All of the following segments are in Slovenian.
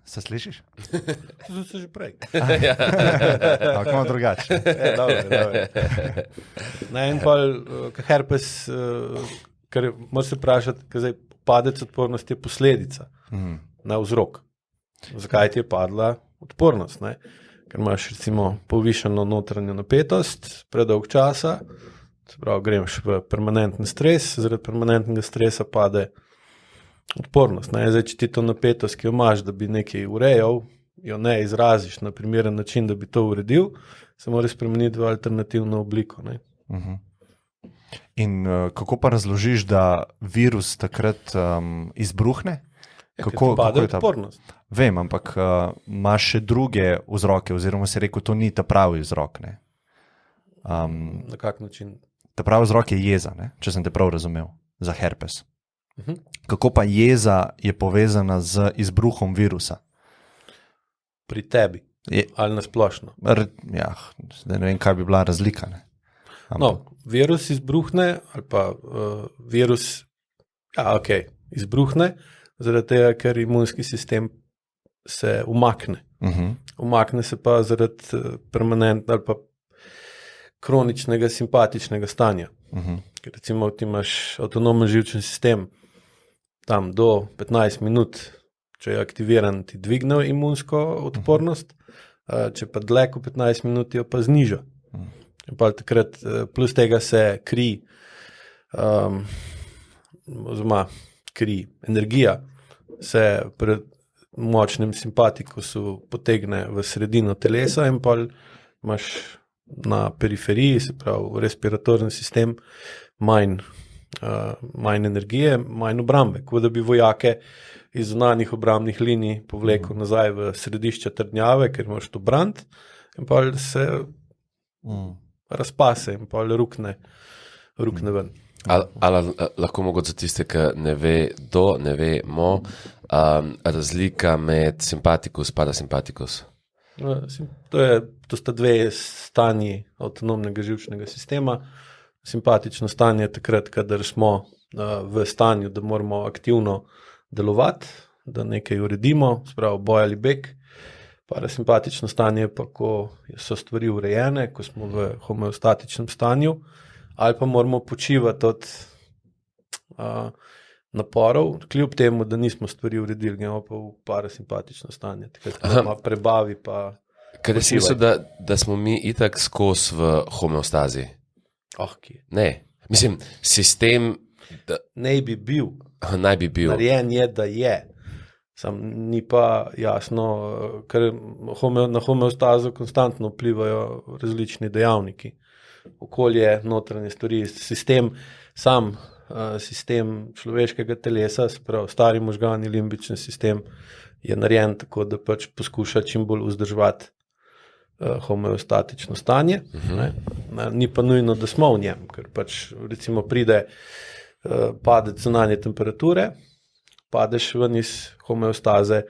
Se slišiš? To se že prej. Tako malo drugače. Dobro. Ne, in pa herpes, ker moraš se vprašati, ker zdaj padec odpornosti je posledica, ne vzrok. Zakaj ti je padla odpornost? Ne? Ker imaš recimo povišeno notranjo napetost, predolg časa, se pravi, greš v permanentni stres, zaradi permanentnega stresa pade odpornost. Ne? Zdaj, če ti to napetost, ki jo imaš, da bi nekaj urejal, jo ne izraziš na primeren način, da bi to uredil, se mora spremeniti v alternativno obliko. Ne? In kako pa razložiš, da virus takrat izbruhne? Kako pade odpornost? Vem, ampak imaš še druge vzroke, oziroma si rekel, to ni ta pravi vzrok. Ne? Na kak način? Ta pravi vzrok je jeza, ne? Če sem te prav razumel, za herpes. Kako pa jeza je povezana z izbruhom virusa? Pri tebi ali na splošno? Ja, zdaj ne vem, kaj bi bila razlika. Ne? Virus izbruhne ali pa virus izbruhne zaradi tega, ker imunski sistem se umakne. Umakne se pa zaradi permanentnega ali pa kroničnega simpatičnega stanja. Ker recimo ti imaš avtonomen živčni sistem, tam do 15 minut, če je aktiviran, ti dvigne imunsko odpornost, če pa dlje kot 15 minut, jo pa zniža. Pa takrat plus tega se kri, oziroma energija se pred močnim simpatikusu potegne v sredino telesa in pa imaš na periferiji, se pravi respiratorni sistem, manj energije, manj obrambe, kot da bi vojake iz zunanjih obrambnih linij povlekel nazaj v središče trdnjave, ker imaš to brand in pa se razpase in pa rukne ven. Ali lahko mogoče za tiste, ki ne vemo, razlika med simpatikus, parasimpatikus? To sta dve stanji avtonomnega živčnega sistema. Simpatično stanje je takrat, kadar smo v stanju, da moramo aktivno delovati, da nekaj uredimo, spravo boj ali beg. Parasimpatično stanje pa, ko so stvari urejene, ko smo v homeostatičnem stanju, ali pa moramo počivati od naporov, kljub temu, da nismo stvari uredili, gremo pa v parasimpatično stanje. Takrat prebavi pa Ker jaz mislim, da smo mi itak skozi v homeostazi. Ne, mislim, sistem naj bi bil. Narejen je, da je. Sam ni pa jasno, ker na homeostazo konstantno vplivajo različni dejavniki. Okolje, notranje stvari, sistem človeškega telesa, sprav, stari možgani, limbični sistem je narejen tako, da pač poskuša čim bolj vzdrževati homeostatično stanje. Ni pa nujno, da smo v njem, ker pač recimo pride padec zunanje temperature, padeš ven iz homeostaze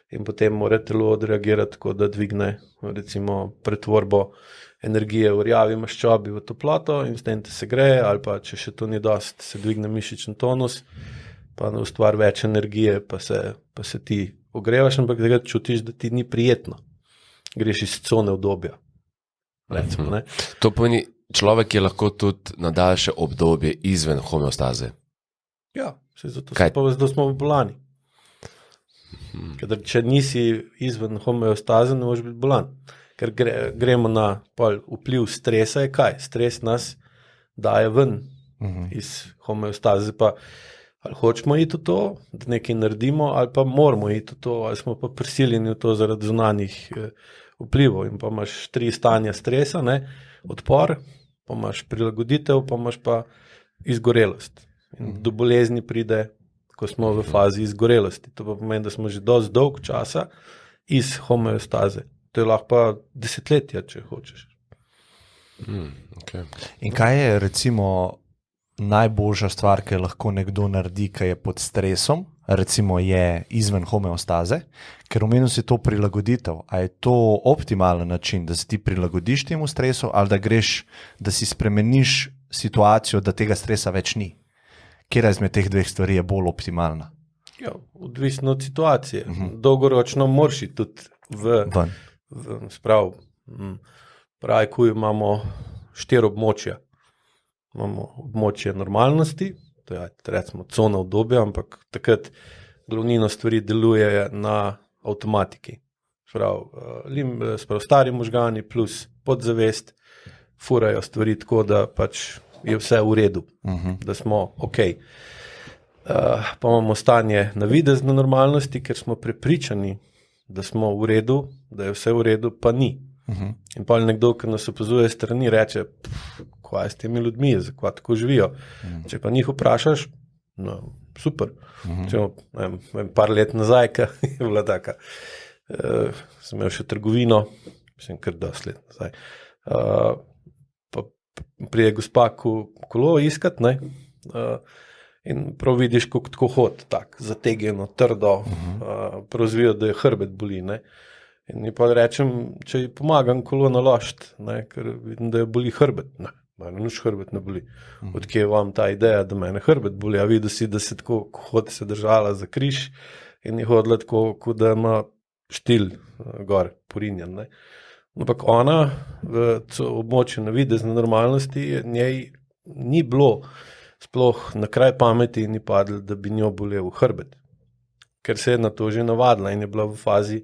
in potem mora telo odreagirati tako, da dvigne recimo pretvorbo energije v rjavi maščobi v toploto in s tem te se gre, ali pa če še to ni dost, se dvigne mišični tonus, pa ustvari več energije, pa se ti ogrevaš, ampak takrat čutiš, da ti ni prijetno. Greš iz cone udobja. Recimo, ne? To pomeni, človek je lahko tudi na daljše obdobje izven homeostaze. Ja, zato smo bolani. Če nisi izven homeostaze, ne moreš biti bolan. Ker gremo na vpliv stresa, je kaj? Stres nas daje ven iz homeostaze, pa ali hočemo iti v to, da nekaj naredimo, ali pa moramo iti v to, ali smo pa prisiljeni v to zaradi zunanjih vplivov. In pa imaš 3 stanja stresa, ne? Odpor, pa imaš prilagoditev, pa imaš pa izgorelost. In do bolezni pride, ko smo v fazi izgorelosti. To pa pomeni, da smo že dosti dolg časa iz homeostaze. To je lahko pa desetletja, če hočeš. Okay. In kaj je recimo najboljša stvar, ki lahko nekdo naredi, ki je pod stresom, recimo je izven homeostaze, ker omenil si to prilagoditev. A je to optimalen način, da se ti prilagodiš temu stresu, ali da greš, da si spremeniš situacijo, da tega stresa več ni? Katera izmed teh dveh stvari je bolj optimalna? Ja, odvisno od situacije. Dolgoročno moraš tudi pravi, ko imamo 4 območja. Imamo območje normalnosti, to je recimo cona obdobja, ampak takrat glavnino stvari deluje na avtomatiki. Stari možgani plus podzavest furajo stvari tako, da pač je vse v redu, da smo ok. Pa imamo stanje navidezne normalnosti, ker smo prepričani, da smo v redu, da je vse v redu, pa ni. In pa nekdo, ki nas opazuje strani, reče, kaj je s temi ljudmi, zakaj tako živijo. Če pa njih vprašaš, no, super. Par let nazaj, ki je bila taka, sem imel še trgovino, mislim, kar dosti let nazaj. Pa prije gospa kolo iskat, ne, in prav vidiš, kako tako hod, tak, zategeno, trdo, prav zvijo, da je hrbet boli, ne. In ji pa rečem, če ji pomagam kolo naložiti, ker vidim, da je boli hrbet. Ne, mene nič hrbet ne boli. Odkje je vam ta ideja, da mene hrbet boli? A videl si, da se tako hod se držala za križ in je hodila tako, kot da ima štil gor, porinjen. Ne. Ampak ona v območju navidezne normalnosti njej ni bilo sploh na kraj pameti ni padlo, da bi njo bolel hrbet. Ker se je na to že navadila in je bila v fazi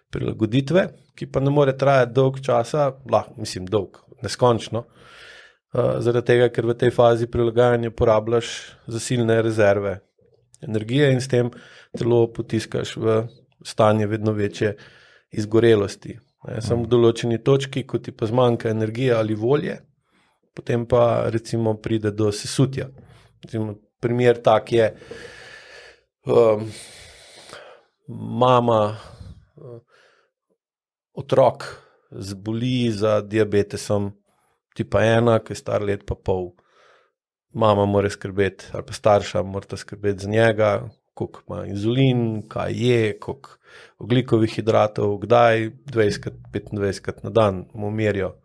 prilagoditve, ki pa ne more trajati dolg časa, dolg, neskončno, zaradi tega, ker v tej fazi prilagajanja porabljaš zasilne rezerve energije in s tem telo potiskaš v stanje vedno večje izgorelosti. Samo v določeni točki, ko ti pa zmanjka energije ali volje, potem pa recimo pride do sesutja. Recimo, primer tak je mama, otrok zboli za diabetesom tipa 1, ki je star 1,5 leta. Mama mora skrbeti, ali pa starša mora skrbeti za njega, koliko ima inzulin, kaj je, koliko ogljikovih hidratov, kdaj, 20-25 na dan mu merijo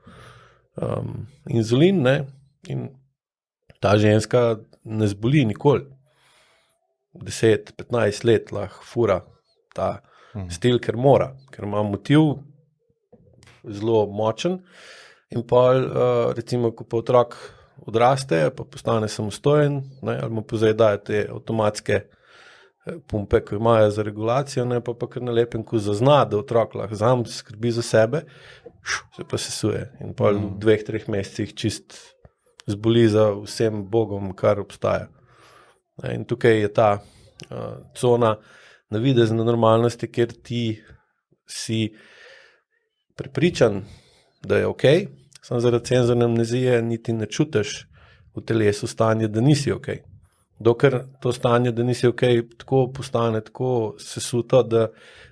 inzulin, ne? In ta ženska ne zboli nikoli. 10-15 let lahko fura ta stil, ker mora, ker ima motiv zelo močen in pa recimo, ko pa otrok odraste, pa postane samostojen, ne, ali mu pa zdaj dajo te avtomatske pumpe, ki imajo za regulacijo, ne, pa kar na lepem, ko zazna, da otrok lahko sam skrbi za sebe, se pa sesuje in pa v 2-3 mesecih čist zboli za vsem bogom, kar obstaja. In tukaj je ta cona navidezne normalnosti, kjer ti si prepričan, da je ok, samo zaradi senzorne amnezije niti ne čutiš v telesu stanje, da nisi ok. Dokler to stanje, da nisi ok, tako postane tako sesuto, da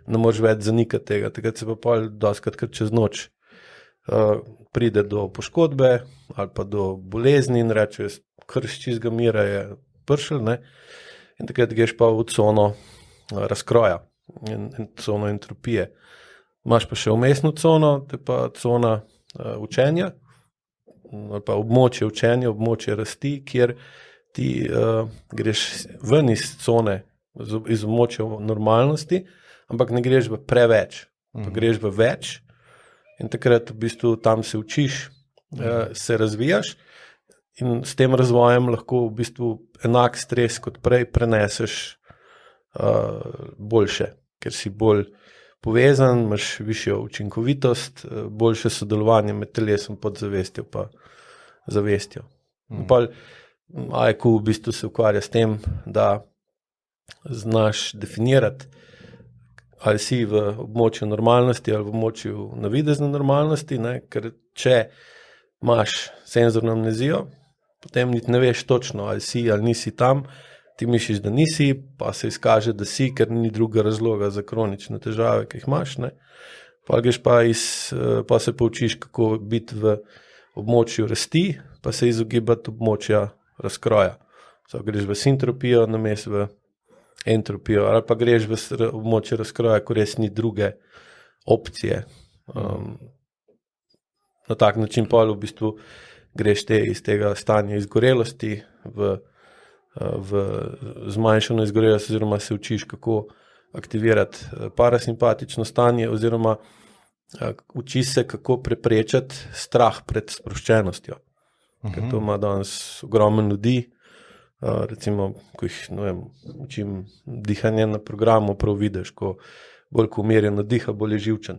ne moreš več zanikati tega. Takrat se pa dostikrat kar čez noč pride do poškodbe ali pa do bolezni in reče, kar iz čistega mira je prišel, ne? In takrat greš pa v cono razkroja in cono entropije. Imaš pa še vmesno cono, to je pa cona učenja, ali pa območje učenja, območje rasti, kjer ti greš ven iz cone, iz območja normalnosti, ampak ne greš v preveč, pa greš v več in takrat v bistvu tam se učiš, se razvijaš in s tem razvojem lahko v bistvu enak stres kot prej preneseš boljše, ker si bolj povezan, imaš višjo učinkovitost, boljše sodelovanje med telesom, podzavestjo pa zavestjo. IQ v bistvu se ukvarja s tem, da znaš definirati, ali si v območju normalnosti ali v območju navidezne normalnosti, ne? Ker če imaš senzorno amnezijo, potem niti ne veš točno, ali si ali nisi tam, ti misliš, da nisi, pa se izkaže, da si, ker ni druga razloga za kronične težave, ki jih imaš, ne. Pa greš pa se poučiš, kako biti v območju rasti, pa se izogibati območja razkroja. Greš v sintropijo namesto v entropijo, ali pa greš v območje razkroja, ko res ni druge opcije. Na tak način pa v bistvu greš iz tega stanja izgorelosti v v zmanjšano izgorelost, oziroma se učiš, kako aktivirati parasimpatično stanje, oziroma učiš se, kako preprečati strah pred sproščenostjo. Ker to ima danes ogromno ljudi, recimo, ko jih učim dihanje na programu, prav vidiš, ko bolj ko umirjeno diha, bolj je živčen.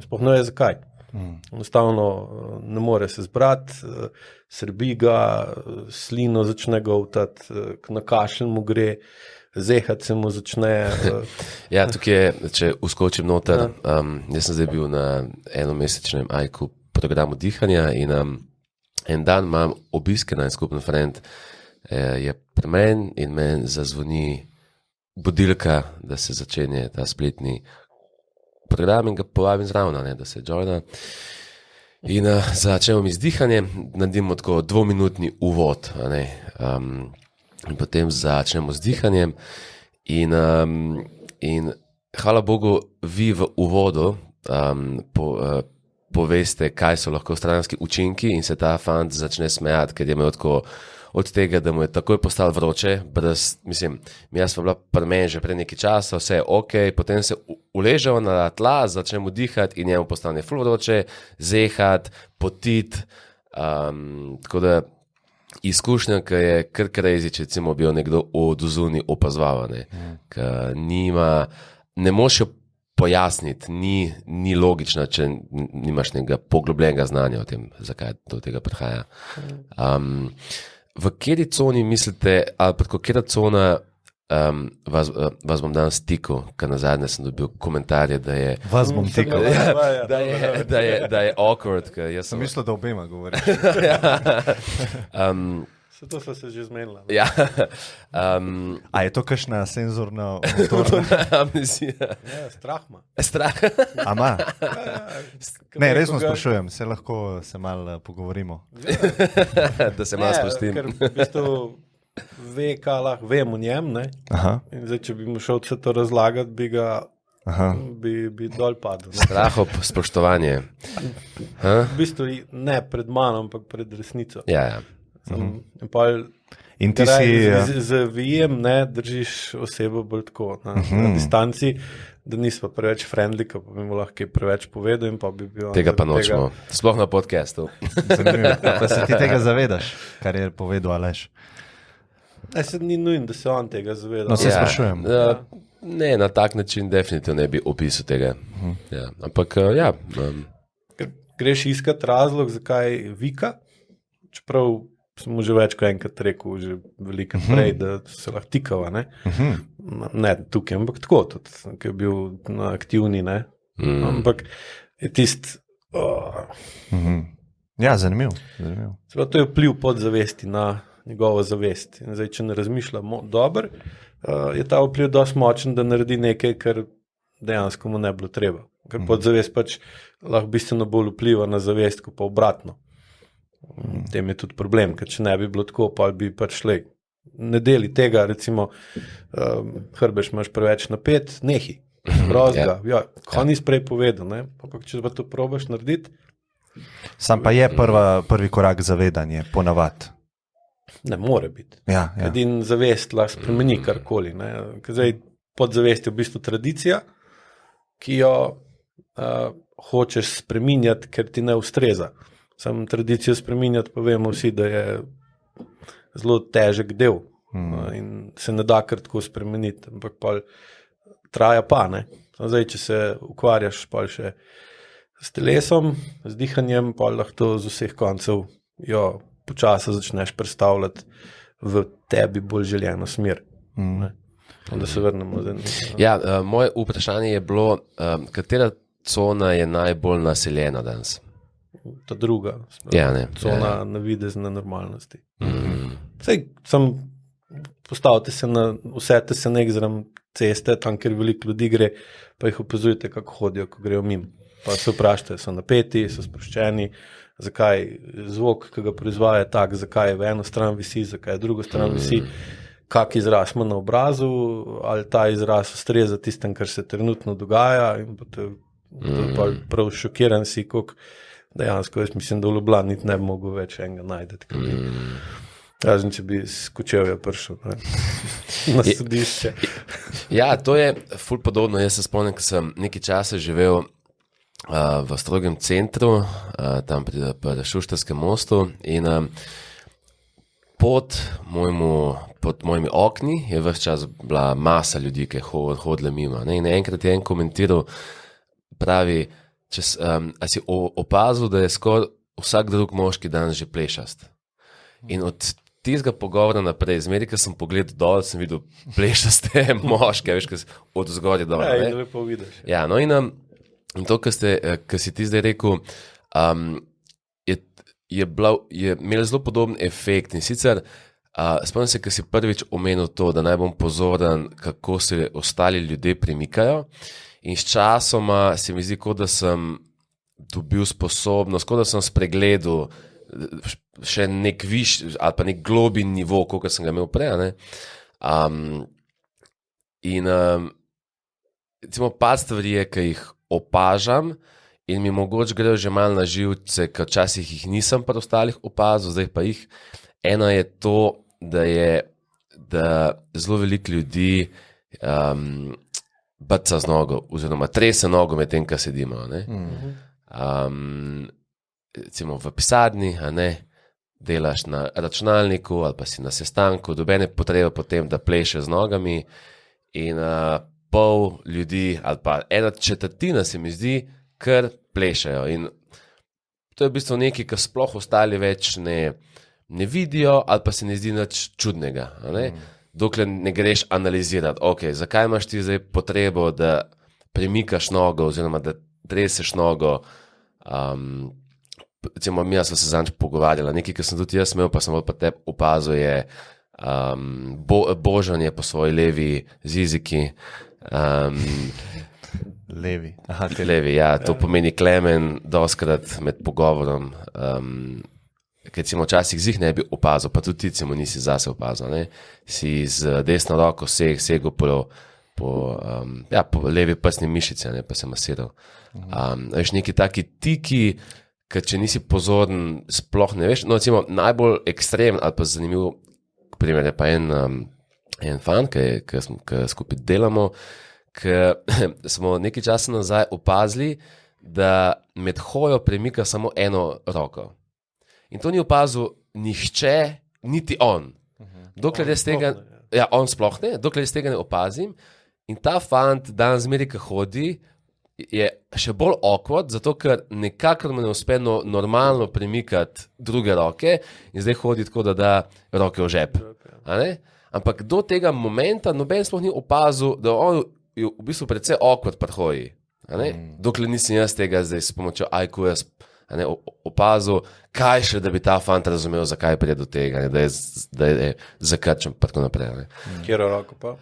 Sploh ne ve zakaj. Enostavno ne more se zbrati, srbi ga, slino začne govtati, na kašelj mu gre, zehati se mu začne. Ja, tukaj je, če uskočim noter, jaz sem zdaj bil na enomesečnem IQ programu dihanja in en dan imam obiske na en skupen friend, je pri meni in meni zazvoni budilka, da se začenje ta spletni program in ga povabim zravna, da se joina. In začnemo mi z dihanjem, naredimo tako 2-minutni uvod, in potem začnemo z dihanjem in hvala Bogu, vi v uvodu poveste, kaj so lahko stranski učinki in se ta fant začne smejati, ker je imel tako od tega, da mu je takoj postalo vroče, jaz pa bila pri meni že pred nekaj časa, vse je ok, potem se uležejo na tla, začnemo dihati in njemu postane ful vroče, zehati, potiti, tako da izkušnja, ki je kar crazy, če recimo bi jo nekdo od zunaj opazoval, ker ne moš jo pojasniti, ni logično, če nimaš nekega poglobljenega znanja o tem, zakaj do tega prihaja. V kateri coni mislite, ali pa katera cona vas bom dan stikal, ker nazadnje sem dobil komentarje, da je Vas bom tikal. da je awkward. Sem mislil, da obema govoriš. To so se že zmenila. Ja. A je to kakšna senzorna amnezija? Strah ima. Strah. Ama? Ne, resno sprašujem, se lahko se malo pogovorimo. Da se malo sprostim. Ker v bistvu ve, kaj lahko vem o njem, ne? In zdaj, če bi mu šel vse to razlagati, bi ga bi dol padel. Straho spoštovanje. V bistvu ne pred mano, ampak pred resnico. Ja. In ti si z vijem držiš osebo bolj tako na distanci, da nismo preveč friendly, pa bi mu lahko preveč povedal in pa bi bil... Tega pa nočemo, sploh na podcastu. Zanimivo, pa se ti tega zavedaš, kar je povedal Aleš. Se ni nujno, da se on tega zaveda. No, se sprašujem. Ne, na tak način definitivno ne bi opisal tega. Ampak greš iskat razlog, zakaj vika, čeprav sem mu že več kot enkrat rekel, že veliko prej, da se lahko tikava, ne? Ne tukaj, ampak tako tudi, ki je bil aktivni, ne? Ampak je tist... Ja, zanimiv. To je vpliv podzavesti na njegovo zavest. In zdaj, če ne razmišlja dobro, je ta vpliv dosti močen, da naredi nekaj, kar dejansko mu ne bilo treba. Ker podzavest pač lahko bistveno bolj vpliva na zavest, kot pa obratno. Tem je tudi problem, ker če ne bi bilo tako, pa bi pač šli. Ne deli tega, recimo, hrbeš imaš preveč napet, nehi, rozga. Ko nisi prej povedal, ne? Ampak če pa to probaš narediti... Sam pa je prvi korak zavedanje, ponavad. Ne more biti. Edin zavest lahko spremeni karkoli. Zdaj, podzavest je v bistvu tradicija, ki jo hočeš spreminjati, ker ti ne ustreza. Sam tradicijo spreminjati, pa vemo vsi, da je zelo težek del in se ne da kar tako spremeniti, ampak pa traja pa, ne. Zdaj, če se ukvarjaš pa še s telesom, z dihanjem, pa lahko z vseh koncev počasi začneš predstavljati v tebi bolj željeno smer. Da se vrnemo zdaj. Ja, moje vprašanje je bilo, katera cona je najbolj naseljena danes? Ta druga, cona navidezne normalnosti. Postavite se usete se nek zram ceste, tam, kjer veliko ljudi gre, pa jih opazujete, kako hodijo, ko grejo mimo. Pa se vprašate, so napeti, so sproščeni, zakaj zvok, ki ga proizvaja tak, zakaj v eno stran visi, zakaj v drugo stran visi, kak izraz ima na obrazu, ali ta izraz ustreza tistem, kar se trenutno dogaja, in pa prav šokiran si, koliko dejansko, jaz mislim, da v Ljubljani ne bi mogel več enega najdeti. Razen, če bi skočil prišel na sodišče. Ja, to je ful podobno. Jaz se spomnim, ko sem nekaj časa živel v strogem centru, tam pri Šuštarskem mostu in pod mojimi okni je ves čas bila masa ljudi, ki je hodila mimo. Ne? In enkrat je en komentiral, pravi, a si opazil, da je skoraj vsak drug moški danes že plešast. In od tistega pogovora naprej, zmeri, ko sem pogledal dol, sem videl plešaste moške, veš, od zgoraj dol. Ja, in lepo vidiš. Ja, no in to, kar si ti zdaj rekel, je imel zelo podoben efekt. In sicer, spomnim se, ko si prvič omenil to, da naj bom pozoren, kako se ostali ljudje premikajo. In s časoma se mi zdi, kot da sem dobil sposobnost, kot da sem spregledal še nek višji ali pa nek globin nivo, kot sem ga imel prej. Recimo, par stvari je, ki jih opažam in mi mogoče grejo že malo na živce, ker včasih jih nisem pa ostalih opazil, zdaj pa jih. Eno je to, da zelo veliko ljudi baca z nogo, oziroma trese nogo med tem, kar sedimo. Recimo v pisarni, delaš na računalniku ali pa si na sestanku, dobene potrebe potem, da plešeš z nogami in pol ljudi ali pa 1/4 se mi zdi, kar plešajo. In to je v bistvu nekaj, kar sploh ostali več ne vidijo ali pa se ne zdi nič čudnega. Dokler ne greš analizirati, zakaj imaš ti zdaj potrebo, da premikaš nogo oziroma da treseš nogo. Recimo, mi smo se zanj pogovarjali, nekaj, kar sem tudi jaz imel, pa sem pa te opazil, je božanje po svoji levi ziziki. Levi. Levi, ja, to pomeni klemen, doskrat med pogovorom, ker recimo včasih zih ne bi opazil, pa tudi ti nisi zase opazil, ne? Si z desno roko segel po levi prsni mišici, ne, pa se masiral. Veš, neki taki tiki, ker če nisi pozoren, sploh ne veš. No, recimo, najbolj ekstrem ali pa zanimiv primer je pa en fan, ki skupaj delamo, ker smo nekaj časa nazaj opazili, da med hojo premika samo eno roko. In to ni opazil nihče, niti on. Dokler jaz tega, on sploh ne, dokler jaz tega ne opazim. In ta fant danes zmeri, ko hodi, je še bolj awkward, zato ker nekako mu ne uspe normalno premikati druge roke in zdaj hodi tako, da roke v žep. Ampak do tega momenta noben sploh ni opazil, da on je v bistvu precej awkward pri hoji. Dokler nisem jaz tega zdaj s pomočjo IQ-ja opazil, kaj še, da bi ta fant razumel, zakaj pride do tega, da je zakrčen pa tako naprej. Kjero roko pa?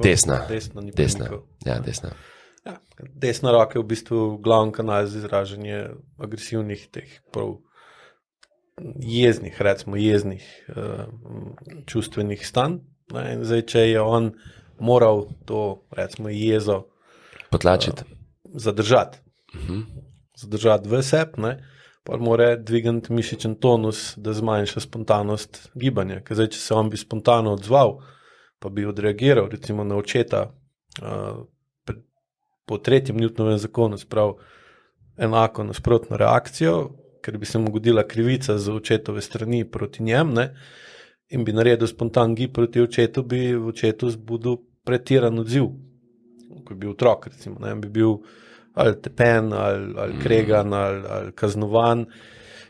Desna. Desna. Ja, desna. Ja, desna roka je v bistvu glavni kanal za izražanje agresivnih, teh prav jeznih, recimo jeznih čustvenih stanj. In zdaj, če je on moral to, recimo, jezo potlačiti, zadržati, zadržati v sebi, pa mora dvigati mišičen tonus, da zmanjša spontanost gibanja. Ker zdaj, če se on bi spontano odzval, pa bi odreagiral, recimo na očeta, po 3. Newtonovem zakonu, sprav enako nasprotno reakcijo, ker bi se mu godila krivica z očetove strani proti njem, in bi naredil spontan gib proti očetu, bi v očetu zbudil pretiran odziv, ko bi bil otrok, recimo, bi bil ali tepen, ali kregan, ali kaznovan,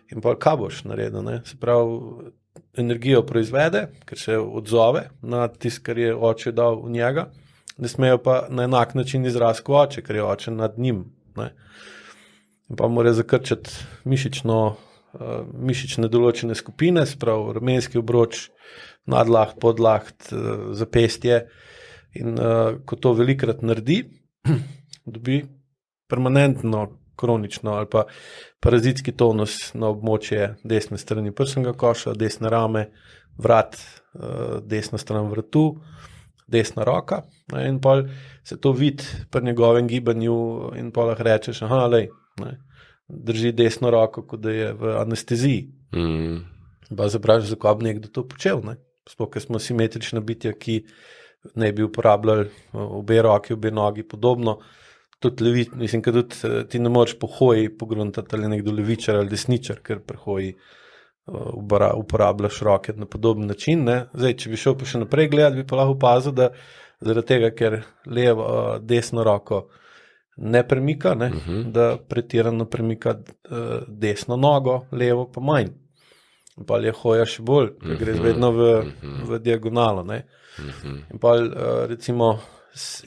in pa kaj boš naredil, se pravi, energijo proizvede, ker se odzove na tisto, kar je oče dal v njega, ne smejo pa na enak način izraz kot oče, ker je oče nad njim. In pa mora zakrčati mišične določene skupine, sprav ramenski obroč, nadlaht, podlaht, zapestje. In ko to velikrat naredi, dobi permanentno, kronično ali pa parazitski tonus na območje desne strani prsnega koša, desne rame, vrat, desna stran vratu, desna roka, in pol se to vidi pri njegovem gibanju in pol lahko rečeš, drži desno roko, kot da je v anesteziji. Pa zabraš, zakaj bi nekdo to počel. Ne? Sploh, ker smo simetrična bitja, ki ne bi uporabljali obe roki, obe nogi, podobno. Tudi mislim, da tudi ti ne moreš po hoji pogruntati ali nekdo levičar ali desničar, ker pri hoji uporabljaš roke na podoben način. Ne? Zdaj, če bi šel pa še naprej gledati, bi pa lahko opazil, da zaradi tega, ker desno roko ne premika, ne? Da pretirano premika desno nogo, levo pa manj. Pa je hoja še bolj, ker gre vedno v diagonalo. Ne? In pa recimo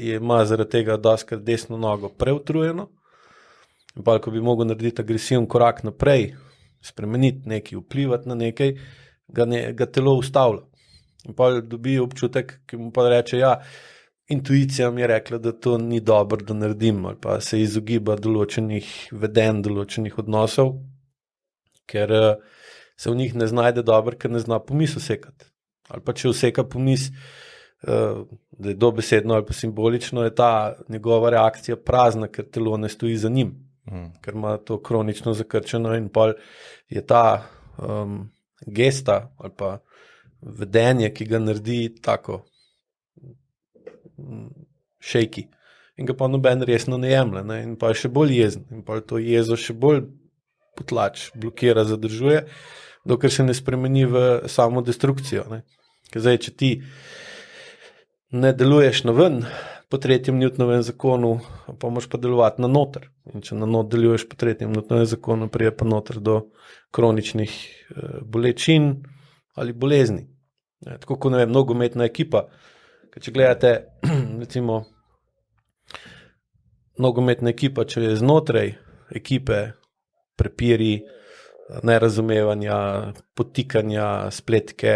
ima zaradi tega doskrat desno nogo preutrujeno. In pa ko bi mogel narediti agresiven korak naprej, spremeniti nekaj, vplivati na nekaj, ga telo ustavlja. In pa dobi občutek, ki mu pa reče, ja, intuicija mi je rekla, da to ni dobro, da naredim, ali pa se izogiba določenih vedenj, določenih odnosov, ker se v njih ne znajde dobro, ker ne zna pomis usekati. Ali pa če useka pomis, da je dobesedno ali pa simbolično, je ta njegova reakcija prazna, ker telo ne stoji za njim, ker ima to kronično zakrčeno in pol je ta gesta ali pa vedenje, ki ga naredi tako šejki in ga pa noben resno ne jemlje, ne? In pa je še bolj jezen in pa to jezo še bolj potlač, blokira, zadržuje, dokler se ne spremeni v samo destrukcijo. Ne? Ker zdaj, če ti ne deluješ na ven po 3. Newtonovem zakonu, pa moraš pa delovati na noter. In če na not deluješ po 3. Newtonovem zakonu, prije pa noter do kroničnih bolečin ali bolezni. Tako kot, ne vem, nogometna ekipa. Ker če gledate, recimo, nogometna ekipa, če je znotraj ekipe prepiri, nerazumevanja, potikanja, spletke,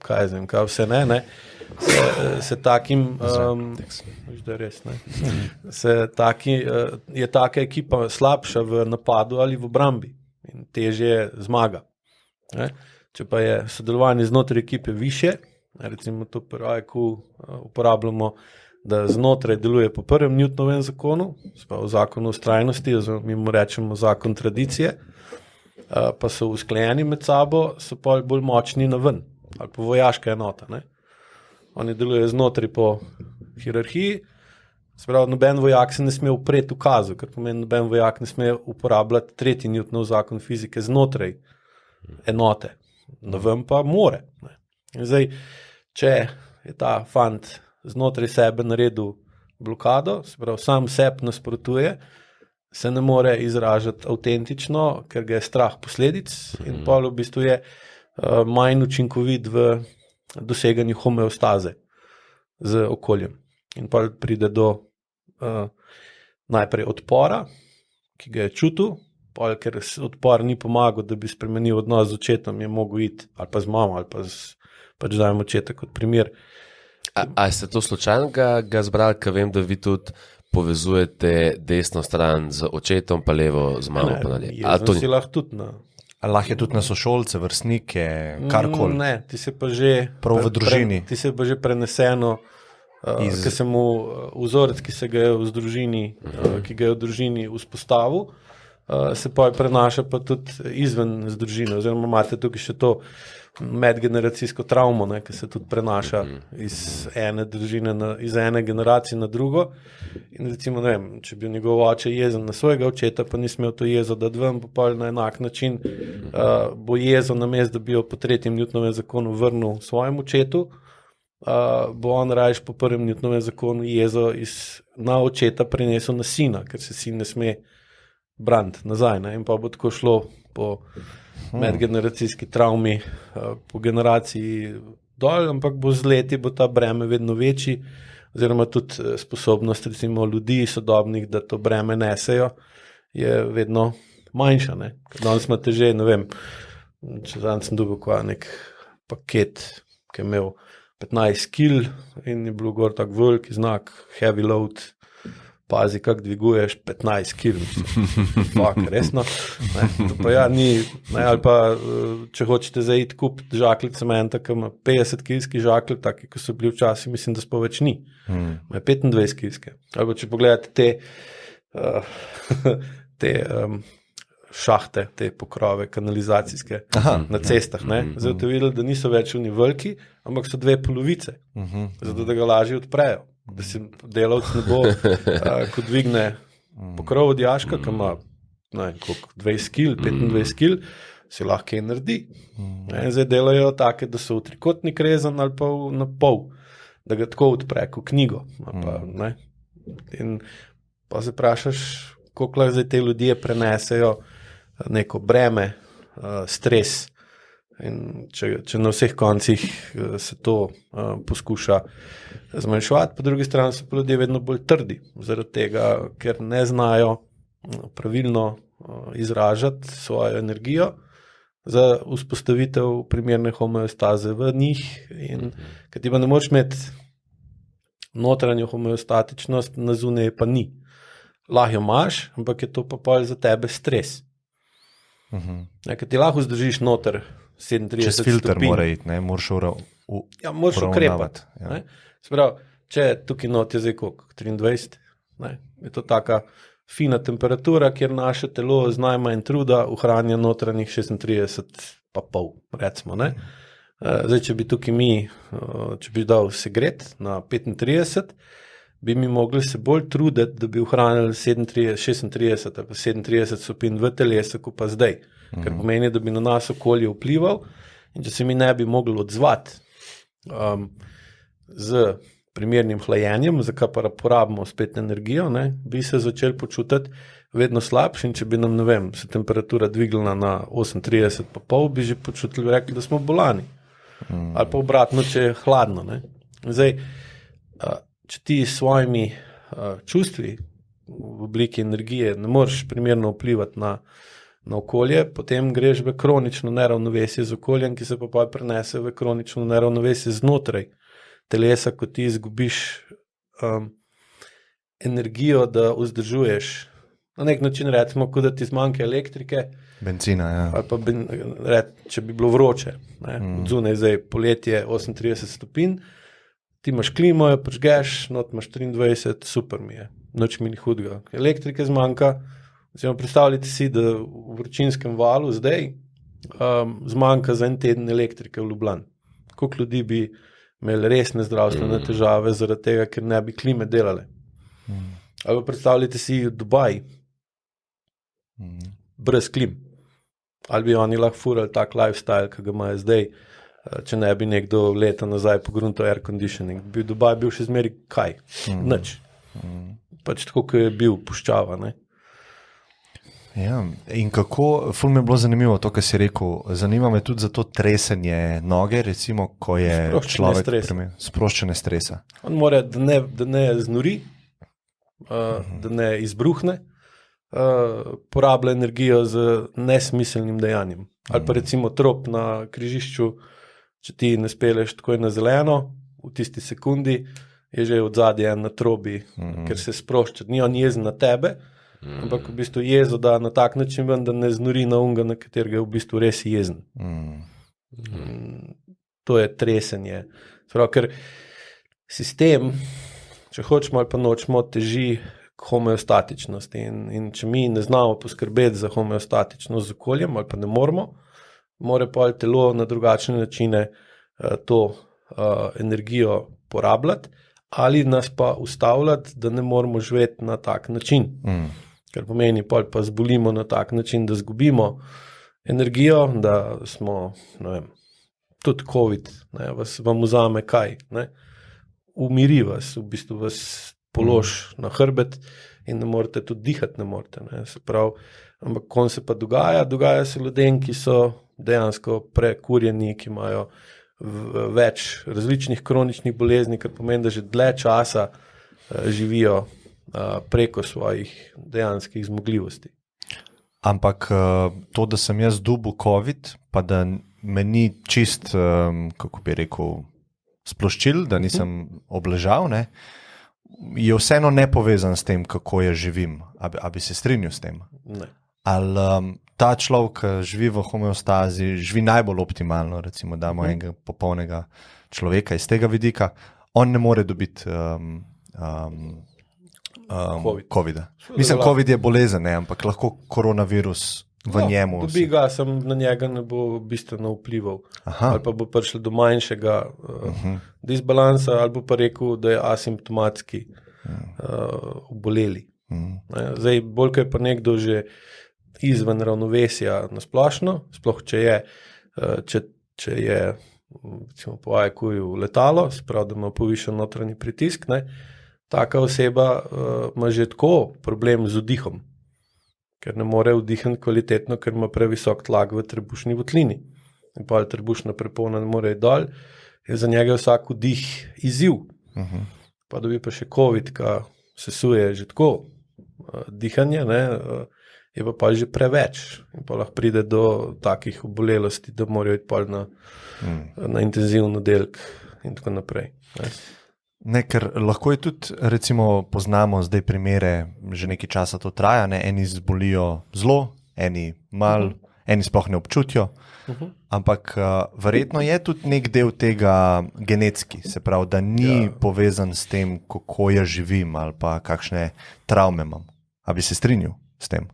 kaj vse ne, se takim, je taka ekipa slabša v napadu ali v obrambi in težje zmaga. Ne? Če pa je sodelovanje znotraj ekipe više, recimo to pri AIQ uporabljamo, da znotraj deluje po 1. Newtonovem zakonu, v zakonu vztrajnosti, mi mu rečemo zakon tradicije, pa so usklajeni med sabo, so pa bolj močni na ven, ali pa vojaška enota. Ne? Oni delujejo znotraj po hierarhiji, noben vojak se ne sme upreti ukazu, kar pomeni, noben vojak ne sme uporabljati 3. Newtonov zakon fizike znotraj enote, na ven pa more. Ne? In zdaj, če je ta fant znotraj sebe naredil blokado, sam sebi nasprotuje, se ne more izražati avtentično, ker ga je strah posledic in pa v bistvu je manj učinkovit v doseganju homeostaze z okoljem. In pa pride do najprej odpora, ki ga je čutil, pa ker odpor ni pomagal, da bi spremenil odnos z očetom, je mogel iti ali pa z mamo, ali pa pač dajem očeta kot primer. A ste to slučajno ga zbrali, ker vem, da vi tudi povezujete desno stran z očetom, pa levo z mamo? Si lahko tudi lahko je tudi na sošolce, vrstnike, karkoli. Ne, ti se pa že prav v družini. Ti se pa že preneseno, ker se mu vzorec, ki se ga je v družini, ki ga je v družini vzpostavil, se pa prenaša pa tudi izven z družine, oziroma imate tukaj še to medgeneracijsko travmo, ne, ki se tudi prenaša iz ene družine, iz ene generacije na drugo. In recimo, ne vem, če bi njegov oče jezen na svojega očeta, pa ni smel to jezo dati ven, pa na enak način bo jezo namesto, da bi jo po 3. Newtonovem zakonu vrnil svojemu očetu, bo on rajš po 1. Newtonovem zakonu jezo na očeta prenesel na sina, ker se sin ne sme braniti nazaj. Ne? In pa bo tako šlo po medgeneracijski travmi, po generaciji dol, ampak bo z leti bo ta breme vedno večji, oziroma tudi sposobnost recimo ljudi sodobnih, da to breme nesejo, je vedno manjša. Ne? Danes imate že, ne vem, če danes sem dobil nek paket, ki je imel 15 kil in je bilo gor tak veliki znak, heavy load, pazi, kako dviguješ 15 kil. Fak, resno. To pa ja ni, ali pa če hočete zdaj iti kupiti žaklj cementa, ki ima 50 kilski žaklj, taki, ko so bili včasih, mislim, da spo več ni. Ima 25 kilske. Ali pa če pogledate te šahte, te pokrove kanalizacijske na cestah. Zdaj ste videli, da niso več oni veliki, ampak so 2 polovice, zato da ga lažje odprejo, da se delavc ne bo, ko dvigne pokrov od jaška, ki ima 20 kil, 25 kil, se lahko kaj naredi. Zdaj delajo take, da so v trikotnik rezan ali pa na pol, da ga tako odpre, kot knjigo. In pa se vprašaš, koliko lahko zdaj te ljudje prenesejo neko breme, stres. In če na vseh koncih se to poskuša zmanjševati, po drugi strani so pa ljudje vedno bolj trdi, zaradi tega, ker ne znajo pravilno izražati svojo energijo za vzpostavitev primerne homeostaze v njih, in ker ti pa ne moreš imeti notranjo homeostatičnost, na zunaj pa ni. Lahko jo imaš, ampak je to pa pol za tebe stres. Ker ti lahko zdržiš noter 37 čez filter stopinj. mora iti, ne, moraš moraš ukrepati. Ja. Sprav, če tukaj not je zdaj koliko, 23, je to taka fina temperatura, kjer naše telo z najmanj truda ohranja notranjih 36 pa pol, recimo. Zdaj, če bi tukaj mi, če bi dal segret na 35, bi mi mogli se bolj truditi, da bi ohranili 36 ali pa 37 stopinj v telesu, kot pa zdaj. Ker pomeni, da bi na nas okolje vplival, in če se mi ne bi mogli odzvati z primernim hlajenjem, za kar pa porabimo spet energijo, bi se začeli počutiti vedno slabši, in če bi nam, ne vem, se temperatura dvignila na 38 pa pol, bi že počutili, rekli, da smo bolani. Ali pa obratno, če je hladno. Zdaj, če ti s svojimi čustvi v obliki energije ne moreš primerno vplivati na okolje, potem greš v kronično neravnovesje z okoljem, ki se pa prenese v kronično neravnovesje znotraj telesa, ko ti izgubiš energijo, da vzdržuješ. Na nek način recimo, kot da ti zmanjka elektrike, benzina, ja. Ali pa če bi bilo vroče, od zunaj zdaj poletje 38 stopinj, ti imaš klimo, jo prižgeš, not imaš 23, super mi je, noč mi ni hudega. Elektrike zmanjka, predstavljajte si, da v vročinskem valu zdaj zmanjka za en teden elektrike v Ljubljani. Koliko ljudi bi imeli resne zdravstvene težave zaradi tega, ker ne bi klime delale. Ali pa predstavljajte si Dubaj, brez klim. Ali bi oni lahko furali tak lifestyle, ki ga imajo zdaj, če ne bi nekdo leta nazaj pogruntal air conditioning. Bi Dubaj bil še zmeri kaj? Nič. Pač tako, kot je bil puščava. Ja, in kako, ful mi je bilo zanimivo to, kar si rekel, zanima me tudi za to tresenje noge, recimo, ko je človek sproščene stresa. On mora, da ne znori, da ne izbruhne, porablja energijo z nesmiselnim dejanjem. Ali pa recimo trop na križišču, če ti ne speleš takoj na zeleno, v tisti sekundi je že od zadnje na trobi, ker se sprošča. Ni on jezen na tebe, ampak v bistvu jezo da na tak način ven, da ne znori na unga, na katerega je v bistvu res jezen. To je tresenje. Sprav, ker sistem, če hočemo ali pa nočemo, teži k homeostatičnosti. In če mi ne znamo poskrbeti za homeostatičnost z okoljem, ali pa ne moramo, mora pa telo na drugačne načine to energijo porabljati, ali nas pa ustavljati, da ne moramo živeti na tak način. Ker pomeni, pa zbolimo na tak način, da zgubimo energijo, da smo, ne vem, tudi COVID, vam vzame kaj, umiri vas, v bistvu vas polož na hrbet in ne morete tudi dihati, ne morete. Se pravi, ampak kon se pa dogaja se ljudem, ki so dejansko prekurjeni, ki imajo več različnih kroničnih bolezni, kar pomeni, da že dlje časa živijo preko svojih dejanskih zmogljivosti. Ampak to, da sem jaz dobil COVID, pa da me ni čist, kako bi rekel, sploščil, da nisem obležal, je vseeno nepovezan s tem, kako jaz živim. A bi se strinjal s tem? Ne. Ali ta človek, ki živi v homeostazi, živi najbolj optimalno, recimo damo enega popolnega človeka iz tega vidika, on ne more dobiti COVID-a. Mislim, COVID je bolezen, ampak lahko koronavirus v njemu. Dobi ga, sem na njega ne bo bistveno vplival. Aha. Ali pa bo prišlo do manjšega disbalansa, ali bo pa rekel, da je asimptomatski oboleli. Zdaj, bolj, ko je pa nekdo že izven ravnovesja na splošno, sploh če je recimo po IQ-ju letalo, se pravi, da ima povišen notranji pritisk, taka oseba ima že tako problem z vdihom, ker ne more vdihniti kvalitetno, ker ima previsok tlak v trebušni votlini. In pa trebušna prepona ne more iti dol, je za njega vsak vdih izziv. Pa dobi pa še COVID, ki sesuje že tako dihanje, je pa že preveč. In pa lahko pride do takih obolelosti, da morajo iti na intenzivno oddelek in tako naprej. Ne, ker lahko je tudi, recimo, poznamo zdaj primere, že nekaj časa to traja, eni zbolijo zelo, eni malo, eni sploh ne občutijo, ampak verjetno je tudi nek del tega genetski, se pravi, da ni povezan s tem, kako jaz živim ali pa kakšne travme imam. A bi se strinjal s tem?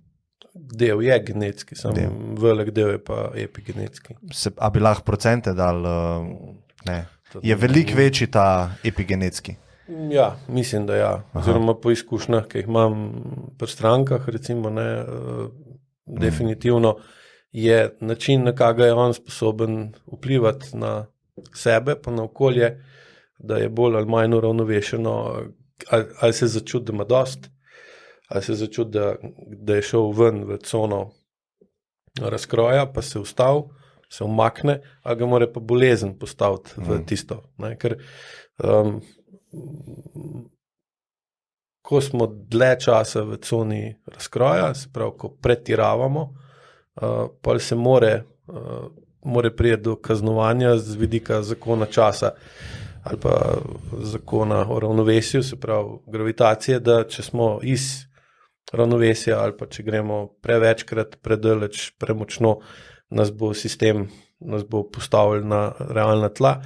Del je genetski, samo velik del je pa epigenetski. A bi lahko procente dal? Ne. Je veliko večji ta epigenetski? Ja, mislim, da ja. Oziroma po izkušnjah, ki jih imam pri strankah, recimo, definitivno je način, na kakega je on sposoben vplivati na sebe, pa na okolje, da je bolj ali manj uravnovešeno, ali se začuti, da ima dost, ali se začuti, da je šel ven v cono razkroja, pa se vstal, se umakne, ali ga mora pa bolezen postaviti v tisto. Ker ko smo dlje časa v coni razkroja, se pravi, ko pretiravamo, pa se more priti do kaznovanja z vidika zakona časa ali pa zakona o ravnovesju, se pravi gravitacije, da če smo iz ravnovesja ali pa če gremo prevečkrat, predaleč, premočno, nas bo sistem postavil na realna tla,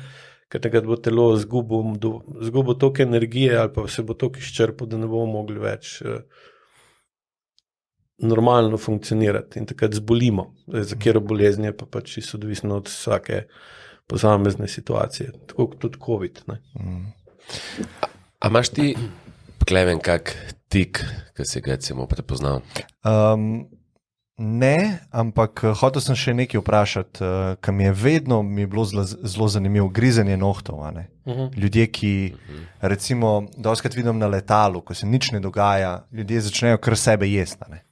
ker takrat bo telo zgubo toliko energije ali pa se bo toliko izčrpal, da ne bomo mogli več normalno funkcionirati in takrat zbolimo. Za katero bolezen je pa pač odvisno od vsake posamezne situacije, tako kot tudi COVID. A imaš ti, Klemen, kak tik, ki si ga recimo prepoznal? Ne, ampak hotel sem še nekaj vprašati, ker mi je bilo zelo zanimivo grizenje nohtov. Ljudje, ki recimo dostikrat vidim na letalu, ko se nič ne dogaja, ljudje začnejo kar sebe jesti.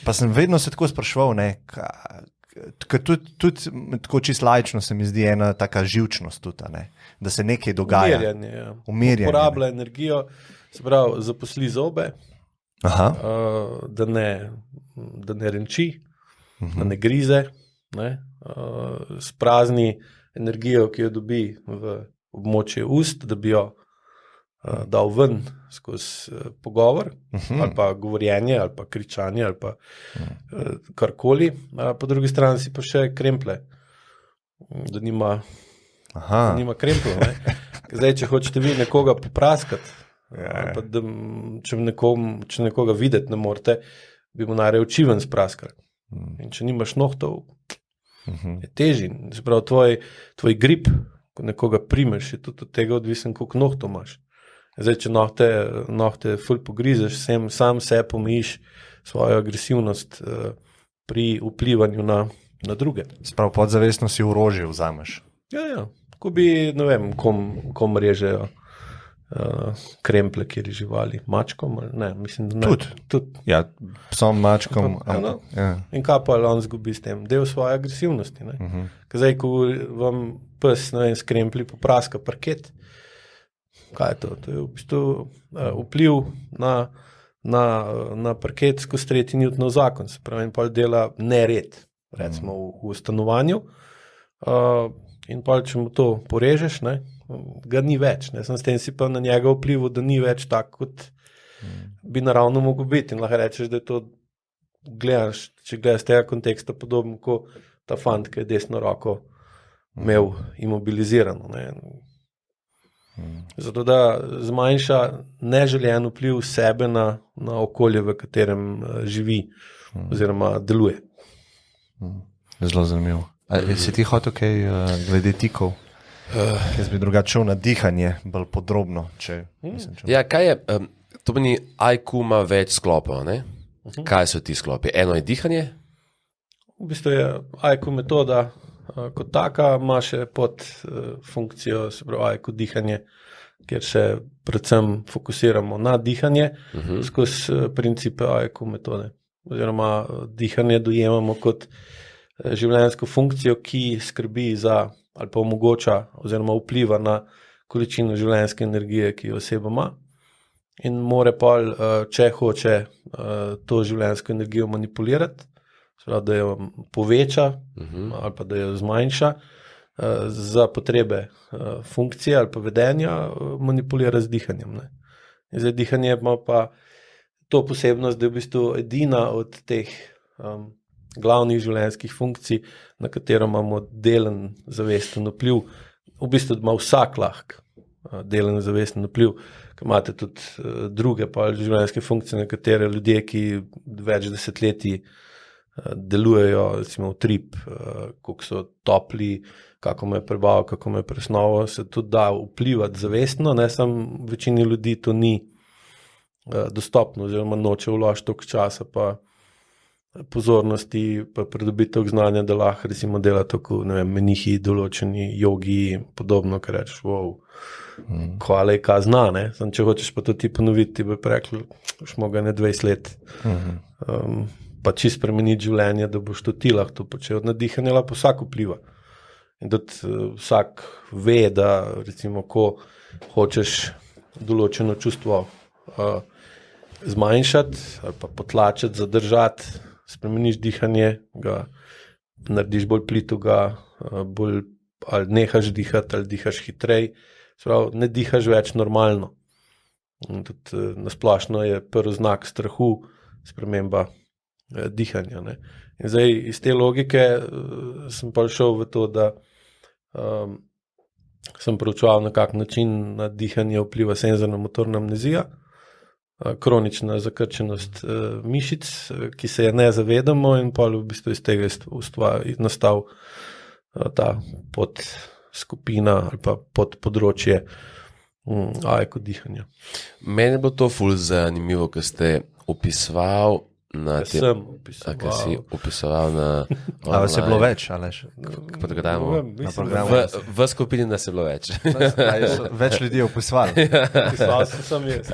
Pa sem vedno se tako spraševal, tudi tako čisto laično se mi zdi ena taka živčnost tudi, da se nekaj dogaja. Umirjanje. Uporablja energijo, se pravi, zaposli zobe, da ne renči, da ne grize, sprazni energijo, ki jo dobi v območje ust, da bi jo dal ven skozi pogovor, ali pa govorjenje, ali pa kričanje, ali pa karkoli. Po drugi strani si pa še kremplje, da nima krempljev. Zdaj, če hočete vi nekoga popraskati, ali pa da, če nekoga videti ne morete, bi mu najraje oči ven spraskali. In če nimaš nohtov, je težji. Se pravi, tvoj grip, ko nekoga primeš, je tudi od tega odvisen, koliko nohtov imaš. Zdaj, če nohte ful pogrizeš, sam se pomejiš svojo agresivnost pri vplivanju na druge. Se pravi, podzavestno si orožje vzameš. Ja. Ko bi, ne vem, kom režejo kremplje, kjer je živali, mačkom, ne, mislim, da ne. Tudi. Ja, psom, mačkom. In kaj pa on zgubi s tem? Del svoje agresivnosti. Zdaj, ko vam pes, ne vem, s kremplji popraska parket, kaj je to? To je v bistvu vpliv na parket skozi 3. Newtonov zakon, se pravi, in pol dela nered, recimo v stanovanju, in pol, če mu to porežeš, ga ni več. Sem s tem si pa na njega vplival, da ni več tak, kot bi naravno mogel biti. In lahko rečeš, da je to, če gledaš z tega konteksta, podobno kot ta fant, ki je desno roko imel imobilizirano. Zato da zmanjša neželjen vpliv sebe na okolje, v katerem živi oziroma deluje. Zelo zanimivo. Si ti hotel kaj glede tikov? Jaz bi drugače šel na dihanje, bolj podrobno. Ja, kaj je, to meni IQ ima več sklopov, ne? Kaj so ti sklopi? Eno je dihanje? V bistvu je IQ metoda kot taka, ima še pod funkcijo, se pravi IQ dihanje, kjer se predvsem fokusiramo na dihanje skozi principe IQ metode. Oziroma dihanje dojemamo kot življenjsko funkcijo, ki skrbi za ali pa omogoča oziroma vpliva na količino življenjske energije, ki jo oseba ima in more pa, če hoče to življenjsko energijo manipulirati, da jo poveča ali pa da jo zmanjša, za potrebe funkcije ali pa vedenja manipulira z dihanjem. Ne. In zdaj dihanje ima pa to posebnost, da je v bistvu edina od teh glavnih življenjskih funkcij, na katero imamo delen zavesten vpliv. V bistvu ima vsak lahko delen zavesten vpliv, ker imate tudi druge pa življenjske funkcije, na katere ljudje, ki več desetletij delujejo, recimo utrip, koliko so topli, kako me je prebavo, kako me je presnovo, se tudi da vplivati zavestno, ne samo večini ljudi to ni dostopno, oziroma noče vložiti toliko časa pa pozornosti, pa pridobitev znanja, da lahko recimo dela tako, ne vem, menihi, določeni jogi, podobno, kar rečeš, wow, hvala je kaj zna, ne, sam če hočeš pa to ti ponoviti, ti bi rekli, šmo ga ne 20 let, pa čist spremeniti življenje, da boš to ti lahko to počel, od nadihanja lahko vsak vpliva. In tudi vsak ve, da recimo, ko hočeš določeno čustvo zmanjšati ali pa potlačiti, zadržati, spremeniš dihanje, ga narediš bolj plitega, bolj ali nehaš dihati, ali dihaš hitrej, sprav, ne dihaš več normalno. In tudi nasplošno je prvi znak strahu sprememba dihanja. Ne. In zdaj iz te logike sem pa šel v to, da sem proučeval, na kak način na dihanje vpliva senzorno-motorna amnezija, kronična zakrčenost mišic, ki se je ne zavedamo in pa v bistvu iz tega nastal ta podskupina ali pa podpodročje IQ dihanja. Meni je bilo to ful zanimivo, ko ste opisoval na tem. Sem opisoval. Kaj si opisoval na A vas je bilo več, Aleš? Na programu. V skupini nas je bilo več. Več ljudi je opisovali. Opisoval sem jaz.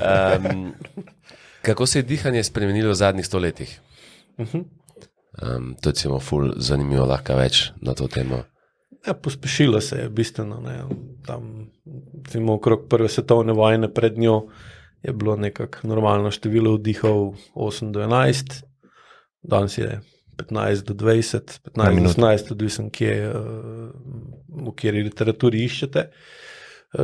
Kako se je dihanje spremenilo v zadnjih 100 letih? To je ful zanimivo, lahko več na to temo. Ja, pospešilo se je bistveno. Ne. Tam, recimo, okrog prve svetovne vojne pred njo je bilo nekako normalno število vdihov 8 do 11, danes je 15 do 20, 15 do 18, odvisen, v kateri literaturi iščete.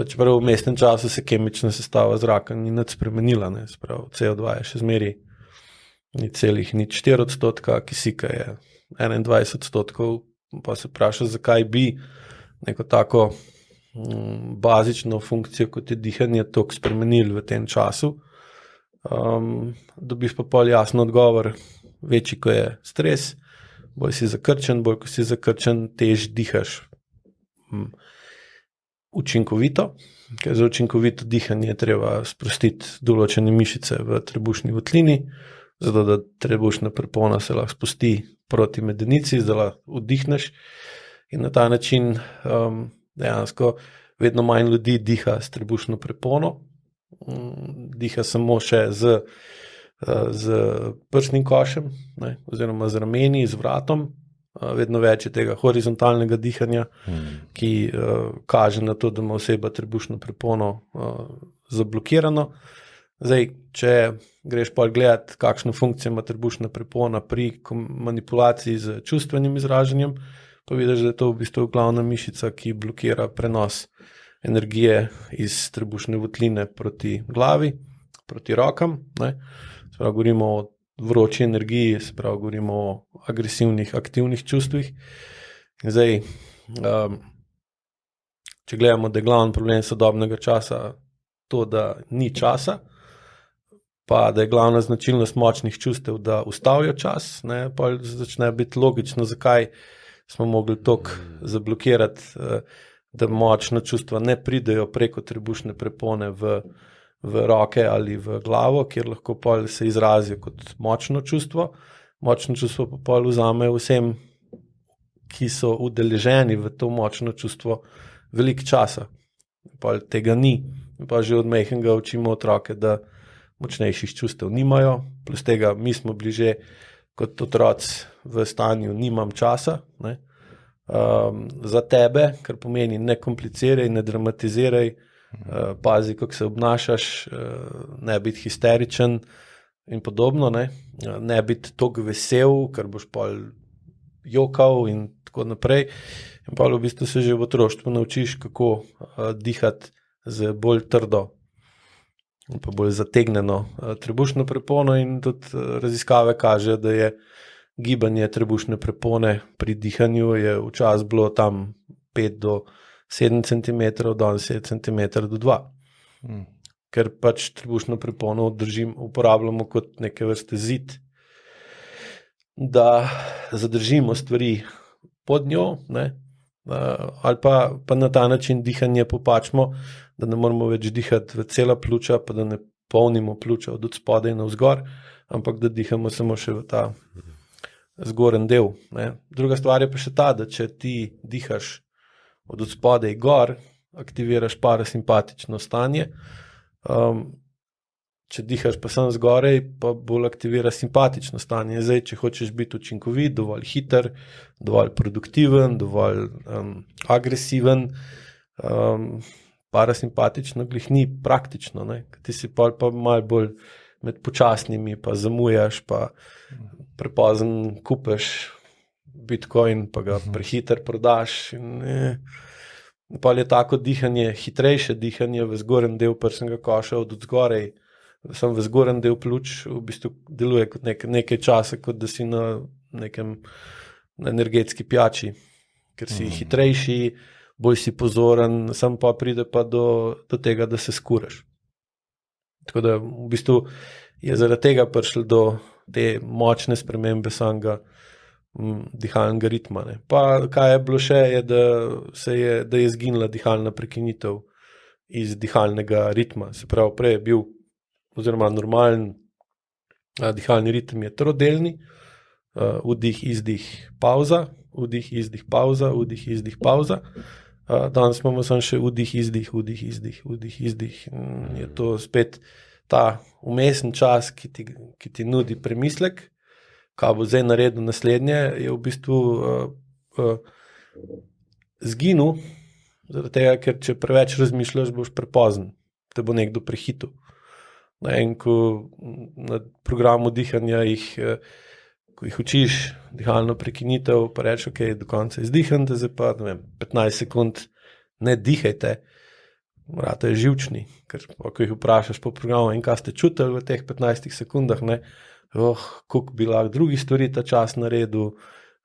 Čeprav v mestnem času se kemična sestava zraka ni nič spremenila, ne. Sprav, CO2 je še zmeri ni celih, ni 4%, kisika je 21%, pa se vpraša, zakaj bi neko tako bazično funkcijo, kot je dihanje, toliko spremenili v tem času. Dobiš pa pol jasen odgovor, večji, ko je stres, bolj si zakrčen, bolj ko si zakrčen, tež dihaš učinkovito, ker za učinkovito dihanje je treba sprostiti določene mišice v trebušni votlini, zato da trebušna prepona se lahko spusti proti medenici, da lahko vdihneš in na ta način dejansko vedno manj ljudi diha s trebušno prepono, diha samo še z prsnim košem, ne, oziroma z rameni, z vratom, vedno več je tega horizontalnega dihanja, ki kaže na to, da ima oseba trebušno prepono zablokirano. Zdaj, če greš pa gledati, kakšno funkcijo ima trebušna prepona pri manipulaciji z čustvenim izražanjem, pa vidiš, da je to v bistvu glavna mišica, ki blokira prenos energije iz trebušne votline proti glavi, proti rokam. Ne. Sprav, govorimo o vroči energiji, sprav, govorimo o agresivnih, aktivnih čustvih. In zdaj, če gledamo, da je glavni problem sodobnega časa to, da ni časa, pa da je glavna značilnost močnih čustev, da ustavijo čas, ne, pa začne biti logično, zakaj smo mogli toliko zablokirati, da močna čustva ne pridejo preko trebušne prepone v roke ali v glavo, kjer lahko pol se izrazijo kot močno čustvo. Močno čustvo pa pol vzamejo vsem, ki so udeleženi v to močno čustvo, veliko časa. Pol tega ni. Pa že od majhnega učimo otroke, da močnejših čustev nimajo, plus tega mi smo bili že kot otroci v stanju nimam časa, ne, za tebe, kar pomeni ne kompliciraj, ne dramatiziraj, pazi, kako se obnašaš, ne biti histeričen in podobno, ne biti toliko vesel, ker boš pol jokal in tako naprej. In pa v bistvu se že v otroštvu naučiš, kako dihati z bolj trdo in pa bolj zategnjeno trebušno prepono, in tudi raziskave kažejo, da je gibanje trebušne prepone pri dihanju je včasih bilo tam 5 do 7 cm, danes je centimeter do 2. Ker pač trebušno prepono uporabljamo kot neke vrste zid, da zadržimo stvari pod njo, ne? Ali pa na ta način dihanje popačimo, da ne moramo več dihati v cela pljuča, pa da ne polnimo pljuča od spodaj navzgor, ampak da dihamo samo še v ta zgoren del. Ne? Druga stvar je pa še ta, da če ti dihaš od spodaj gor, aktiviraš parasimpatično stanje, če dihaš pa sem zgorej, pa bolj aktivira simpatično stanje. Zdaj, če hočeš biti učinkovit, dovolj hiter, dovolj produktiven, dovolj agresiven, parasimpatično glih ni praktično, ne? Ti si pa malo bolj med počasnimi, pa zamujaš, pa prepozen kupeš Bitcoin, pa ga prehiter prodaš. Pa je tako dihanje, hitrejše dihanje v zgoren del prsnega koša od zgorej, sem v zgoren del pljuč, v bistvu deluje kot nekaj časa, kot da si na nekem energetski pijači, ker si hitrejši, bolj si pozoren, sam pa pride pa do tega, da se skuraš. Tako da v bistvu je zaradi tega prišlo do te močne spremembe samega dihalnega ritma. Ne. Pa kaj je bilo še, je, da je zginila dihalna prekinitev iz dihalnega ritma. Se pravi, prej je bil oziroma normalen dihalni ritem je trodelni, vdih, izdih, pauza, vdih, izdih, pauza, vdih, izdih, pauza. Danes imamo samo še vdih, izdih, vdih, izdih, vdih, izdih. Je to spet ta vmesen čas, ki ti nudi premislek, kaj bo zdaj naredil naslednje, je v bistvu zginil, zaradi tega, ker če preveč razmišljaš, boš prepozen, te bo nekdo prehitil. In ko na programu dihanja ko jih učiš dihalno prekinitev, pa reč, ok, do konca izdihajte, zdaj pa 15 sekund ne dihajte, morate je živčni, ker ko jih vprašaš po programu in kaj ste čutili v teh 15 sekundah, koliko bi lahko drugi stvari ta čas naredil,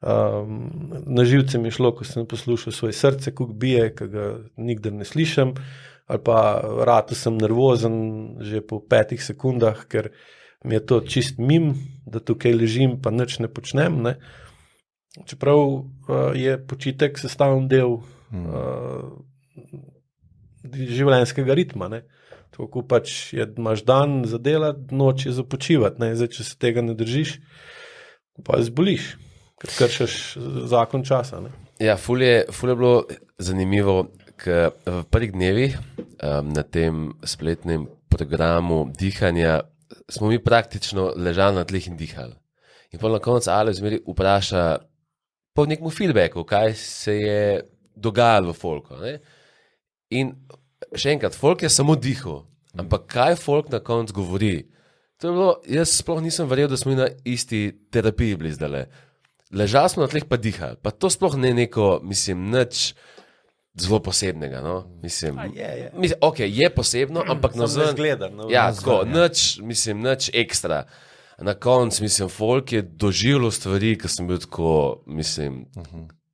na živce mi je šlo, ko sem poslušal svoje srce, koliko bije, ki ga nikdar ne slišim, ali pa rado sem nervozen že po 5 sekundah, ker mi je to čist mim, da tukaj ležim, pa nič ne počnem. Ne? Čeprav je počitek sestavni del življenjskega ritma. Ne? Tako pač imaš dan za delati, noč je za počivati. Ne? Zdaj, če se tega ne držiš, pa zboliš, ker kršiš zakon časa. Ne? Ja, ful je bilo zanimivo, ker v prvih dnevih na tem spletnem programu dihanja smo mi praktično ležali na tleh in dihali. In pa na koncu Aleš zmeri vpraša po nekem feedbacku, kaj se je dogajalo v folku. Ne? In še enkrat, folk je samo dihal, ampak kaj folk na koncu govori? To je bilo, jaz sploh nisem verjel, da smo na isti terapiji bili zdajle. Ležali smo na tleh pa dihali, pa to sploh ne neko, nič zelo posebnega, no? Mislim, ok, je posebno, ampak na zven... Ja, tako, nič ekstra. Na koncu, folk je doživljal stvari, ki sem bil tako,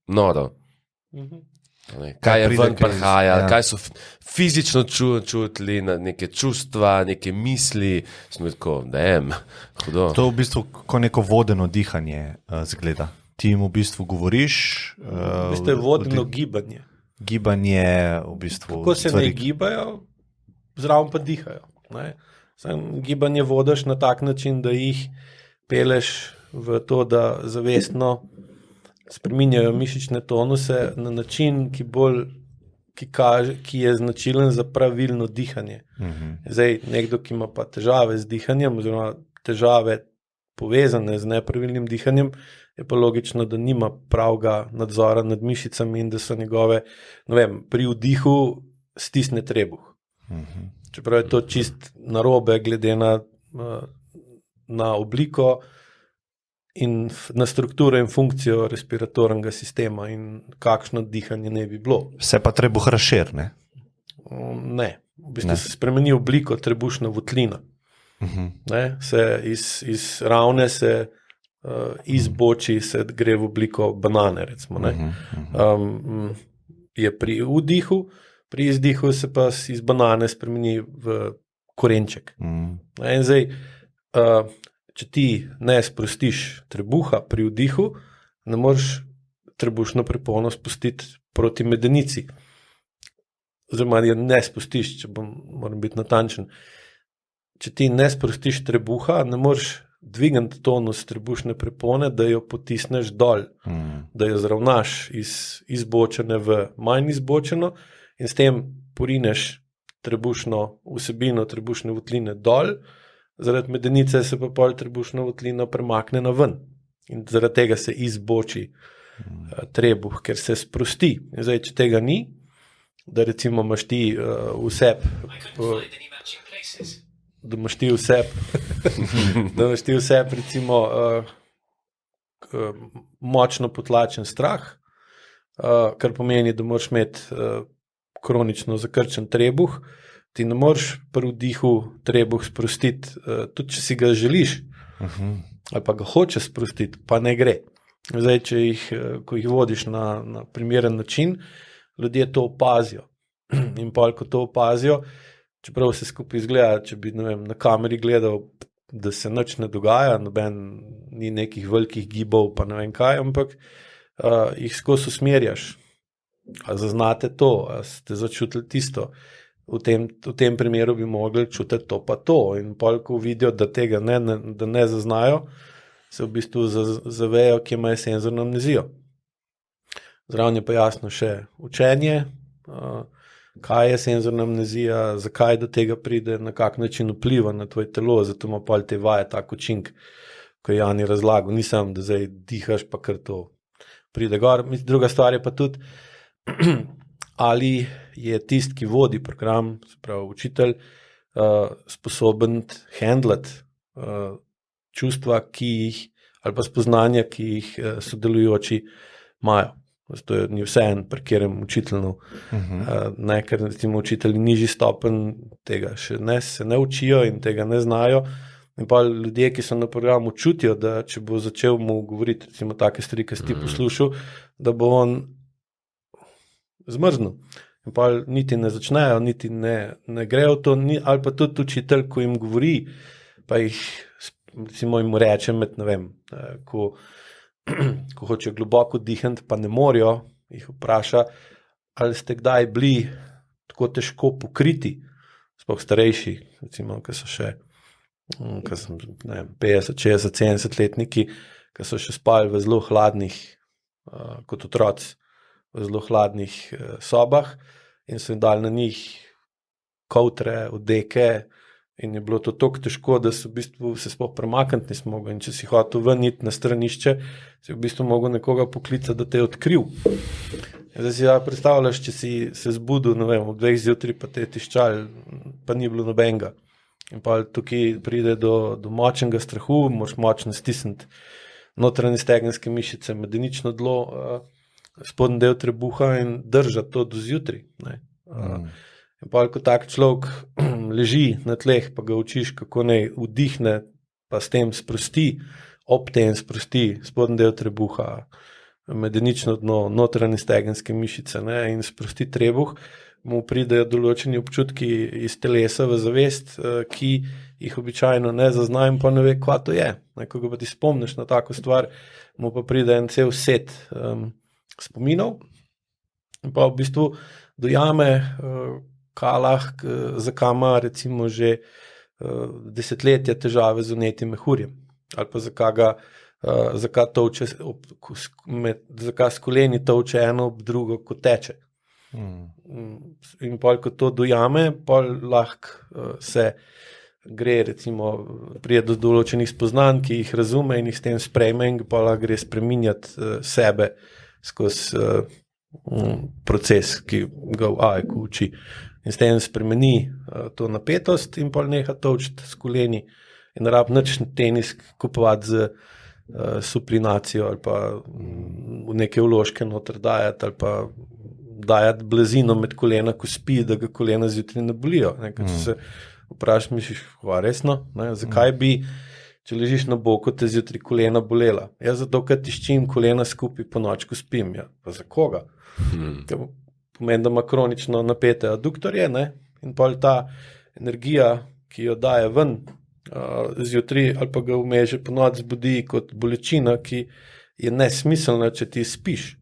noro. Kaj je ven prihajalo, kaj so fizično čutili, neke čustva, neke misli. Smo tako, hudo. To je v bistvu kot neko vodeno dihanje zgleda. Ti jim v bistvu govoriš. V bistvu je vodeno gibanje. Gibanje v bistvu. Kako se ne gibajo, zraven pa dihajo. Gibanje vodiš na tak način, da jih peleš v to, da zavestno spreminjajo mišične tonuse na način, ki je značilen za pravilno dihanje. Zdaj, nekdo, ki ima pa težave z dihanjem, oziroma težave povezane z nepravilnim dihanjem, je pa logično, da nima pravega nadzora nad mišicami in da so njegove, pri vdihu stisne trebuh. Čeprav je to čist narobe, glede na obliko in na strukturo in funkcijo respiratornega sistema in kakšno dihanje ne bi bilo. Se pa trebuh razširi, ne? Ne. V bistvu se spremeni obliko trebušna votlina. Se iz ravne se izboči, se gre v obliko banane, recimo. Je pri vdihu, pri izdihu se pa iz banane spremeni v korenček. In zdaj, če ti ne sprostiš trebuha pri vdihu, ne moreš trebušno prepono spustiti proti medenici. Oziroma, ne spustiš, moram biti natančen. Če ti ne sprostiš trebuha, ne moreš dvigniti tonus trebušne prepone, da jo potisneš dol, da jo zravnaš iz izbočene v manj izbočeno in s tem porineš trebušno vsebino trebušne votline dol, zaradi medenice se pa pol trebušna votlina premakne na ven in zaradi tega se izboči trebuh, ker se sprosti. In zdaj, če tega ni, da recimo imaš ti vse recimo močno potlačen strah, kar pomeni, da moraš imeti kronično zakrčen trebuh, ti ne moreš pri vdihu trebuh sprostiti, tudi če si ga želiš, ali pa ga hočeš sprostiti, pa ne gre. Zdaj, ko jih vodiš na primeren način, ljudje to opazijo. In pol, ko to opazijo, čeprav se skupaj izgleda, če bi na kameri gledal, da se nič ne dogaja, ni nekih velikih gibov, pa ne vem kaj, ampak jih skozi usmerjaš. A zaznate to, a ste začutili tisto. V tem primeru bi mogli čutiti to pa to. In pol, ko vidijo, da tega ne zaznajo, se v bistvu zavejo, kje imajo senzorno amnezijo. Zraven je pa jasno še učenje, kaj je senzorna amnezija, zakaj do tega pride, na kak način vpliva na tvoje telo, zato ima pol te vaje tak učink, ko je Jani razlagal. Ni samo, da zdaj dihaš, pa kar to pride gor. Druga stvar je pa tudi, ali je tisti, ki vodi program, se pravi učitelj, sposoben handlati čustva, ali pa spoznanja, ki jih sodelujoči imajo. To je ni vseeno, pri katerem učitelju, ker recimo učitelji nižji stopenj tega še se ne učijo in tega ne znajo. In pa ljudje, ki so na programu, čutijo, da če bo začel mu govoriti recimo take stvari, ki si ti poslušal, da bo on zmrznil. In pa niti ne začnejo, niti ne grejo to, ali pa tudi učitelj, ko jim govori, pa jih recimo jim reče med, ne vem, ko hočejo globoko dihati, pa ne morejo, jih vpraša, ali ste kdaj bili tako težko pokriti, sploh starejši, recimo, ki so še 50, 60, 70 letniki, ki so še spali v zelo hladnih, kot otroci, v zelo hladnih sobah in so jim dali na njih kovtre, odeke in je bilo to toliko težko, da so v bistvu se sploh premakniti nismo mogli. In če si hotel ven iti na stranišče, si v bistvu mogel nekoga poklicati, da te je odkril. In zdaj si predstavljaš, če si se zbudil, ne vem, ob 2 zjutraj, pa te je tiščal, pa ni bilo nobenega. In pa tukaj pride do močnega strahu, moraš močno stisniti notranje stegenske mišice, medenično dlo, spodnji del trebuha in držati to do zjutraj. In pa, ko tak človek leži na tleh, pa ga učiš, kako naj vdihne, pa s tem sprosti, ob tem sprosti spodnji del trebuha, medenično dno, notranje stegenske mišice, ne, in sprosti trebuh, mu pridejo določeni občutki iz telesa v zavest, ki jih običajno ne zazna in pa ne ve, kva to je. Ne, ko ga pa ti spomniš na tako stvar, mu pa pride en cel set spominov in pa v bistvu dojame, zakaj ima recimo že desetletja težave z vnetim mehurjem ali pa zakaj s koleni tolče eno ob drugo, ko teče. In pol, ko to dojame, pol lahko se gre, recimo, pride do določenih spoznanj, ki jih razume in jih s tem sprejme in pa lahko gre spreminjati sebe skozi proces, ki ga v AEK uči. In s tem spremeni to napetost in pol neha tolčiti s koleni in rab nič tenis kupovati z suplinacijo ali pa v neke vložke noter dajati ali pa dajati blazino med kolena, ko spi, da ga kolena zjutraj ne bolijo. Če se vprašaš, misliš, resno, zakaj bi, če ležiš na boku, te zjutraj kolena bolela? Ja, zato, ker tiščim kolena skupaj po noč, ko spim. Ja, pa za koga? Pomeni, da ima kronično napete aduktorje, ne? In pol ta energija, ki jo daje ven zjutraj ali pa ga vmeže po noč zbudi kot bolečina, ki je nesmiselna, če ti spiš.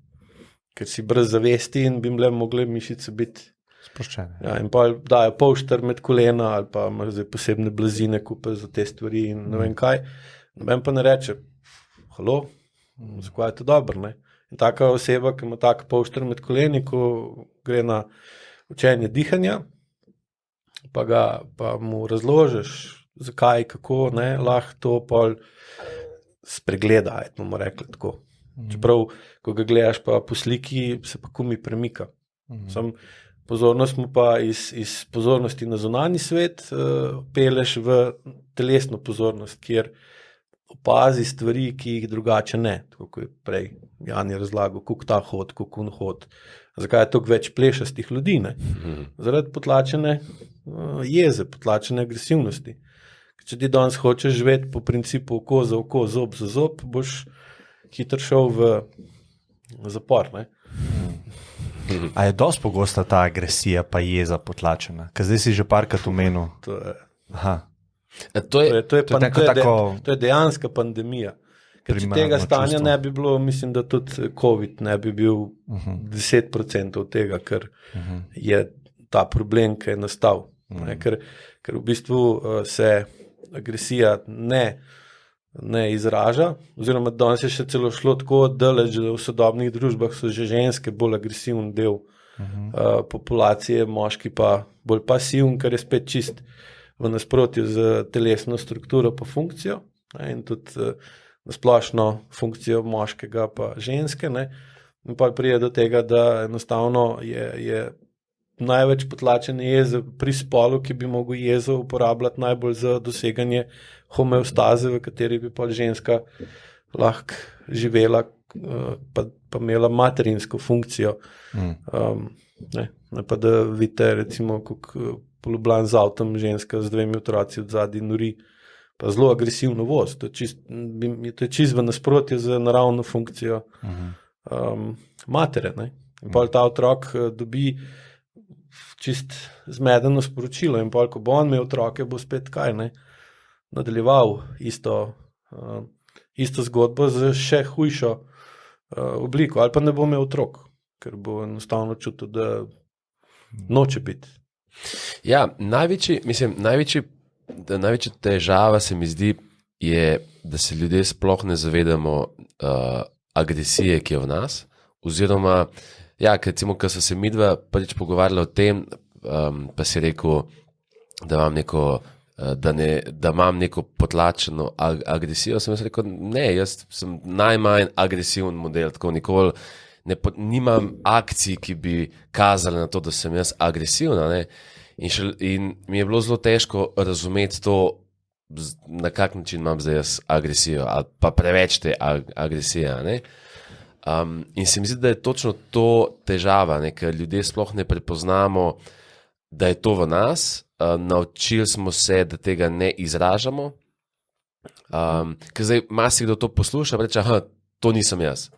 Ker si brez zavesti in bi mogle mišice biti sproščene. Ja, in pa dajo polštar med kolena ali pa imaš zdaj posebne blazine kupe za te stvari in ne vem kaj. Noben pa ne reče, halo, zakaj je to dobro, ne? In taka oseba, ki ima tak polštar med koleni, ko gre na učenje dihanja, pa mu razložiš, zakaj, kako, ne, lahko to pol spregleda, bomo rekli tako. Čeprav, ko ga gledaš pa po sliki, se pa kumi premika. Sam pozornost mu pa iz pozornosti na zunanji svet peleš v telesno pozornost, kjer opazi stvari, ki jih drugače ne. Tako kot je prej Jan je razlagal, kako ta hod, kako on hod. Zakaj je toliko več plešastih ljudi, ne? Zaradi potlačene jeze, potlačene agresivnosti. Če ti danes hočeš živeti po principu oko za oko, zob za zob, boš hitro šel v zapor, ne? A je dosti pogosta ta agresija pa jeza potlačena? Ker zdaj si že parkrat omenil. To je dejanska pandemija. Ker če tega stanja ne bi bilo, mislim, da tudi COVID ne bi bil 10% tega, ker je ta problem, ki je nastal. Ker v bistvu se agresija ne izraža, oziroma danes je še celo šlo tako daleč, da v sodobnih družbah so že ženske bolj agresivni del populacije, moški pa bolj pasivni, kar je spet čist v nasprotju z telesno strukturo pa funkcijo, in tudi na splošno funkcijo moškega pa ženske, ne? In pa pride do tega, da enostavno je največ potlačene jeze pri spolu, ki bi mogel jezo uporabljati najbolj za doseganje homeostaze, v kateri bi pa ženska lahko živela pa imela materinsko funkcijo. Ne pa da vidite, recimo, kako poljubljan z avtom ženska z 2 otroci od zadaj nori, pa zelo agresivno voz. To je čist v nasprotju z naravno funkcijo matere. Ne? In pol ta otrok dobi čist zmedeno sporočilo in pol, ko bo on imel otroke, bo spet kaj, ne? Nadaljeval isto zgodbo z še hujšo obliko, ali pa ne bo imel otrok, ker bo enostavno čutil, da noče biti. Ja, največja težava se mi zdi, je, da se ljudje sploh ne zavedamo agresije, ki je v nas, oziroma, ja, recimo, ko so se midva prvič pogovarjala o tem, pa si rekel, da imam neko potlačeno agresijo, sem rekel, ne, jaz sem najmanj agresiven model, tako nikoli nimam akcij, ki bi kazali na to, da sem jaz agresivna, ne? In mi je bilo zelo težko razumeti to, na kak način imam zdaj jaz agresijo, ali pa preveč te agresije, ne? In se mi zdi, da je točno to težava, ne? Ker ljudje sploh ne prepoznamo, da je to v nas, naučili smo se, da tega ne izražamo, ker zdaj marsikdo to posluša, reče, to nisem jaz.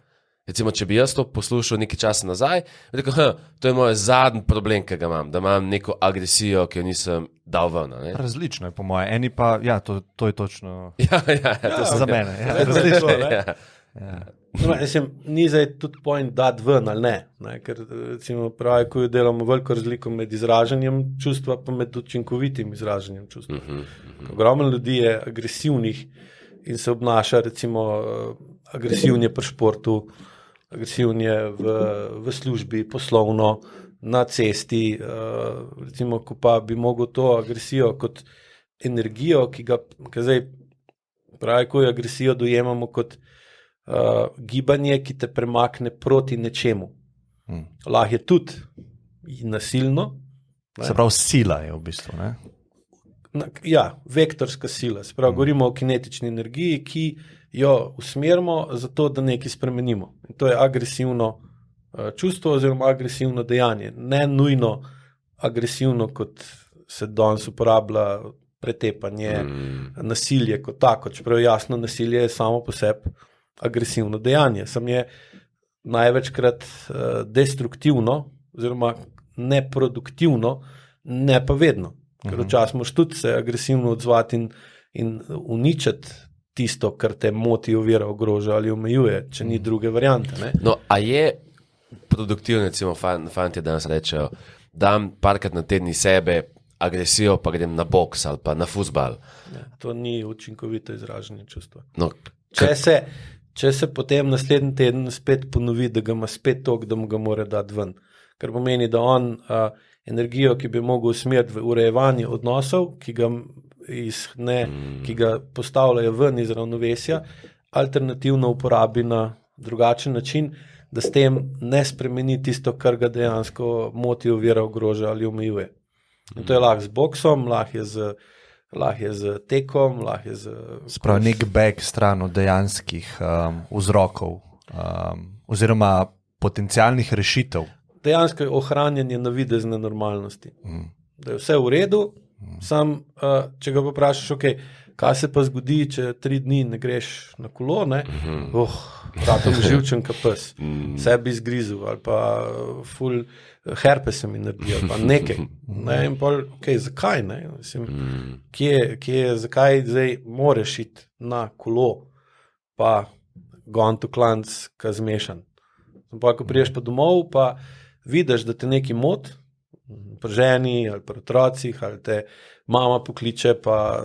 Recimo, če bi jaz to poslušal nekaj časa nazaj, bi rekel, to je moj zadnji problem, ki ga imam, da imam neko agresijo, ki jo nisem dal ven. Ne? Različno je po moje. Eni pa, ja, to je točno To za mene. Ja, različno. No, ni zdaj tudi point dati ven ali ne, ker recimo pravi, ko delamo veliko razliko med izražanjem čustva pa med učinkovitim izražanjem čustva. Ogromno ljudi je agresivnih in se obnaša recimo agresivnje pri športu, agresivnje v službi, poslovno, na cesti, recimo, ko pa bi mogel to agresijo kot energijo, ki zdaj pravi, ko agresijo dojemamo kot gibanje, ki te premakne proti nečemu. Lahko je tudi nasilno. Se pravi, sila je v bistvu, ne? Ja, vektorska sila. Se pravi, govorimo o kinetični energiji, ki jo usmerimo zato, da nekaj spremenimo. In to je agresivno čustvo oziroma agresivno dejanje. Ne nujno agresivno, kot se danes uporablja pretepanje, nasilje kot tako. Čeprav jasno, nasilje je samo po sebi agresivno dejanje. Sam je največkrat destruktivno oziroma neproduktivno, ne pa vedno. Ker včasih moraš tudi se agresivno odzvati in uničiti tisto, kar te moti, ovira, ogroža ali omejuje, če ni druge variante. Ne? No, a je produktivno, recimo, fantje danes rečejo, dam parkrat na tedni sebe agresijo, pa grem na boks ali pa na fuzbal. Ne, to ni učinkovito izražanje čustva. No, če se potem naslednji teden spet ponovi, da ga ima spet toliko, da mu ga mora dati ven. Kar pomeni, da on energijo, ki bi mogel usmeriti v urejevanje odnosov, ki ga postavljajo ven iz ravnovesja, alternativno uporabi na drugačen način, da s tem ne spremeni tisto, kar ga dejansko moti, ovira, ogroža ali omejuje. In to je lahko z boksom, lahko je z tekom, lahko je z... Sprav nek beg stran od dejanskih vzrokov oziroma potencialnih rešitev. Dejansko je ohranjanje navidezne normalnosti. Da je vse v redu, sam, če ga pa vprašaš, okay, kaj se pa zgodi, če 3 dni ne greš na kolo, pratom živčen ka pes, sebi izgrizel ali pa ful herpes se mi naredil, pa nekaj. In pa, zakaj? Mislim, zakaj zdaj moreš iti na kolo, pa gon to klanc, ka zmešan. Pa, ko priješ pa domov, pa vidiš, da te neki mot, pri ženi ali pri otrocih, ali te mama pokliče, pa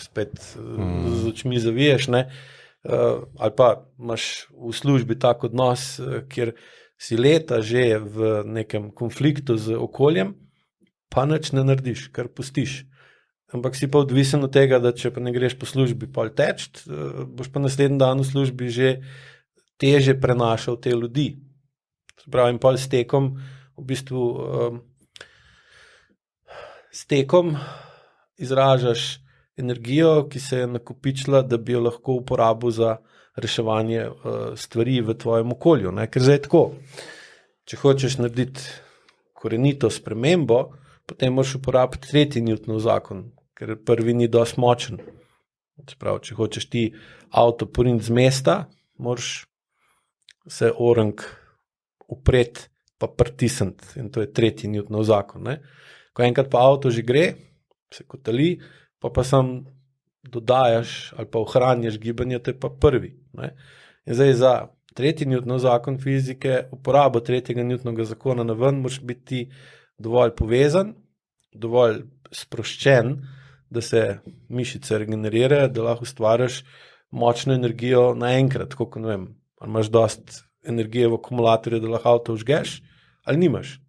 spet z očmi zaviješ, ali pa imaš v službi tak odnos, kjer si leta že v nekem konfliktu z okoljem, pa nič ne narediš, kar pustiš. Ampak si pa odvisen od tega, da če pa ne greš po službi pol teč, boš pa naslednji dan v službi že teže prenašal te ljudi. Pravim, pol s tekom, v bistvu s tekom izražaš energijo, ki se je nakopičila, da bi jo lahko uporabil za reševanje stvari v tvojem okolju. Ker zdaj tako, če hočeš narediti korenito spremembo, potem moraš uporabiti 3. Newtonov zakon, ker prvi ni dosti močen. Če hočeš ti avto poriniti z mesta, moraš se orank upret pa pritisniti in to je 3. Newtonov zakon. Ko enkrat pa avto že gre, se kotali, pa sam dodajaš ali pa ohranjaš gibanje, to je pa prvi. In zdaj za 3. Newtonov zakon fizike, uporabo 3. Newtonovega zakona na ven, moraš biti dovolj povezan, dovolj sproščen, da se mišice regenerirajo, da lahko ustvariš močno energijo naenkrat, tako ne vem, ali imaš dosti energije v akumulatorju, da lahko avto vžgeš, ali nimaš.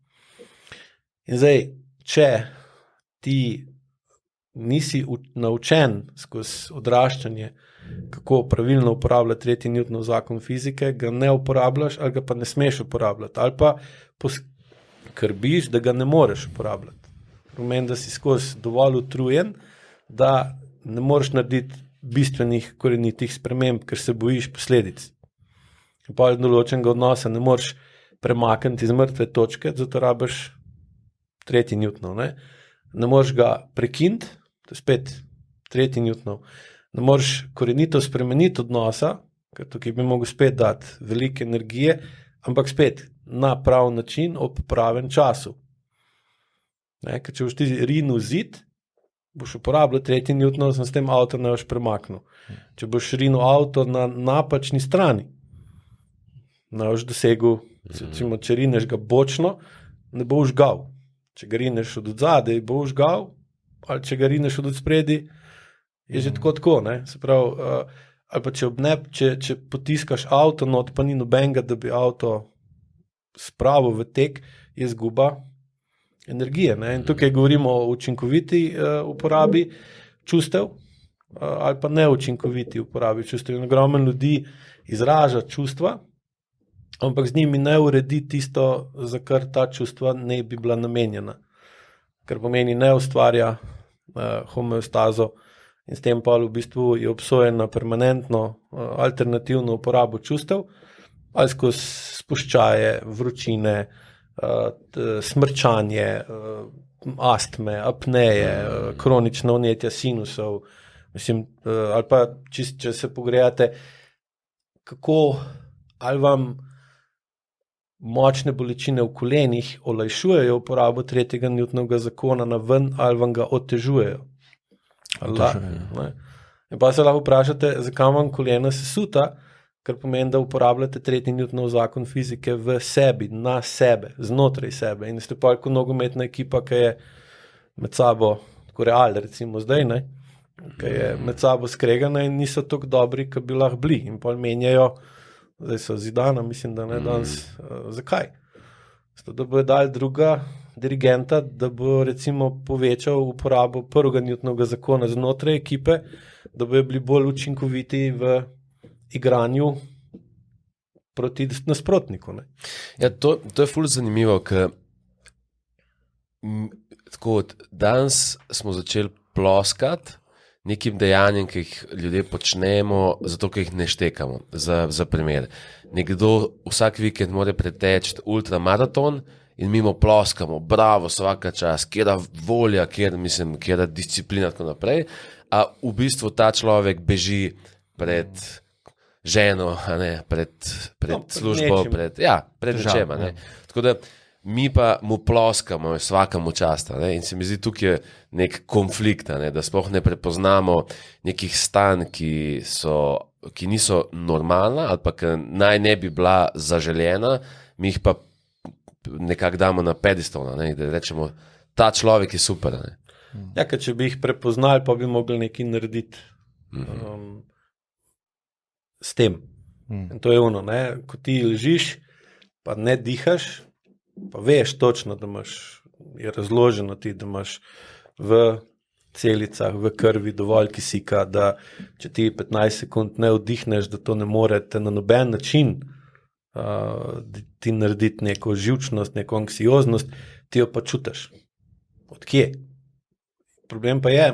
In zdaj, če ti nisi naučen skozi odraščanje, kako pravilno uporabljati 3. Newtonov zakon fizike, ga ne uporabljaš, ali ga pa ne smeš uporabljati, ali pa poskrbiš, da ga ne moreš uporabljati. Pomeni, da si skozi dovolj utrujen, da ne moreš narediti bistvenih korenitih sprememb, ker se bojiš posledic. Pa določenega odnosa ne moreš premakniti iz mrtve točke, zato rabiš 3. Newtonov. Ne moreš ga prekiniti, to je spet 3. Newtonov. Ne moreš korenito spremeniti odnosa, ker tukaj bi mogel spet dati veliko energije, ampak spet na prav način, ob pravem času. Ker če boš ti rinil zid, boš uporabljal 3. Newtonov, sem s tem avto ne boš premaknil. Če boš rinil avto na napačni strani, ne boš dosegel, recimo, če rineš ga bočno, ne bo užgal. Če ga rineš od odzadej, bo užgal, ali če ga rineš od spredi, je že tako, ne? Se pravi, ali pa če potiskaš avto not, pa ni nobenega, da bi avto spravil v tek, je izguba energije. Ne? In tukaj govorimo o učinkoviti uporabi čustev ali pa neučinkoviti uporabi čustev. In ogromno ljudi izraža čustva, ampak z njimi ne uredi tisto, za kar ta čustva ne bi bila namenjena. Kar pomeni, ne ustvarja homeostazo in s tem pa v bistvu je obsojen na permanentno alternativno uporabo čustev, ali skozi spuščaje, vročine, smrčanje, astme, apneje, kronična vnetja sinusov. Mislim, ali pa, če se pogledate, kako ali vam močne bolečine v kolenih olajšujejo uporabo 3. Newtonovega zakona na ven, ali vam ga otežujejo. In pa se lahko vprašate, zakaj vam kolena sesuta, kar pomeni, da uporabljate 3. Newtonov zakon fizike v sebi, na sebe, znotraj sebe. In ste pa kot nogometna ekipa, ki je med sabo, tako Real, recimo zdaj, ne, ki je med sabo skregana in niso tako dobri, kot bi lahko bili. In pa menjajo, zdaj so Zidana, mislim, da ne danes. Zakaj? Zato, da bojo dali druga dirigenta, da bo recimo povečal uporabo 1. Newtonovega zakona znotraj ekipe, da bojo bili bolj učinkoviti v igranju proti nasprotniku. Ne? Ja, to je ful zanimivo, ker tako danes smo začeli ploskati nekim dejanjem, ki jih ljudje počnemo, zato, ker jih ne štekamo. Za primer. Nekdo vsak vikend mora preteči ultramaraton in mimo ploskamo, bravo, vsaka čas, kjera volja, kjera disciplina, tako naprej, a v bistvu ta človek beži pred ženo, pred službo, pred nečem. Tako da mi pa mu ploskamo vsakemu čast. In se mi zdi, tukaj je nek konflikt, da sploh ne prepoznamo nekih stanj, ki niso normalna ali pa ki naj ne bi bila zaželjena, mi jih pa nekako damo na pedestal, da rečemo, ta človek je super. Ja, ker če bi jih prepoznali, pa bi mogli nekaj narediti s tem. In to je ono, ko ti ležiš, pa ne dihaš, pa veš točno, da je razloženo ti, da imaš v celicah, v krvi dovolj kisika, da če ti 15 sekund ne vdihneš, da to ne morete na noben način ti narediti neko živčnost, neko anksioznost, ti jo pa čutiš. Od kje? Problem pa je,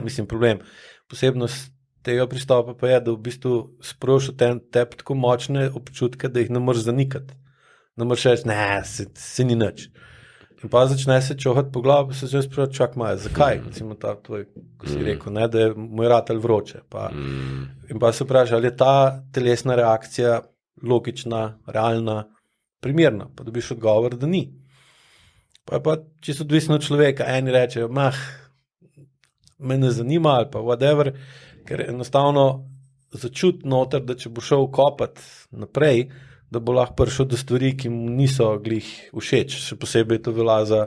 posebnost tega pristopa pa je, da v bistvu sproši tebi tako močne občutke, da jih ne moreš zanikati. Ne moreš reči, ne, se ni nič. In pa začne se čohati po glavi, pa se že sprašuje, čak maja, zakaj? Recimo ta tvoj, ko si rekel, da je moj ratelj vroče. In pa se vpraša, ali je ta telesna reakcija logična, realna, primerna, pa dobiš odgovor, da ni. Pa je pa čisto odvisno od človeka. Eni rečejo, me ne zanima ali pa whatever, ker enostavno začuti noter, da če bo šel kopati naprej, da bo lahko prišel do stvari, ki mu niso glih všeč. Še posebej to velja za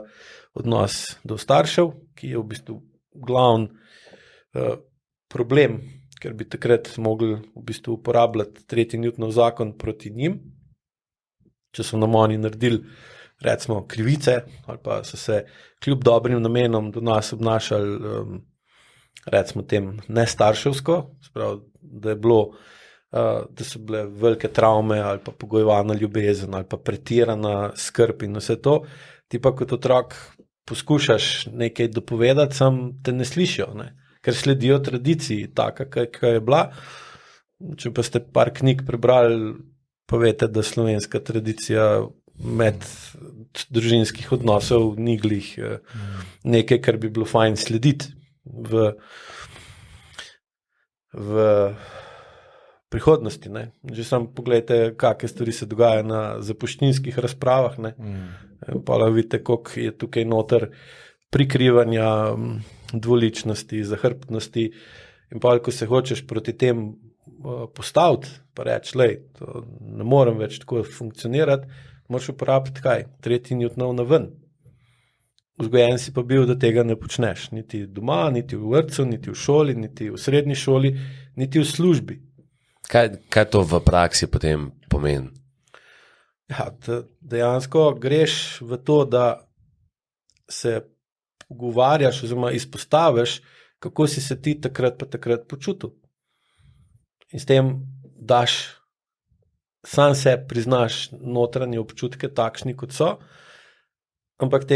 odnos do staršev, ki je v bistvu glavni problem, ker bi takrat mogli v bistvu uporabljati 3. Newtonov zakon proti njim, če so nam oni naredili, recimo, krivice, ali pa so se kljub dobrim namenom do nas obnašali, recimo tem, nestarševsko, sprav, da so bile velike travme, ali pa pogojevana ljubezen, ali pa pretirana skrb in vse to, ti pa kot otrok poskušaš nekaj dopovedati, sam te ne slišijo, ker sledijo tradiciji, taka, kaj je bila. Če pa ste par knjig prebrali, pa veste, da slovenska tradicija med družinskih odnosov ni glih nekaj, kar bi bilo fajn slediti v prihodnosti. Ne. Že sam pogledajte, kakšne stvari se dogajajo na zapuščinskih razpravah. Pa vidite, koliko je tukaj noter prikrivanja dvoličnosti, zahrbtnosti. In pa, ko se hočeš proti tem postaviti, pa reči, to ne morem več tako funkcionirati, moraš uporabiti kaj? 3. Newtonov na ven. Vzgojen si pa bil, da tega ne počneš. Niti doma, niti v vrtcu, niti v šoli, niti v srednji šoli, niti v službi. Kaj to v praksi potem pomeni? Ja, dejansko greš v to, da se pogovarjaš oziroma izpostaviš, kako si se ti takrat počutil. In s tem daš, sam se priznaš notranje občutke takšni, kot so, ampak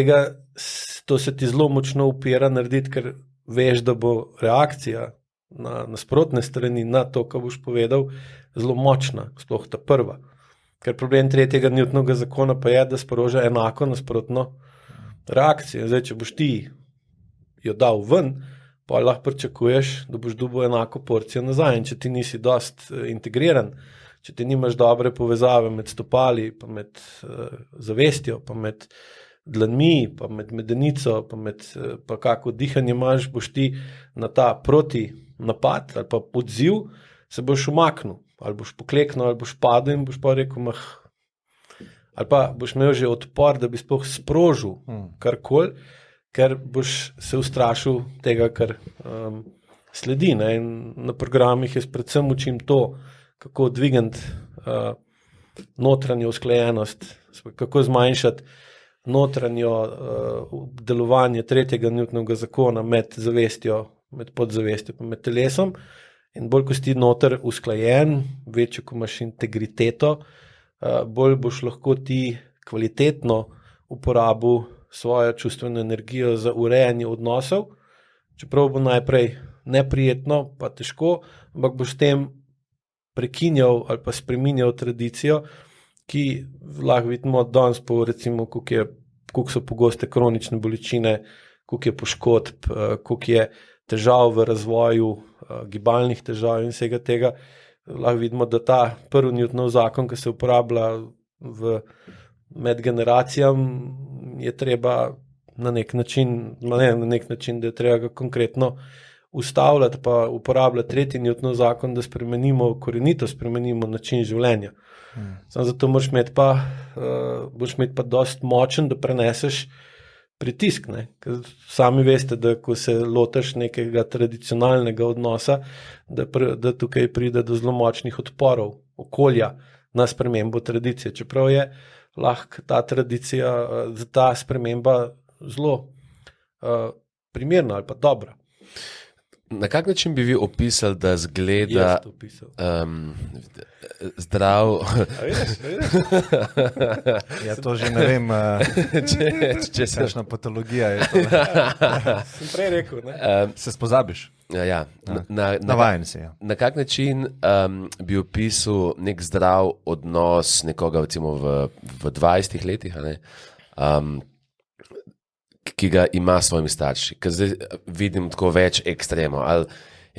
to se ti zelo močno upira narediti, ker veš, da bo reakcija na nasprotne strani na to, kar boš povedal, zelo močna, sploh ta prva. Ker problem 3. Newtonovega zakona pa je, da sproža enako nasprotno reakcijo. Zdaj, če boš ti jo dal ven, pa lahko pričakuješ, da boš dobil enako porcijo nazaj. In če ti nisi dost integriran, če ti nimaš dobre povezave med stopali, pa med zavestjo, pa med dlanmi, pa med medenico, pa kako dihanje imaš, boš ti na ta proti napad ali pa odziv se boš umaknil, ali boš pokleknil, ali boš padel in boš pa rekel, ali pa boš imel že odpor, da bi sploh sprožil karkoli, ker boš se ustrašil tega, kar sledi. Ne? In na programih jaz predvsem učim to, kako dvigati notranjo usklajenost, kako zmanjšati notranjo delovanje 3. Newtonovega zakona med zavestjo, med podzavestjo pa med telesom. In bolj, ko si noter usklajen, večjo, ko imaš integriteto, bolj boš lahko ti kvalitetno uporabil svojo čustveno energijo za urejanje odnosov, čeprav bo najprej neprijetno, pa težko, ampak boš s tem prekinjal ali pa spreminjal tradicijo, ki lahko vidimo danes, recimo, koliko so pogoste kronične bolečine, koliko je poškodb, koliko je težav v razvoju, gibalnih težav in vsega tega. Lahko vidimo, da ta 1. Newtonov zakon, ki se uporablja med generacijam, je treba na nek način, da je treba ga konkretno ustavljati, pa uporabljati 3. Newtonov zakon, da korenito spremenimo način življenja. Samo zato boš imeti pa dost močen, da preneseš pritisk. Ne? Ker sami veste, da ko se lotaš nekega tradicionalnega odnosa, da tukaj pride do zelo močnih odporov okolja na spremembo tradicije. Čeprav je lahko ta tradicija, ta sprememba zelo primerna ali pa dobra. Na kak način bi vi opisali, da zgleda zdrav? Ja, to že ne vem, če se kakšna patologija je to. Sem prej rekel, ne? Se spozabiš? Ja. Navajen si, ja. Na kak način bi opisal nek zdrav odnos nekoga recimo v 20 letih, a ne? Ki ga ima s svojimi starši. Ker zdaj vidim tako več ekstremov. Ali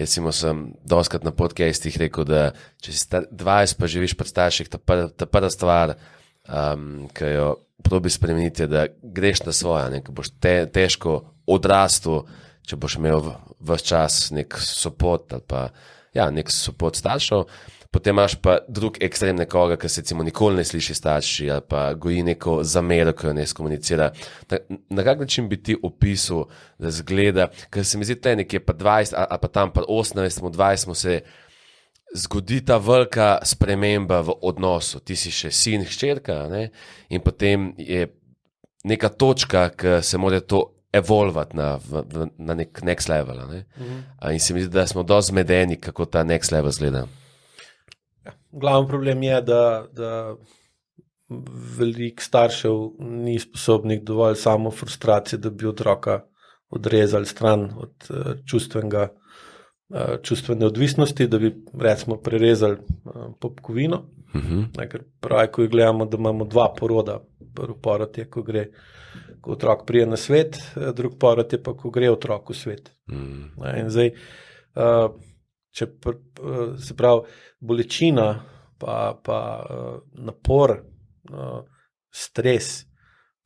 sem doskrat na podcastih rekel, da če si 20 pa živiš pri starših, ta prva stvar, ki jo probi spremeniti, je, da greš na svoje, ker boš težko odrastel, če boš imel ves čas nek support ali pa nek support staršev. Potem imaš pa drug ekstrem nekoga, ki se nikoli ne sliši starši ali pa goji neko zamero, ki jo ne skomunicira. Na kak način bi ti opisal, da zgleda, ker se mi zdi, da je nekje pa 20 ali pa tam pa 18, 20 se zgodi ta velika sprememba v odnosu. Ti si še sin, hčerka, ne? In potem je neka točka, ki se mora to evolvati na nek next level. Ne? In se mi zdi, da smo dosti zmedeni, kako ta next level zgleda. Glavni problem je, da veliko staršev ni sposobnih dovolj samo frustracije, da bi otroka odrezali stran od čustvene odvisnosti, da bi recimo prerezali popkovino. Ker pravi, ko gledamo, da imamo 2 poroda. Prvi porod je, ko otrok prije na svet, drugi porod je pa, ko gre otrok v svet. In zdaj, se pravi, bolečina, pa napor, stres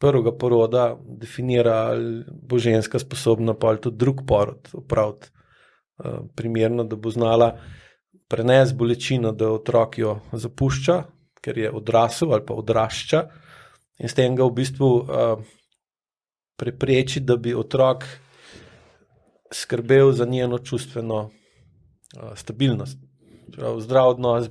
prvega poroda definira, ali bo ženska sposobna pa tudi drug porod opraviti primerno, da bo znala prenesti bolečino, da otrok jo zapušča, ker je odrasel ali pa odrašča, in s tem ga v bistvu prepreči, da bi otrok skrbel za njeno čustveno stabilnost. Zdrav odnos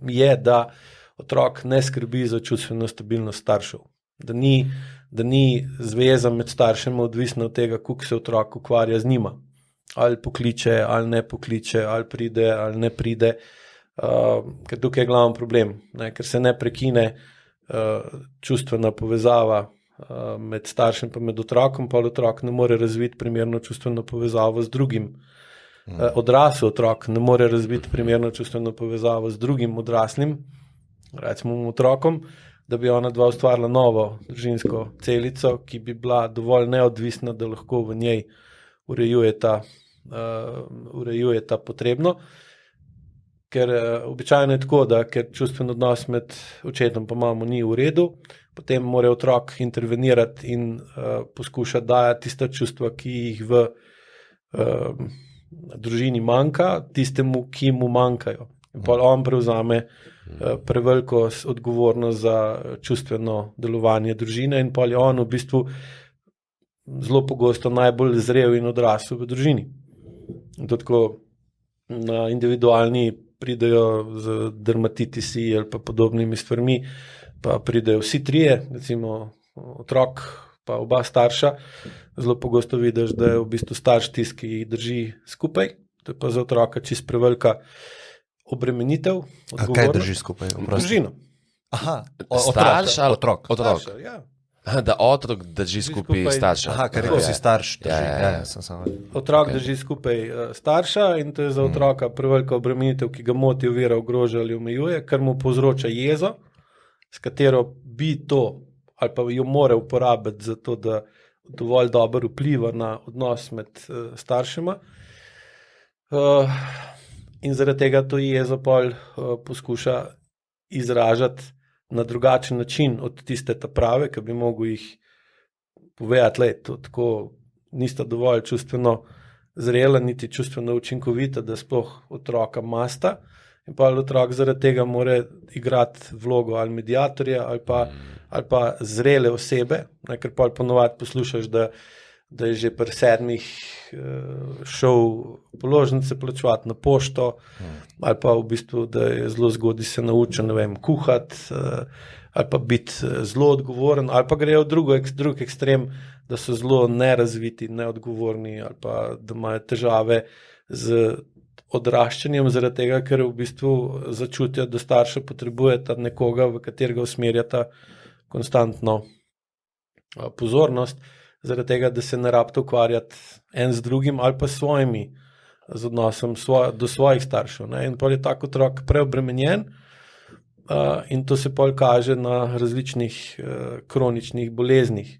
je, da otrok ne skrbi za čustveno stabilnost staršev. Da ni zveza med staršema odvisna od tega, koliko se otrok ukvarja z njima. Ali pokliče, ali ne pokliče, ali pride, ali ne pride. Ker tukaj je glavni problem, ker se ne prekine čustvena povezava med staršem pa med otrokom, pa otrok ne more razviti primerno čustveno povezavo z drugim. Odrasel otrok ne more razviti primerno čustveno povezavo z drugim odraslim, recimo otrokom, da bi ona dva ustvarila novo družinsko celico, ki bi bila dovolj neodvisna, da lahko v njej urejujeta potrebno. Ker običajno je tako, da ker čustven odnos med očetom pa mamo ni v redu, potem mora otrok intervenirati in poskušati dajati tista čustva, ki jih v družini manjka, tistemu, ki mu manjkajo. In pa on prevzame preveliko odgovornost za čustveno delovanje družine in pa je on v bistvu zelo pogosto najbolj zrel in odrasel v družini. In tako na individualni pridejo z dermatitisi ali pa podobnimi stvarmi, pa pridejo vsi trije, recimo otrok pa oba starša. Zelo pogosto vidiš, da je v bistvu starš tisti, ki jih drži skupaj, to je pa za otroka čisto prevelika obremenitev. A kaj drži skupaj? Družino. Aha, Starš ali otrok. Starša, ja. Da otrok drži skupaj starša. Aha, ker si starš drži. Otrok drži skupaj starša in to je za otroka prevelika obremenitev, ki ga moti, ovira, ogroža ali omejuje, kar mu povzroča jezo, s katero bi to ali pa jo mora uporabiti za to, da dovolj dobro vpliva na odnos med staršema. In zaradi tega to jezo pol poskuša izražati na drugačen način od tiste ta prave, ki bi mogel jih povedati, to tako nista dovolj čustveno zrela, niti čustveno učinkovita, da sploh otroka masta. In pa otrok zaradi tega mora igrati vlogo ali mediatorja ali pa zrele osebe, ker pa ponovadi poslušaš, da je že pri 7 šel položnice plačevati na pošto, ali pa v bistvu, da je zelo zgodaj se naučil, ne vem, kuhati, ali pa biti zelo odgovoren, ali pa grejo drug ekstrem, da so zelo nerazviti, neodgovorni, ali pa da imajo težave z odraščanjem zaradi tega, ker v bistvu začutijo, da starša potrebujeta nekoga, v katerega usmerjata konstantno pozornost, zaradi tega, da se ne rabite ukvarjati en z drugim ali pa svojimi z odnosom do svojih staršev. In pol je tak otrok preobremenjen in to se pol kaže na različnih kroničnih boleznih,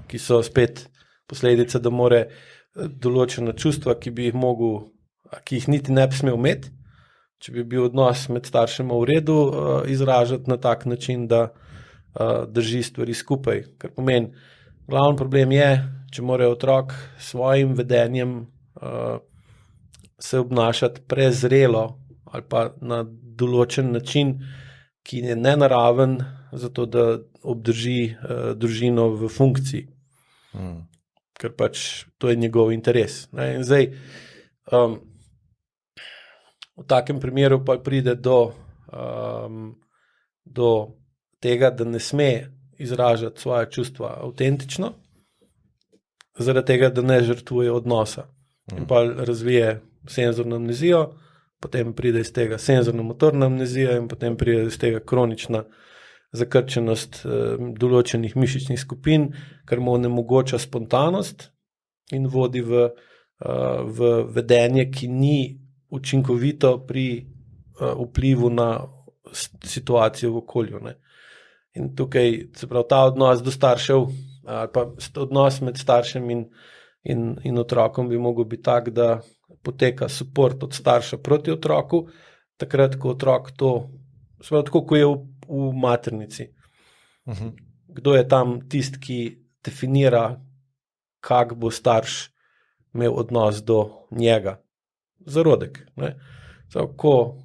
ki so spet posledica, da more določena čustva, ki jih niti ne bi smel imeti, če bi bil odnos med staršema v redu, izražati na tak način, da drži stvari skupaj. Kar pomeni, glavni problem je, če mora otrok s svojim vedenjem se obnašati prezrelo ali pa na določen način, ki je nenaraven za to, da obdrži družino v funkciji. Ker pač to je njegov interes. In zdaj, v takem primeru pa pride do tega, da ne sme izražati svoje čustva avtentično, zaradi tega, da ne žrtvuje odnosa. In pa razvije senzorno amnezijo, potem pride iz tega senzorno-motorna amnezija in potem pride iz tega kronična zakrčenost določenih mišičnih skupin, kar mu onemogoča spontanost in vodi v vedenje, ki ni učinkovito pri vplivu na situacijo v okolju. In tukaj, se pravi, ta odnos do staršev, ali pa odnos med staršem in otrokom bi mogel biti tak, da poteka support od starša proti otroku, takrat, ko otrok to, tako ko je v maternici. Kdo je tam tisti, ki definira, kak bo starš imel odnos do njega. Zarodek. Ne? Ko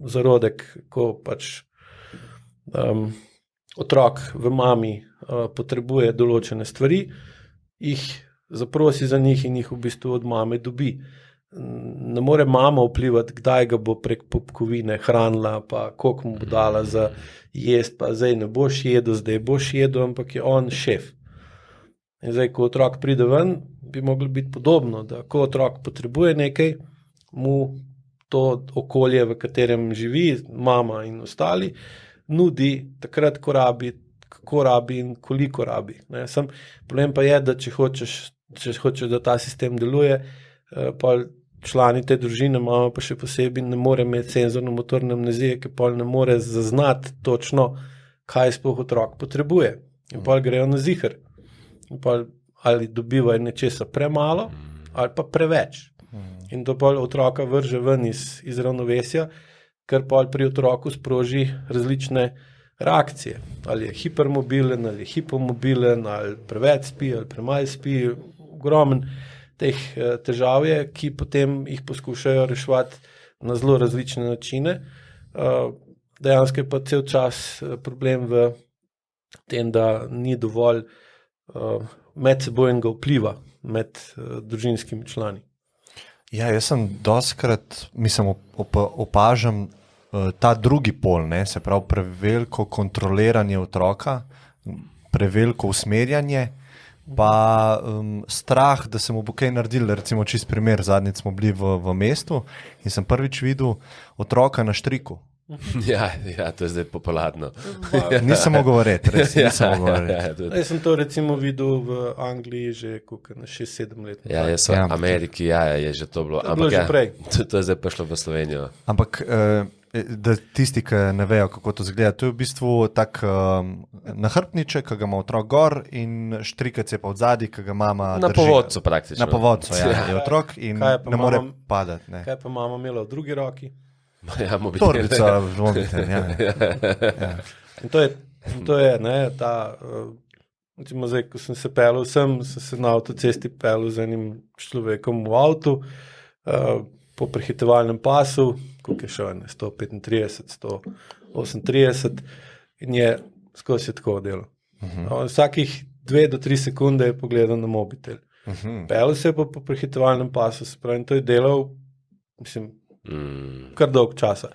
zarodek, ko pač otrok v mami potrebuje določene stvari, jih zaprosi za njih in jih v bistvu od mame dobi. Ne more mama vplivati, kdaj ga bo prek popkovine hranila, pa koliko mu bo dala za jest, pa zdaj ne boš jedel, zdaj boš jedel, ampak je on šef. In zdaj, ko otrok pride ven, bi moglo biti podobno, da ko otrok potrebuje nekaj, mu to okolje, v katerem živi, mama in ostali, nudi takrat, ko rabi, kako rabi in koliko rabi. Problem pa je, da če hočeš, da ta sistem deluje, pa člani te družine, mama pa še posebej ne more imeti senzorno-motorne amnezije, ki pa ne more zaznati točno, kaj sploh otrok potrebuje. In pa grejo na ziher. In pa ali dobivajo nečesa premalo, ali pa preveč. In to pa otroka vrže ven iz ravnovesja, ker pa pri otroku sproži različne reakcije. Ali je hipermobilen, ali je hipomobilen, ali preveč spi, ali premalo spi, ogromen teh težav je, ki potem jih poskušajo reševati na zelo različne načine. Dejansko je pa cel čas problem v tem, da ni dovolj medsebojnega vpliva med družinskimi člani. Ja, jaz sem dostikrat, opažam ta drugi pol, se pravi preveliko kontroliranje otroka, preveliko usmerjanje, pa strah, da se mu bo kaj naredili. Recimo čist primer, zadnjič smo bili v mestu in sem prvič videl otroka na štriku. Ja, to je zdaj popularno. Nisem mogel verjeti, res nisem mogel verjeti. Jaz sem to recimo videl v Angliji že na 6-7 let. Ja, jaz v Ameriki, je že to bilo. Ampak že prej. To je zdaj prišlo v Slovenijo. Ampak da tisti, ki ne vejo, kako to izgleda, to je v bistvu tak nahrbtniček, ki ga ima otrok gor in štrikac je pa od zadaj, ki ga mama drži. Na povodcu praktično. Na povodcu, je otrok in ne more padati. Kaj pa mama imela v drugi roki? Ja, mobitel. Torbica, mobitel, ja. In to je, ta, recimo zdaj, ko sem se pelil sem se na avtocesti pelil z enim človekom v avtu, po prehitevalnem pasu, koliko je šel, 135, 138 in je skozi tako delo. Vsakih 2 do 3 sekunde je pogledal na mobitel. Pelil se je po prehitevalnem pasu, se pravi, in to je delal, mislim, kar dolg časa.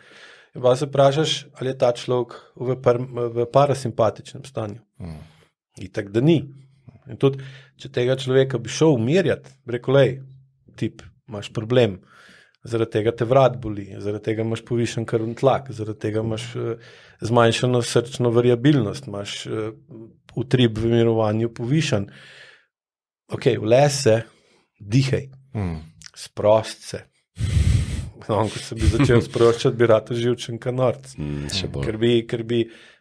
In pa se vprašaš, ali je ta človek v parasimpatičnem stanju. Itak, da ni. In tudi, če tega človeka bi šel umirjati, bi rekel, lej, tip, imaš problem, zaradi tega te vrat boli, zaradi tega imaš povišen krvni tlak, zaradi tega imaš zmanjšano srčno variabilnost, imaš utrip v mirovanju povišen. Ok, vles se, dihaj, sprost se. Ko se bi začel sproščati, bi rad živčen kanorc.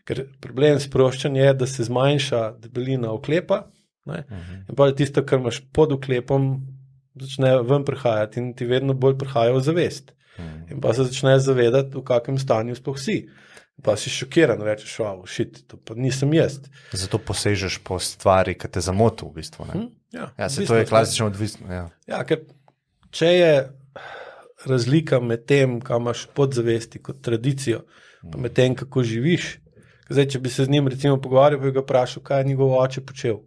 Ker problem sproščanja je, da se zmanjša debelina oklepa, in pa tisto, kar imaš pod oklepom, začne ven prihajati in ti vedno bolj prihaja v zavest. In pa se začne zavedati, v kakem stanju sploh si. Pa si šokiran, rečeš, to pa nisem jaz. Zato posežeš po stvari, ki te zamotil v bistvu. To je klasično odvisno. Ja, ker če je razlika med tem, kaj imaš podzavesti kot tradicijo, pa med tem, kako živiš. Zdaj, če bi se z njim recimo pogovarjal, bi ga vprašal, kaj je njegov oče počel.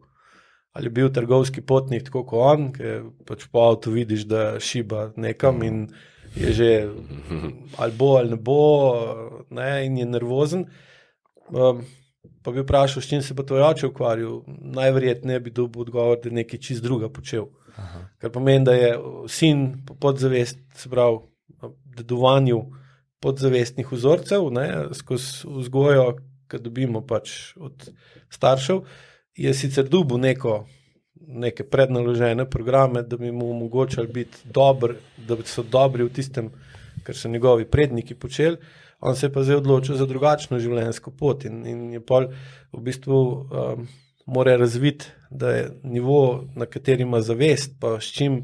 Ali je bil trgovski potnik tako kot on, ker pač po avtu vidiš, da šiba nekam in je že ali bo ali ne bo, in je nervozen. Pa bi vprašal, s čim se pa tvoj oče ukvarjal, najverjetneje bi dobil odgovor, da je nekaj čist druga počel. Kar pomeni, da je sin po podzavest, se pravi, dedovanju podzavestnih vzorcev, skozi vzgojo, ki dobimo pač od staršev, je sicer dobil neke prednaložene programe, da bi mu omogočali biti dober, da so dobri v tistem, kar so njegovi predniki počeli, on se je pa zdaj odločil za drugačno življenjsko pot in je pol v bistvu mora razviti, da je nivo, na kateri ima zavest, pa s čim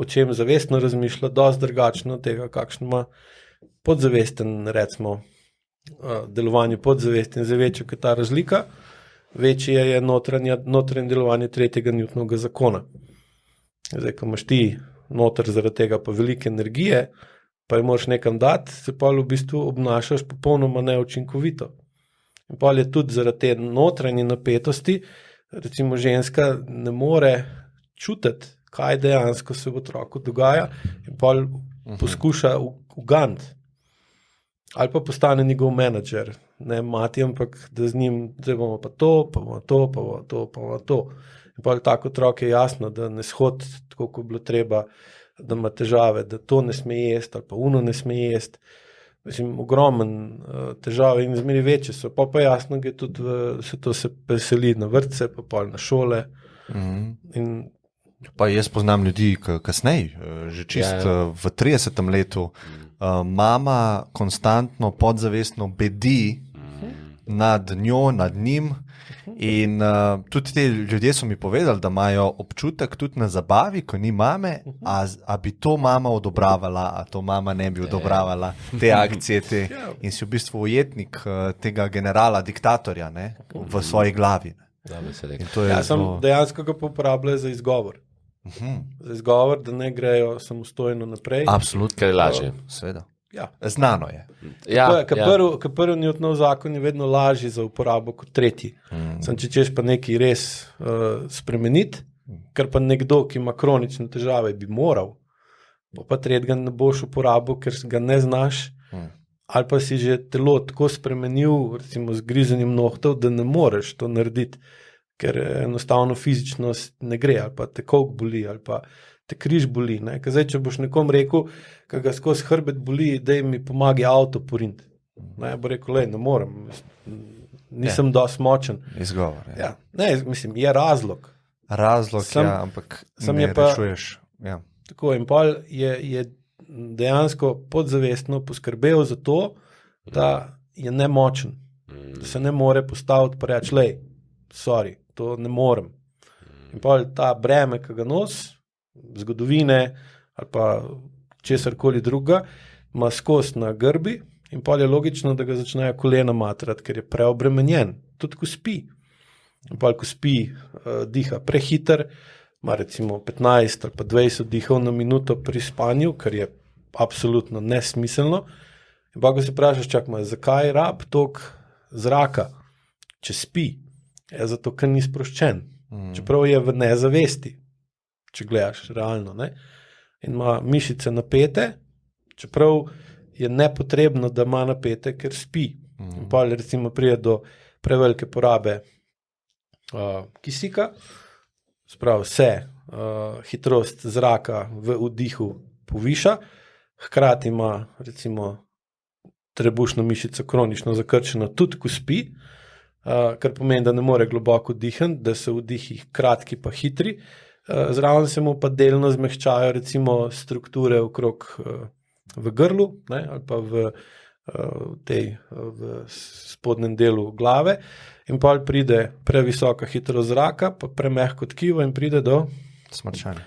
o čem zavestno razmišlja, dosti drugačno od tega, kakšno ima podzavesten, recimo, delovanje podzavesti in večja je ta razlika, večje je notranje delovanje tretjega Newtonovega zakona. Zdaj, ko imaš ti noter zaradi tega pa velike energije, pa jo moraš nekam dati, se pa v bistvu obnašaš popolnoma neučinkovito. In pa je tudi zaradi te notranje napetosti, recimo ženska ne more čutiti, kaj dejansko se v otroku dogaja in pa poskuša uganiti. Ali pa postane njegov menedžer, ne mati, ampak da z njim, zdaj bomo pa to, pa bomo to, pa bomo to, pa bomo to. In pa tako otrok je jasno, da ne shodi tako, kot bilo treba, da ima težave, da to ne sme jesti ali pa uno ne sme jesti. Mislim, ogromen težave in zmeri večje so. Pa jasno, da tudi se preseli na vrtce, pa pol na šole. In pa jaz poznam ljudi kasneje, že čist v 30. letu, mama konstantno podzavestno bedi nad njo, nad njim in tudi te ljudje so mi povedali, da imajo občutek tudi na zabavi, ko ni mame, a bi to mama odobravala, a to mama ne bi odobravala, te akcije, in si v bistvu ujetnik tega generala, diktatorja, ne, v svoji glavi. Dejansko ga uporabljajo za izgovor. Za izgovor, da ne grejo samostojno naprej. Absolutno, ker je lažje. Seveda. Ja. Znano je. Prvi Newtonov zakon je vedno lažji za uporabo kot tretji. Če češ pa nekaj res spremeniti, ker pa nekdo, ki ima kronične težave, bi moral, pa tretjega ne boš uporabil, ker ga ne znaš, ali pa si že telo tako spremenil, recimo z grizenjem nohtov, da ne moreš to narediti, ker enostavno fizičnost ne gre, ali pa te kolk boli, ali pa te križ boli. Zdaj, če boš nekom rekel, ki ga skozi hrbet boli, da mi pomagi avto poriniti. Bo rekel, ne morem, nisem dosti močen. Izgovor. Ja. Ne, mislim, je razlog. Razlog, ampak ne rešuješ. Ja. Tako, in pol je dejansko podzavestno poskrbel za to, da je nemočen, da se ne more postaviti pa reči, sorry, to ne morem. In pa ta breme, ki ga nosi, zgodovine ali pa česarkoli druga, ima skozi na grbi in pa je logično, da ga začnejo kolena matrati, ker je preobremenjen, tudi ko spi. In pa ko spi, diha prehiter, ima recimo 15 ali pa 20 dihov na minuto pri spanju, kar je absolutno nesmiselno. In pa ko se vprašaš, zakaj rab toliko zraka, če spi? Zato, ker ni sproščen. Čeprav je v nezavesti, če gledaš realno. Ne? In ima mišice napete, čeprav je nepotrebno, da ima napete, ker spi. In pa recimo pride do prevelike porabe kisika, sprav se hitrost zraka v vdihu poviša, hkrati ima recimo trebušno mišico kronično zakrčeno tudi, ko spi, kar pomeni, da ne more globoko dihniti, da so vdihi kratki pa hitri. Zraven se mu pa delno zmehčajo recimo strukture okrog v grlu, ne, ali pa v spodnjem delu glave in pa pride previsoka hitrost zraka, pa premehko tkivo in pride do smrčanja.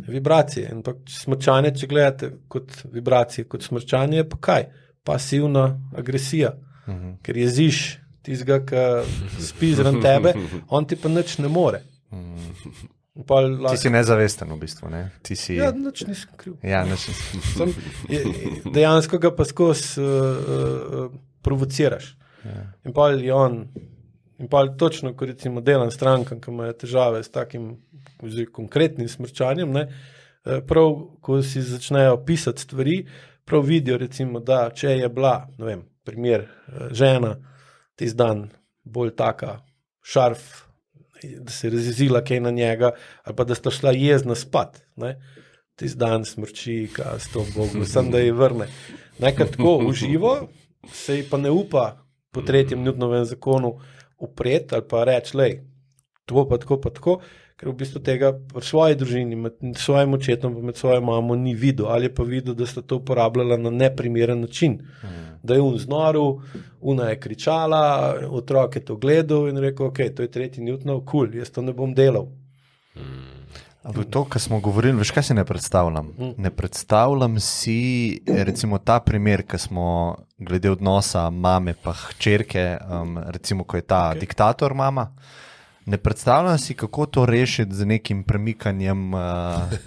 Vibracije. In pa smrčanje, če gledate kot vibracije, kot smrčanje, je pa kaj? Pasivna agresija, ker jeziš tizga, ki spi zraven tebe, on ti pa nič ne more. Ti si nezavesten v bistvu, ne? Ja, nič nisem kriv. Ja, nič nisem. Dejansko ga pa skozi provociraš. Ja. In pa točno, ko recimo delam strankam, ki imajo težave s takim konkretnim smrčanjem, ne, prav, ko si začnejo pisati stvari, prav vidijo recimo, da če je bila, ne vem, primer, žena, tisti dan bolj taka šarf, da se je razjezila kaj na njega, ali pa da sta šla jezna spat. Tisti dan smrči, kaj s to Bogu, sem da ji vrne. Nekaj tako uživo, se ji pa ne upa po tretjem Newtonovem zakonu upreti ali pa reči, tako pa tako, ker v bistvu tega v svoji družini, med svojim očetom pa med svojo mamo ni videl, ali je pa videl, da sta to uporabljala na neprimeren način. Da je znoril, ona je kričala, otrok je to gledal in rekel, ok, to je tretji Newtonov, cool, jaz to ne bom delal. Ampak to, kar smo govorili, veš, kaj si ne predstavljam? Ne predstavljam si, recimo, ta primer, ki smo glede odnosa mame pa hčerke, recimo, ko je ta diktator mama, ne predstavljam si, kako to rešiti z nekim premikanjem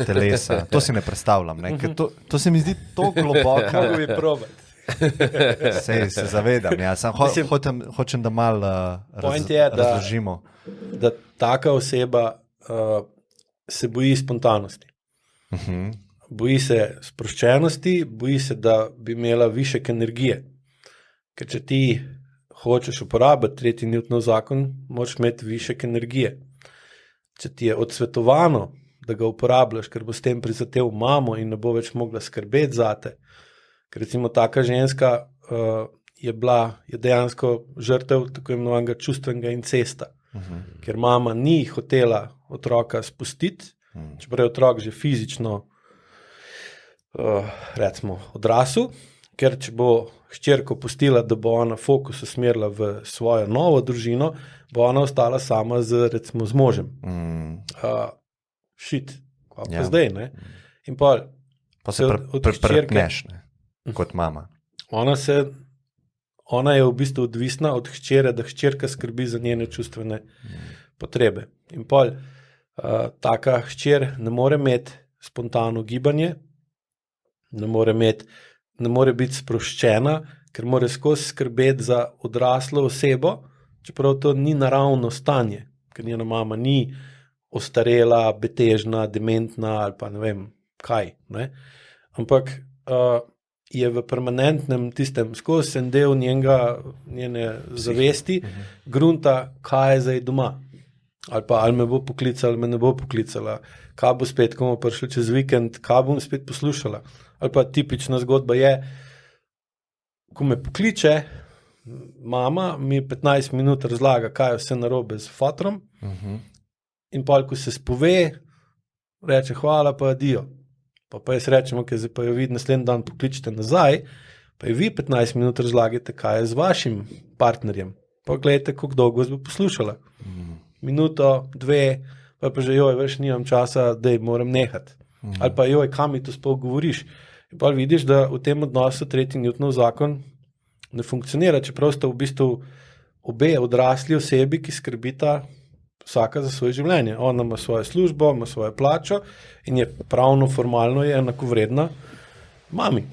telesa. To si ne predstavljam, ne? Ker to se mi zdi to globoko. Kako bi probati? Se zavedam, ja. Hočem, da malo razložimo. Da taka oseba se boji spontanosti. Boji se sproščenosti, boji se, da bi imela višek energije. Ker če ti hočeš uporabiti tretji Newtonov zakon, moraš imeti višek energije. Če ti je odsvetovano, da ga uporabljaš, ker bo s tem prizatel mamo in ne bo več mogla skrbeti zate, ker recimo taka ženska je dejansko žrtev tako imenovanega čustvenega incesta, ker mama ni hotela otroka spustiti, čeprav je otrok že fizično recimo odrasel, ker če bo hčerko pustila, da bo ona fokus usmerila v svojo novo družino, bo ona ostala sama recimo z možem. Pa zdaj, ne? In pa se prepneš, kot mama. Ona je v bistvu odvisna od hčere, da hčerka skrbi za njene čustvene potrebe. In pol taka hčer ne more imeti spontano gibanje, ne more biti sproščena, ker mora skozi skrbeti za odraslo osebo, čeprav to ni naravno stanje, ker njena mama ni ostarela, betežna, dementna ali pa ne vem kaj. Ne? Ampak je v permanentnem tistem skozi en del njene zavesti, grunta, kaj je zdaj doma. Ali me bo poklicala, ali me ne bo poklicala, kaj bo spet, ko bomo prišli čez vikend, kaj bom spet poslušala. Ali pa tipična zgodba je, ko me pokliče, mama mi 15 minut razlaga, kaj je vse narobe z fotrom, in pa, ko se spove, reče hvala, pa adijo. Pa jaz rečem, ok, zdaj pa jo vi naslednji dan pokličite nazaj, pa je vi 15 minut razlagate, kaj je z vašim partnerjem. Pa gledajte, koliko dolgo vas bo poslušala. Minuto, 2, pa že joj, veš, nimam časa, dej, moram nehati. Ali pa joj, kam mi to sploh govoriš. In pa vidiš, da v tem odnosu tretji Newtonov zakon ne funkcionira, čeprav sta v bistvu obe odrasli osebi, ki skrbita vsaka za svoje življenje. Ona ima svojo službo, ima svojo plačo in je pravno, formalno je enakovredna mami.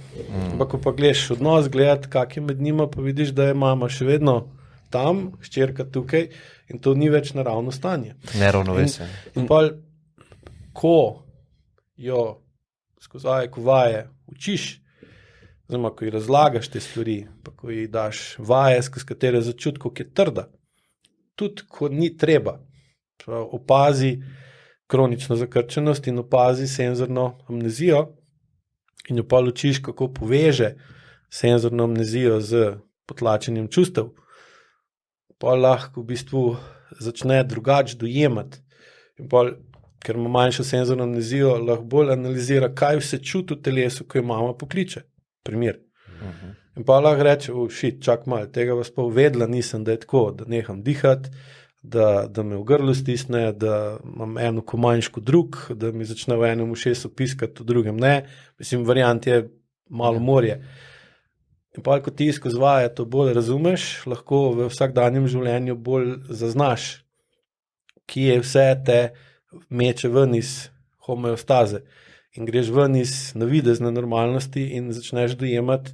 Ampak, ko pa gledaš odnos, gledati, kak je med njima, pa vidiš, da je mama še vedno tam, hčerka tukaj in to ni več naravno stanje. Neravnovesje. In pa, ko jo skozi vaje učiš, oziroma, ko ji razlagaš te stvari, pa ko ji daš vaje, skozi katere začuti, koliko je trda, tudi ko ni treba, opazi kronično zakrčenost in opazi senzorno amnezijo in jo pa učiš, kako poveže senzorno amnezijo z potlačenjem čustev, pa lahko v bistvu začne drugače dojemati. In pa, ker ima manjšo senzorno amnezijo, lahko bolj analizira, kaj vse čuti v telesu, ko jo mama pokliče. Primer. In pa lahko reče, čak malo, tega vas pa uvedla nisem, da je tako, da neham dihati, da me v grlu stisne, da imam eno komanjško drug, da mi začne v enem ušesu piskati, v drugem ne. Mislim, variant je malo morje. In pa, ko ti skozi vaje to bolj razumeš, lahko v vsakdanjem življenju bolj zaznaš, ki je vse te meče ven iz homeostaze in greš ven iz navidezne normalnosti in začneš dojemati,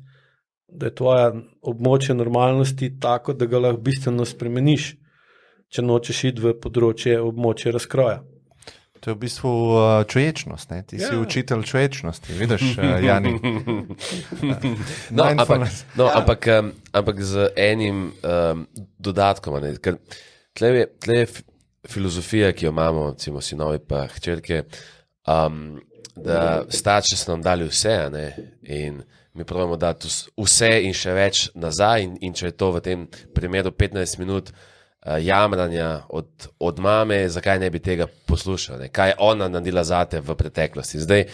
da je tvoja območje normalnosti tako, da ga lahko bistveno spremeniš, če nočeš iti v področje območje razkroja. To je v bistvu čuječnost, ne? Ti si učitelj čuječnosti, vidiš, Jani. Ampak z enim dodatkom, ne? Ker tle je filozofija, ki jo imamo, recimo sinovi pa hčerke, da starši so nam dali vse, ne? In mi pravimo dati vse in še več nazaj in če je to v tem primeru 15 minut jamranja od mame, zakaj ne bi tega poslušal, ne? Kaj je ona naredila zate v preteklosti. Zdaj,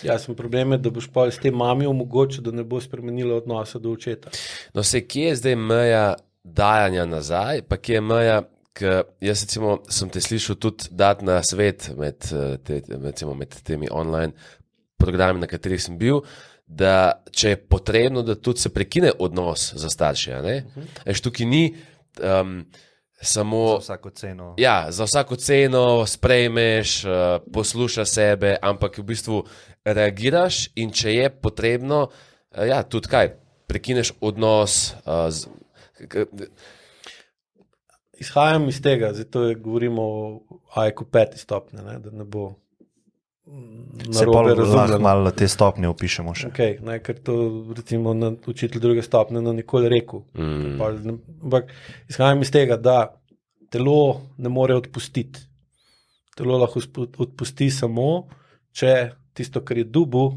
Jasno, problem je, da boš pa s tem mami omogočil, da ne bo spremenila odnosa do očeta. No, kje je zdaj meja dajanja nazaj, pa kje je meja, Jaz recimo, sem te slišal tudi dati na svet med temi online programi, na katerih sem bil, da če je potrebno, da tudi se prekine odnos za starše. Tukaj ni samo Za vsako ceno. Ja, za vsako ceno sprejmeš, poslušaš sebe, ampak v bistvu reagiraš in če je potrebno, tudi kaj, prekineš odnos. Izhajam iz tega, zato govorimo o AIQ 5 stopnje, da ne bo Se pa lahko malo na te stopnje opišemo še. Okay, ker to recimo učitelj druge stopnje nikoli rekel. Ampak izhajam iz tega, da telo ne more odpustiti. Telo lahko odpusti samo, če tisto, kar je dubu,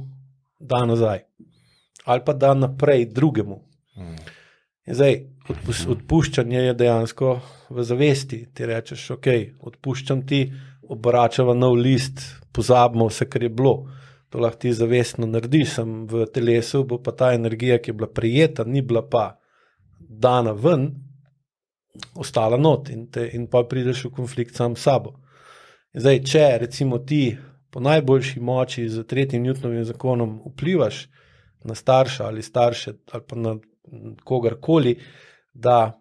da nazaj. Ali pa da naprej drugemu. In zdaj, odpuščanje je dejansko v zavesti. Ti rečeš, ok, odpuščam ti, obračava nov list, pozabimo vse, kar je bilo. To lahko ti zavestno narediš, sem v telesu, bo pa ta energija, ki je bila prijeta, ni bila pa dana ven, ostala not in pa prideš v konflikt sam s sabo. In zdaj, če recimo ti po najboljši moči z 3. Newtonovim zakonom vplivaš na starša ali starše ali pa na kogarkoli, da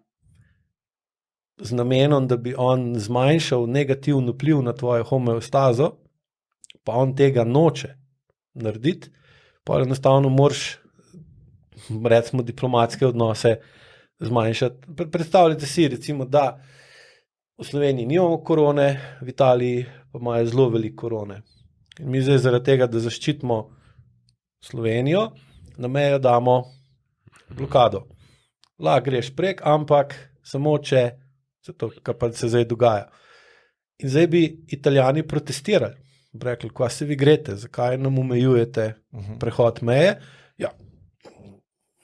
z namenom, da bi on zmanjšal negativen vpliv na tvojo homeostazo, pa on tega noče narediti, pa enostavno moraš, recimo, diplomatske odnose zmanjšati. Predstavljajte si, recimo, da v Sloveniji nimamo korone, v Italiji pa imajo zelo veliko korone. In mi zdaj zaradi tega, da zaščitimo Slovenijo, na mejo damo blokado. Lahko greš prek, ampak samo če kar pa se zdaj dogaja. In zdaj bi Italijani protestirali. Bi rekli, kva se vi grete, zakaj nam omejujete prehod meje? Ja,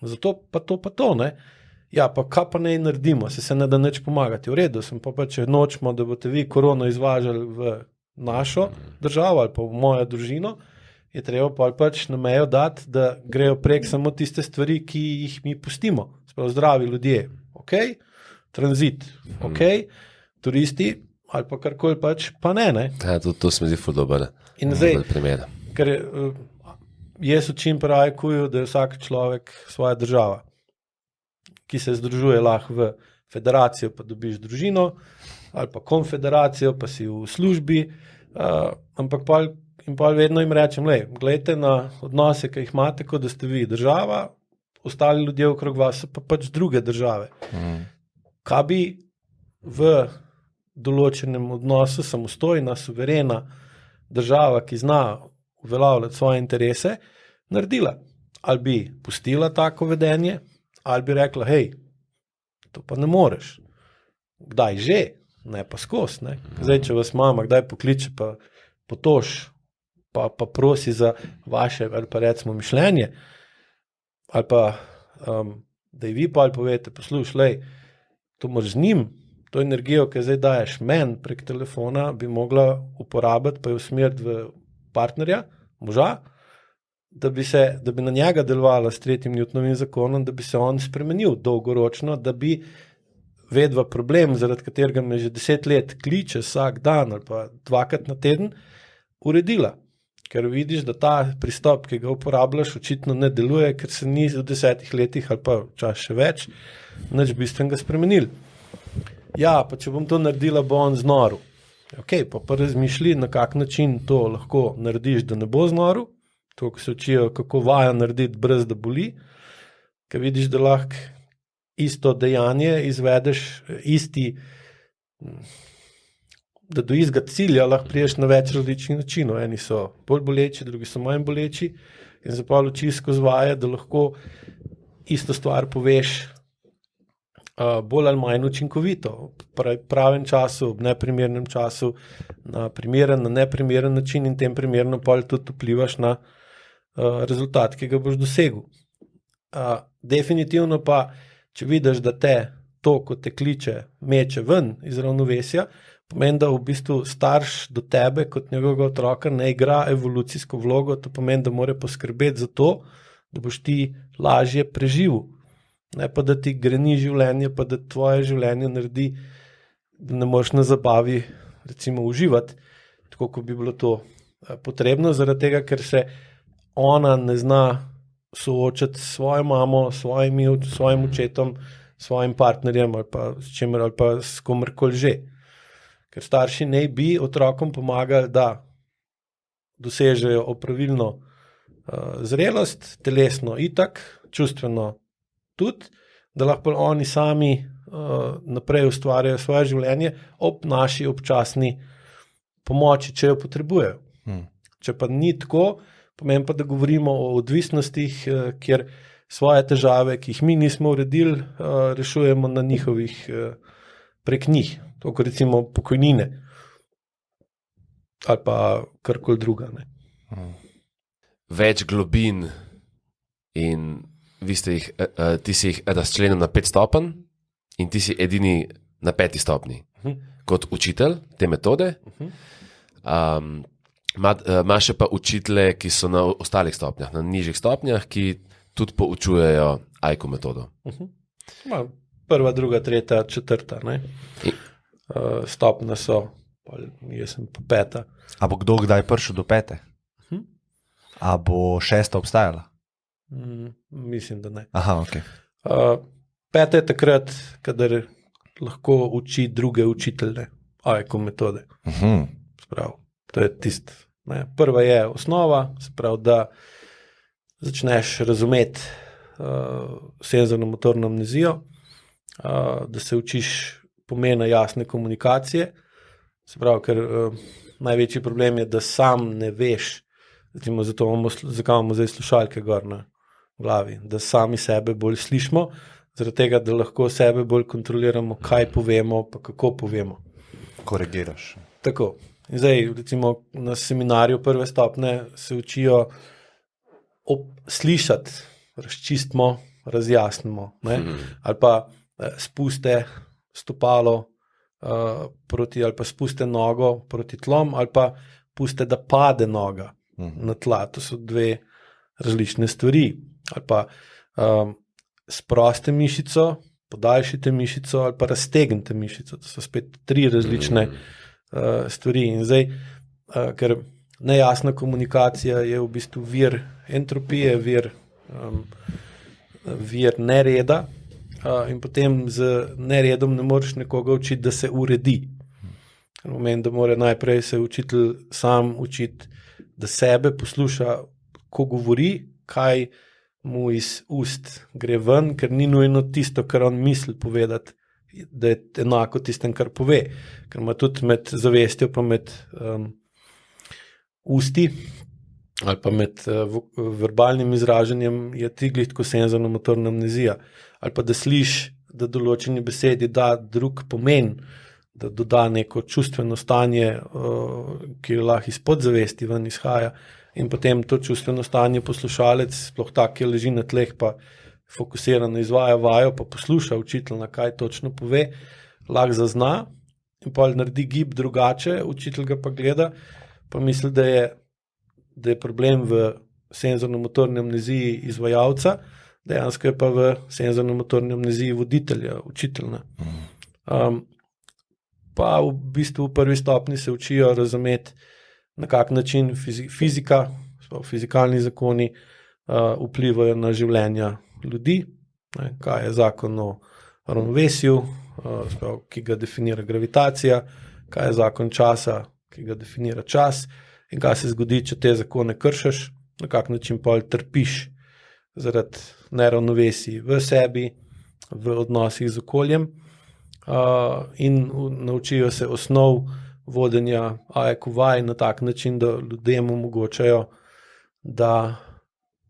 zato pa to, ne? Ja, pa kaj pa ne naredimo, se ne da nič pomagati. V redu, sem pa če nočemo, da boste vi korono izvažali v našo državo ali pa v mojo družino, je treba pač na mejo dati, da grejo prek samo tiste stvari, ki jih mi pustimo. Sprav zdravi ljudje, ok? Tranzit, ok? Turisti ali pa karkoli pač, pa ne. Ja, to se mi zdi ful dober primer. Ker jaz učim pri AIQ-ju, da je vsak človek svoja država, ki se združuje lahko v federacijo, pa dobiš družino, ali pa konfederacijo, pa si v službi, ampak pa vedno jim rečem, gledajte na odnose, ki jih imate, kot da ste vi država, ostali ljudje okrog vas so pa pač druge države. Kaj bi v določenem odnosu samostojna, suverena država, ki zna uveljavljati svoje interese, naredila? Ali bi pustila tako vedenje, ali bi rekla, hej, to pa ne moreš. Kdaj že? Ne pa skozi. Ne? Zdaj, če vas mama kdaj pokliče, pa potož, pa prosi za vaše, ali pa recimo mišljenje, ali pa da ji vi pa ali povete, poslušaj, to moraš z njim, to energijo, ki zdaj daješ meni prek telefona, bi mogla uporabiti, pa jo usmeriti v partnerja, moža, da bi na njega delovala s 3. Newtonovim zakonom, da bi se on spremenil dolgoročno, da bi vedva problem, zaradi katerega me že 10 let kliče vsak dan ali pa 2-krat na teden, uredila. Ker vidiš, da ta pristop, ki ga uporabljaš, očitno ne deluje, ker se ni v 10 letih ali pa včasih še več nič bistvenega spremenil. Ja, pa če bom to naredila, bo on znoril. Ok, pa razmišlji, na kak način to lahko narediš, da ne bo znoril. To, ko se učijo, kako vaja narediti, brez da boli. Ker vidiš, da lahko isto dejanje izvedeš, da do istega cilja lahko priješ na več različnih načinov. Eni so bolj boleči, drugi so manj boleči. In se pa učiš skozi vaje, da lahko isto stvar poveš bolj ali manj učinkovito, v pravem času, v neprimernem času, na primeren, na neprimeren način in tem primerno pa tudi vplivaš na rezultat, ki ga boš dosegel. Definitivno pa, če vidiš, da te to, ko te kliče, meče ven iz ravnovesja, pomeni, da v bistvu starš do tebe kot njegovega otroka ne igra evolucijsko vlogo, to pomeni, da mora poskrbeti za to, da boš ti lažje preživel. Ne pa, da ti greni življenje, pa da tvoje življenje naredi da ne moreš na zabavi recimo uživati, tako kot bi bilo to potrebno, zaradi tega, ker se ona ne zna soočati s svojo mamo, svojim očetom, svojim partnerjem ali pa s čemer ali pa s komerkoli že. Ker starši ne bi otrokom pomagali, da dosežejo opravilno zrelost, telesno itak, čustveno tudi, da lahko oni sami naprej ustvarjajo svoje življenje ob naši občasni pomoči, če jo potrebujejo. Če pa ni tako, pomeni pa, da govorimo o odvisnostih, kjer svoje težave, ki jih mi nismo uredili, rešujemo na njihovih prek njih. To, kot recimo pokojnine ali pa karkoli druga. Ne. Več globin in ti si jih razčlenil na 5 stopenj in ti si edini na 5. stopni. Kot učitelj te metode, imaš pa učitelje, ki so na ostalih stopnjah, na nižjih stopnjah, ki tudi poučujejo AIKU metodo. Prva, druga, tretja, četrta. Stopnja so, jaz sem pa 5. A bo kdo kdaj prišel do 5? A bo 6 obstajala? Mislim, da ne. Aha, ok. 5 je takrat, kadar lahko uči druge učitelje AIKU metode. Sprav, to je tisto. Prva je osnova, se pravi, da začneš razumeti senzorno-motorno amnezijo, da se učiš pomena jasne komunikacije, se pravi, ker največji problem je, da sam ne veš, recimo, zakaj imamo zdaj slušalke gor na glavi, da sami sebe bolj slišimo, zaradi tega, da lahko sebe bolj kontroliramo, kaj povemo, pa kako povemo. Korigiraš. Tako. In zdaj, recimo, na seminarju 1. stopnje se učijo slišati, razčistimo, razjasnimo, ali pa spuste stopalo proti, ali pa spuste nogo proti tlom, ali pa puste, da pade noga na tla. To so 2 različne stvari. Ali pa sproste mišico, podaljšite mišico ali pa raztegnite mišico. To so spet 3 različne stvari. In zdaj, ker nejasna komunikacija je v bistvu vir entropije, vir nereda, in potem z neredom ne moreš nekoga učiti, da se uredi. Ker pomeni, da mora najprej se učitelj sam učiti, da sebe posluša, ko govori, kaj mu iz ust gre ven, ker ni nujno tisto, kar on misli povedati, da je enako tistem, kar pove. Ker ima tudi med zavestjo pa med usti ali pa med verbalnim izražanjem je triglih tako senzorno-motorna amnezija. Ali pa da sliš, da določeni besedi da drug pomen, da doda neko čustveno stanje, ki je lahko iz podzavesti ven izhaja, in potem to čustveno stanje poslušalec, sploh tak, ki leži na tleh, pa fokusirano izvaja vajo, pa posluša učitelj, na kaj točno pove, lahko zazna in pa naredi gib drugače, učitelj ga pa gleda, pa misli, da je problem v senzorno-motorni amneziji izvajalca, dejansko je pa v senzorno-motorni amneziji voditelja, učitelja. Pa v bistvu v 1. stopnji se učijo razumeti, na kak način fizika, fizikalni zakoni vplivajo na življenja ljudi, kaj je zakon o ravnovesju, ki ga definira gravitacija, kaj je zakon časa, ki ga definira čas, in kaj se zgodi, če te zakone kršiš, na kak način pol trpiš zaradi neravnovesij v sebi, v odnosih z okoljem, in naučijo se osnov vodenja AIKU vaj na tak način, da ljudem omogočajo, da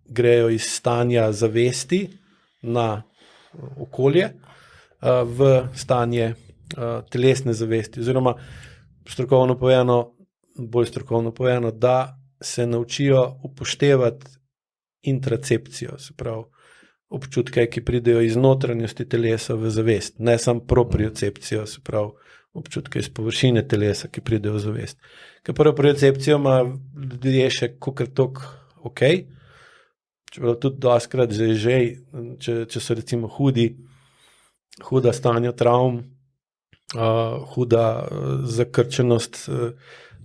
grejo iz stanja zavesti na okolje v stanje telesne zavesti, oziroma bolj strokovno povedano, da se naučijo upoštevati intracepcijo, se pravi občutke, ki pridejo iz notranjosti telesa v zavest, ne samo propriocepcijo, se pravi občutke iz površine telesa, ki pridejo v zavest. Ker propriocepcijo ima ljudje še kakor tok ok, čeprav tudi dostikrat če so recimo huda stanja travm, huda zakrčenost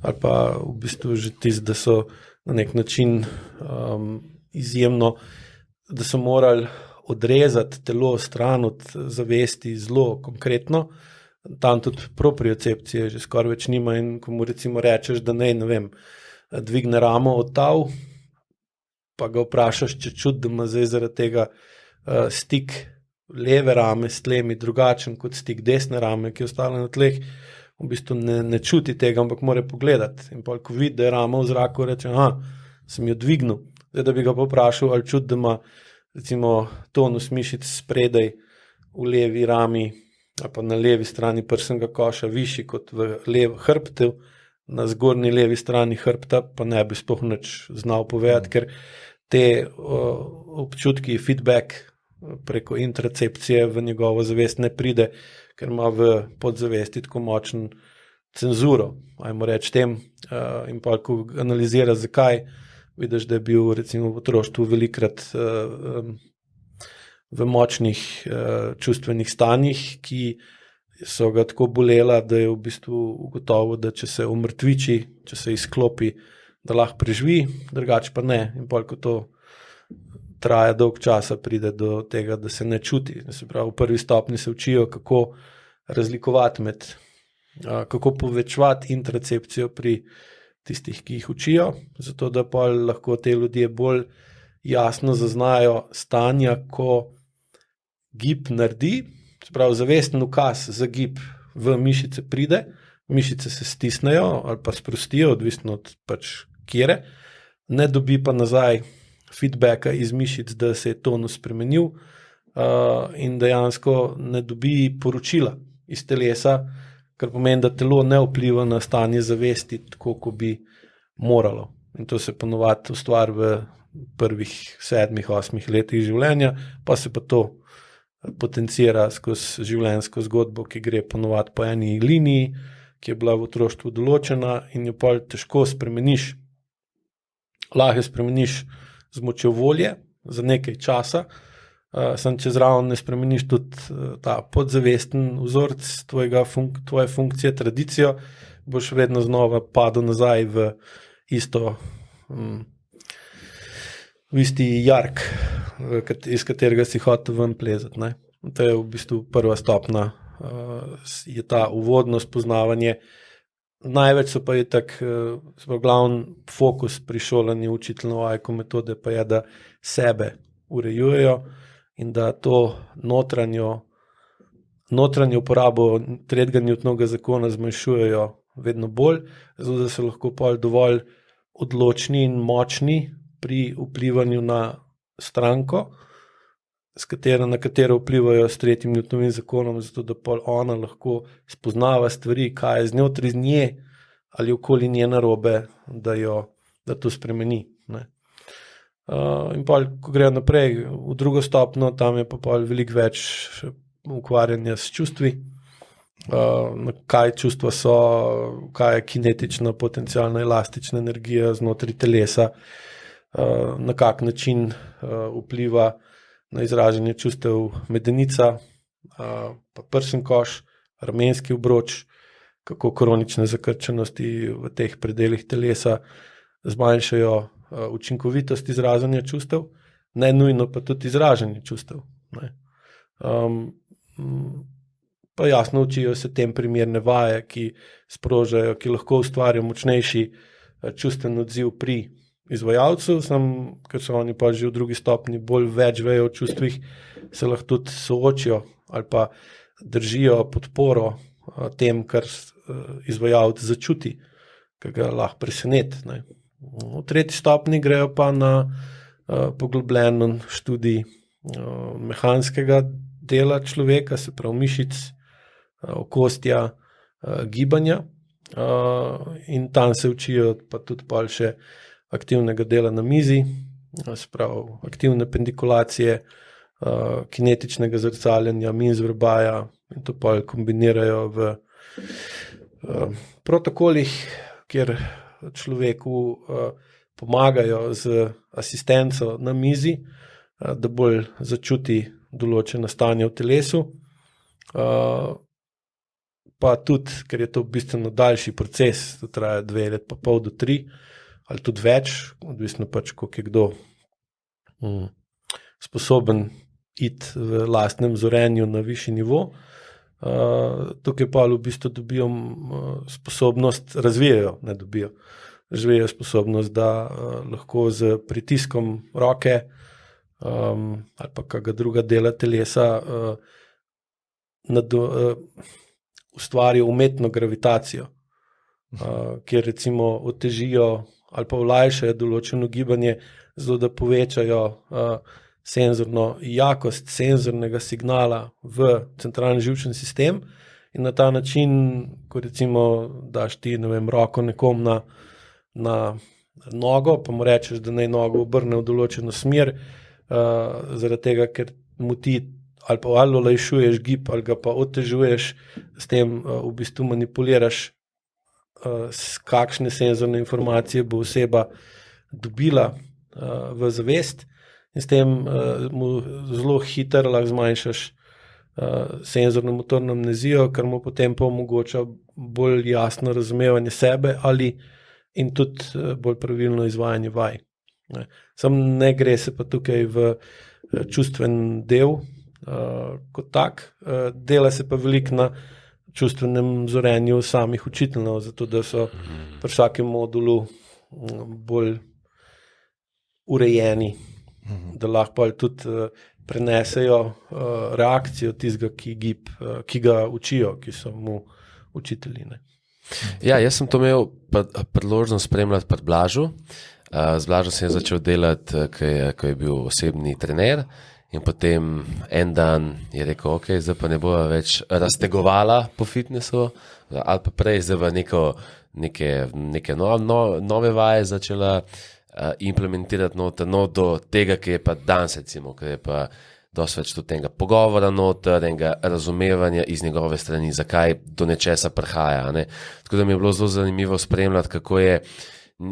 ali pa v bistvu že tisto, da so na nek način izjemno, da so morali odrezati telo stran od zavesti zelo konkretno. Tam tudi propriocepcije že skoraj več nima in ko mu recimo rečeš, da ne vem, dvigne ramo od tav, pa ga vprašaš, če čuti, da ima zdaj zaradi tega stik leve rame s tlemi drugačen kot stik desne rame, ki je ostala na tleh, v bistvu ne čuti tega, ampak mora pogledati. In pa, ko vidi, da je rama v zraku, reče, sem jo dvignil. Zdaj, da bi ga pa vprašal, ali čuti, da ima recimo tonus mišic spredaj v levi rami, ali pa na levi strani prsnega koša višji kot v hrbtu, na zgornji levi strani hrbta, pa ne bi sploh nič znal povedati, ker te občutki, feedback preko intracepcije v njegovo zavest ne pride, ker ima v podzavesti tako močen cenzuro, ajmo reči tem, in pa ko analizira zakaj, vidiš, da je bil recimo v otroštvu velikrat v močnih čustvenih stanjih, ki so ga tako bolela, da je v bistvu ugotovil, da če se umrtviči, če se izklopi, da lahko preživi, drugače pa ne. In pa ko to traja dolg časa, pride do tega, da se ne čuti. Se pravi, v prvi stopni se učijo, kako razlikovati med, kako povečevati intracepcijo pri tistih, ki jih učijo, zato da pa lahko te ljudje bolj jasno zaznajo stanja, ko gib naredi, se pravi, zavesten ukaz za gib v mišice pride, mišice se stisnejo ali pa sprostijo, odvisno od pač kjere, ne dobi pa nazaj feedbacka iz mišic, da se je tonus spremenil in dejansko ne dobi poročila iz telesa, kar pomeni, da telo ne vpliva na stanje zavesti tako, kot bi moralo. In to se ponovadi ustvari v prvih 7-8 letih življenja, pa se pa to potencira skozi življenjsko zgodbo, ki gre ponovadi po eni liniji, ki je bila v otroštvu določena in jo pa težko spremeniš. Lahko jo spremeniš z močjo volje za nekaj časa, sem če zraven ne spremeniš tudi ta podzavesten vzorec tvoje funkcije, tradicijo, boš vedno znova padel nazaj v isti jark, iz katerega si hotel ven plezati. Ne? To je v bistvu prva stopna, je ta uvodno spoznavanje. Največ so pa je tak, glavni fokus pri šolanju učiteljev AIKO metode pa je, da sebe urejujejo in da to notranjo uporabo tretjega Newtonovega zakona zmanjšujejo vedno bolj, zato da so lahko dovolj odločni in močni pri vplivanju na stranko, na katero vplivajo s tretjim Newtonovim zakonom, zato da ona lahko spoznava stvari, kaj je znotraj z nje ali okoli nje narobe, da to spremeni. Ne. In pa, ko grejo naprej v drugo stopno, tam je pa veliko več ukvarjanja s čustvi, kaj čustva so, kaj je kinetična, potencialna, elastična energija znotraj telesa, na kak način vpliva na izražanje čustev medenica, pa prsen koš, ramenski obroč, kako kronične zakrčenosti v teh predelih telesa zmanjšajo učinkovitost izražanja čustev, ne nujno pa tudi izražanje čustev. Ne. Pa jasno učijo se tem primerne vaje, ki sprožajo, ki lahko ustvarijo močnejši čusten odziv pri izvajalcu, ker so oni pa že v drugi stopni bolj več vejo o čustvih, se lahko tudi soočijo ali pa držijo podporo tem, kar izvajalec začuti, ki ga lahko preseneti. Ne. V tretji stopni grejo pa na poglobljen študij mehanskega dela človeka, se pravi mišic, okostja, gibanja, in tam se učijo pa tudi pol še aktivnega dela na mizi, se pravi aktivne pendikulacije, kinetičnega zrcaljenja, minzverbaja, in to pol kombinirajo v protokolih, kjer človeku pomagajo z asistenco na mizi, da bolj začuti določena stanja v telesu, pa tudi, ker je to bistveno daljši proces, to traja 2 leta pa pol do 3, ali tudi več, odvisno pač, koliko je kdo sposoben iti v lastnem zorenju na višji nivo. Tukaj pa v bistvu dobijo sposobnost, razvijajo sposobnost, da lahko z pritiskom roke ali pa kakega druga dela telesa ustvarijo umetno gravitacijo, kjer recimo otežijo ali pa olajšajo določeno gibanje, zato da povečajo senzorno jakost senzornega signala v centralni živčni sistem in na ta način, ko recimo daš ti, roko nekom na nogo, pa mu rečeš, da naj nogo obrne v določeno smer, zaradi tega, ker mu ti ali pa olajšuješ gib ali ga pa otežuješ, s tem v bistvu manipuliraš, s kakšne senzorne informacije bo oseba dobila v zavest in s tem mu zelo hitro lahko zmanjšaš senzorno motorno amnezijo, kar mu potem pa omogoča bolj jasno razumevanje sebe in tudi bolj pravilno izvajanje vaj. Sam ne gre se pa tukaj v čustven del kot tak, dela se pa veliko na čustvenem zorenju samih učiteljev, zato da so pri vsakem modulu bolj urejeni, da lahko tudi prenesejo reakcijo tistega, ki ga učijo, ki so mu učitelji. Ja, jaz sem to imel priložnost spremljati pri Blažu. Z Blažom sem začel delati, ko je bil osebni trener in potem en dan je rekel, ok, zdaj pa ne bo več raztegovala po fitnessu, ali pa prej zdaj pa neke nove vaje začela implementirati noter, do tega, ki je pa danes recimo, ki je pa dosti več tudi tega pogovora noter, enega razumevanja iz njegove strani, zakaj do nečesa prihaja. Ne? Tako da mi je bilo zelo zanimivo spremljati, kako je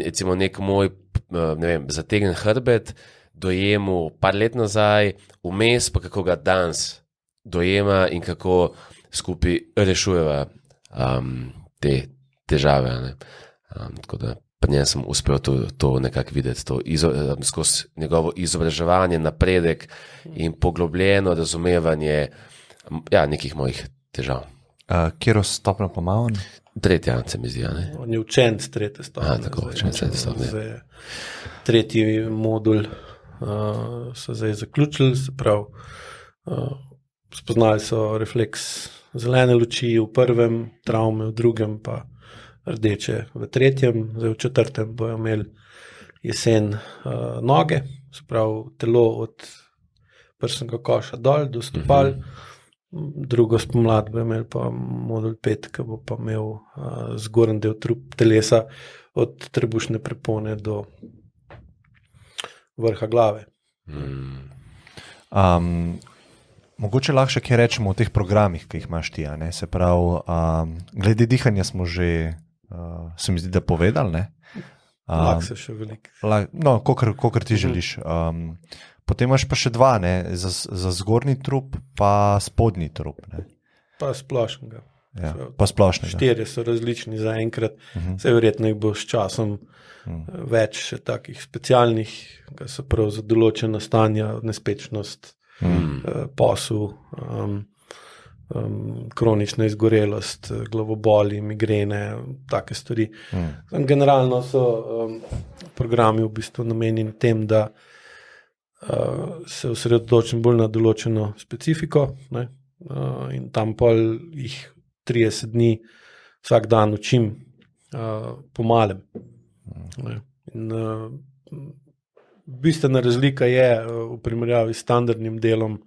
recimo nek moj zategnen hrbet dojemu par let nazaj, vmes pa kako ga danes dojema in kako skupaj rešujeva te težave. Ne? Tako da pri njem sem uspel to nekako videti, skozi njegovo izobraževanje, napredek in poglobljeno razumevanje nekih mojih težav. Kjero stopno pa ima on? 3. se mi zdi, ne? On je učenec 3. stopnje. Tako, učenec 3. stopnje. 3. modul so zdaj zaključili, se pravi, spoznali so refleks zelene luči v 1., travme v 2., pa rdeče v 3., zdaj v 4. bojo imeli jesen noge, se pravi telo od prsnega koša dol do stopal, drugo spomlad bo imel pa modul 5, ki bo pa imel zgornji del telesa od trebušne prepone do vrha glave. Mogoče lahko še kaj rečemo o teh programih, ki jih imaš ti, ne? Se pravi, glede dihanja smo že, se mi zdi, da povedali, ne? Lahko se še veliko. No, kakor ti želiš. Potem imaš pa še 2, ne? Za zgornji trup pa spodnji trup, ne? Pa splošnega. Ja, pa splošnega. 4 so različni za enkrat, se verjetno jih bo s časom več še takih specialnih, ki so prav za določena stanja, nespečnost, posel, kronična izgorelost, glavoboli, migrene, take stvari. Generalno so programi v bistvu namenjeni tem, da se osredotočim bolj na določeno specifiko, ne? In tam pol jih 30 dni vsak dan učim po malem. In bistvena razlika je v primerjavi s standardnim delom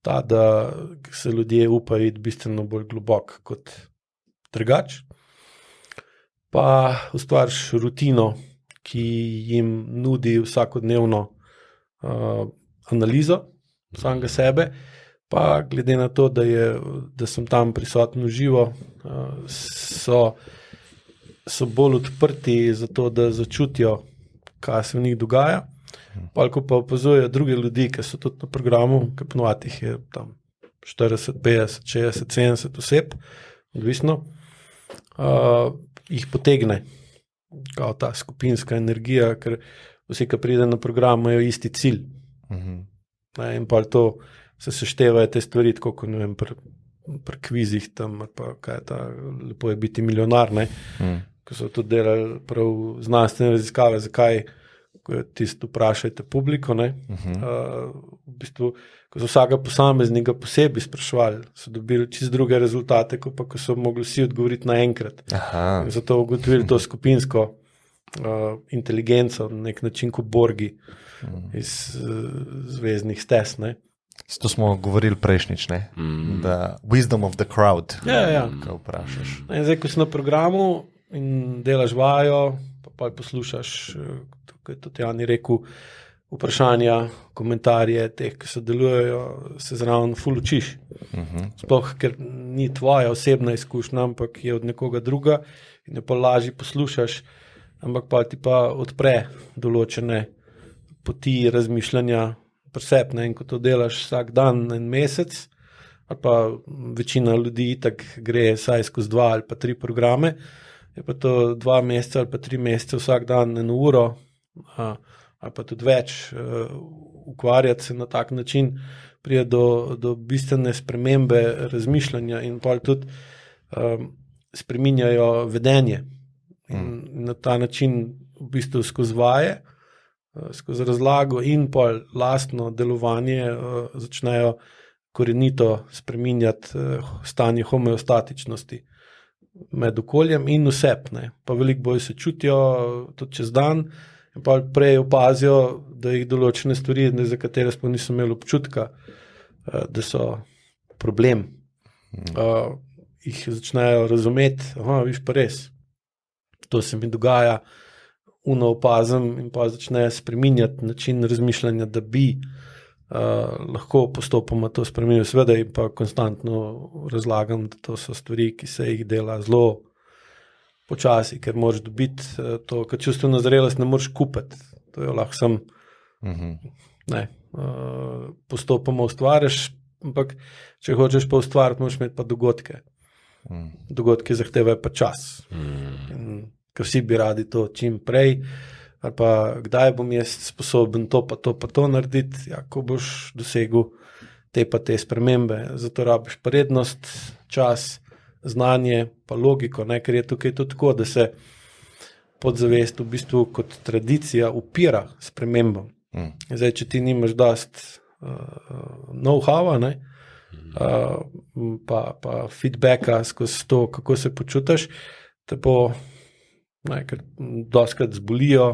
ta, da se ljudje upajo iti bistveno bolj globok kot drugač. Pa ustvariš rutino, ki jim nudi vsakodnevno analizo samega sebe, pa glede na to, da sem tam prisoten v živo, so bolj odprti za to, da začutijo, kaj se v njih dogaja. Ko pa opazujejo druge ljudi, ki so tudi na programu, ki ponovadi jih je tam 40, 50, 60, 70 oseb, odvisno, jih potegne kao ta skupinska energija, ker vsi, ki pride na program, imajo isti cilj. In pa to se seštevajo te stvari, tako kot ne vem, pri kvizih tam, pa kaj je ta, lepo je biti milijonar, ne? Ko so tudi delali prav znanstvene raziskave, zakaj, ko tisto vprašajte publiko, ne? V bistvu, ko so vsega posameznika posebej sprašvali, so dobili čist druge rezultate, kot pa ko so mogli vsi odgovoriti naenkrat. Zato ugotovili to skupinsko inteligenco, na nek način kot borgi iz zvezdnih stez, ne? To smo govorili prejšnjič, ne? The wisdom of the crowd. Ja. Kaj vprašaš. Zdaj, ko si na programu in delaš vajo, pa poslušaš, kot je tudi Jani rekel, vprašanja, komentarje teh, ki sodelujejo, se zraven ful učiš. Sploh, ker ni tvoja osebna izkušnja, ampak je od nekoga druga in jo pa lažje poslušaš, ampak pa ti pa odpre določene poti razmišljanja presepne, in ko to delaš vsak dan en mesec, ali pa večina ljudi itak gre saj skozi 2 ali pa 3 programe, je pa to 2 meseca ali pa 3 mesece vsak dan 1 uro, ali pa tudi več, ukvarjati se na tak način, pride do bistvene spremembe razmišljanja in pa tudi spreminjajo vedenje. In na ta način v bistvu skozi vaje, skozi razlago in pa lastno delovanje začnejo korenito spreminjati stanje homeostatičnosti med okoljem in vseb, ne. Pa veliko bolj se čutijo tudi čez dan in pa prej opazijo, da jih določene stvari, za katere sploh niso imeli občutka, da so problem. Jih začnejo razumeti, viš pa res, to se mi dogaja, opazim in pa začne spreminjati način razmišljanja, da bi lahko postopoma to spremenil. Seveda in pa konstantno razlagam, da to so stvari, ki se jih dela zelo počasi, ker moraš dobiti to, ker čustveno zrelost ne moreš kupiti. To jo lahko sam postopoma ustvariš, ampak če hočeš pa ustvariti, moraš imeti pa dogodke. Dogodki zahtevajo pa čas. Ker vsi bi radi to čim prej, ali pa kdaj bom jaz sposoben to pa to narediti, ko boš dosegel te pa te spremembe. Zato rabiš prednost, čas, znanje, pa logiko, ne? Ker je tukaj to tako, da se podzavest v bistvu kot tradicija upira spremembam. Zdaj, če ti nimaš dost know-howa, ne? Pa feedbacka skozi to, kako se počutiš, te bo ker dostikrat zbolijo,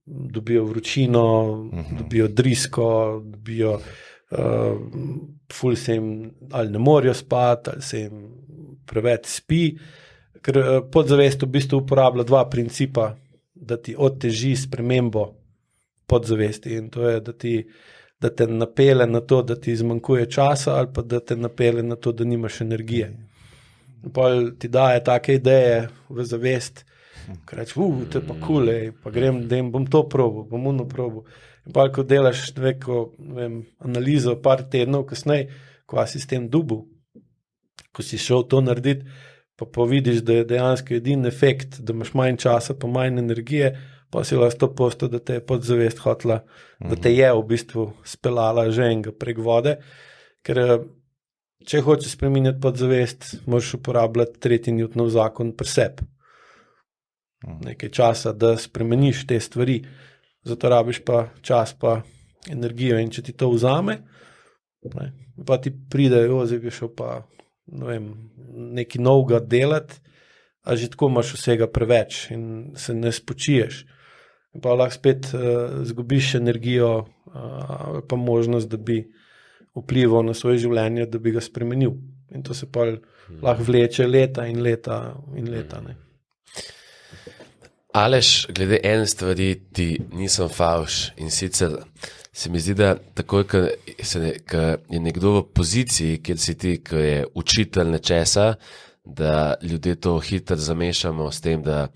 dobijo vročino, dobijo drisko, dobijo ful se jim ali ne morejo spati, ali se jim preveč spi, ker podzavest v bistvu uporablja 2 principa, da ti oteži spremembo podzavesti, in to je, da te napelje na to, da ti zmanjkuje časa, ali pa da te napelje na to, da nimaš energije. Pa ti daje take ideje v zavest, ker reč, to je pa cool, pa grem, da jim bom to probal, bom ono probal. In pa, ko delaš analizo par tednov kasneje, ko si s tem dubu, ko si šel to narediti, pa vidiš, da je dejansko edini efekt, da imaš manj časa, pa manj energije, pa si lahko 100%, da te je podzavest hotela, da te je v bistvu speljala že enega prek vode, ker če hočeš spreminjati podzavest, moraš uporabljati 3. Newtonov zakon pri sebi. Nekaj časa, da spremeniš te stvari, zato rabiš pa čas pa energijo, in če ti to vzame, pa ti pride, zdaj bi šel pa nekaj novega delati, a že tako imaš vsega preveč in se ne spočiješ. In pa lahko spet zgubiš energijo, pa možnost, da bi vplival na svoje življenje, da bi ga spremenil. In to se pa lahko vleče leta in leta in leta. Ne. Aleš, glede ene stvari ti nisem favš, in sicer se mi zdi, da takoj, ko je nekdo v poziciji, kjer si ti, ko je učitelj nečesa, da ljudje to hitro zamešamo s tem, da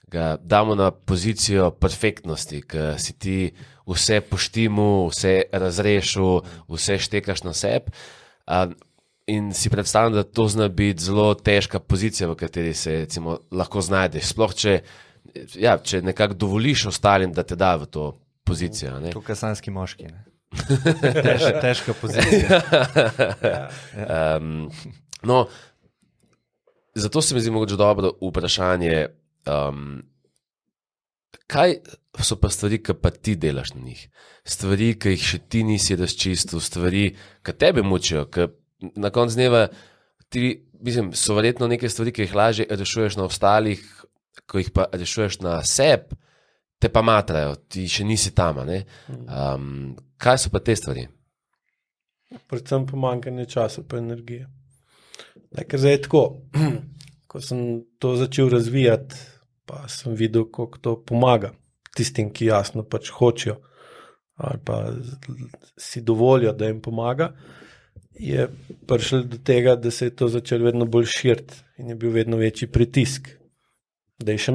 ga damo na pozicijo perfektnosti, ker si ti vse poštimu, vse razrešil, vse štekaš na sebi. In si predstavljam, da to zna biti zelo težka pozicija, v kateri se recimo, lahko znajdeš. Sploh, če nekako dovoliš ostalim, da te da v to pozicijo. Ne? To kasanski moški. Ne? Težka pozicija. No, zato se mi zdi mogoče dobro vprašanje, kaj so pa stvari, ki pa ti delaš na njih? Stvari, ki jih še ti nisi razčistil, stvari, ki tebe mučijo, ki na koncu dneva so verjetno neke stvari, ki jih lažje rešuješ na ostalih, ko jih pa rešuješ na sebi, te pa matrajo, ti še nisi tam. Kaj so pa te stvari? Predvsem pomanjkanje časa pa energije. Ker zdaj je tako, ko sem to začel razvijati, pa sem videl, koliko to pomaga tistim, ki jasno pač hočejo ali pa si dovolijo, da jim pomaga, je prišlo do tega, da se je to začelo vedno bolj širiti in je bil vedno večji pritisk. Da je še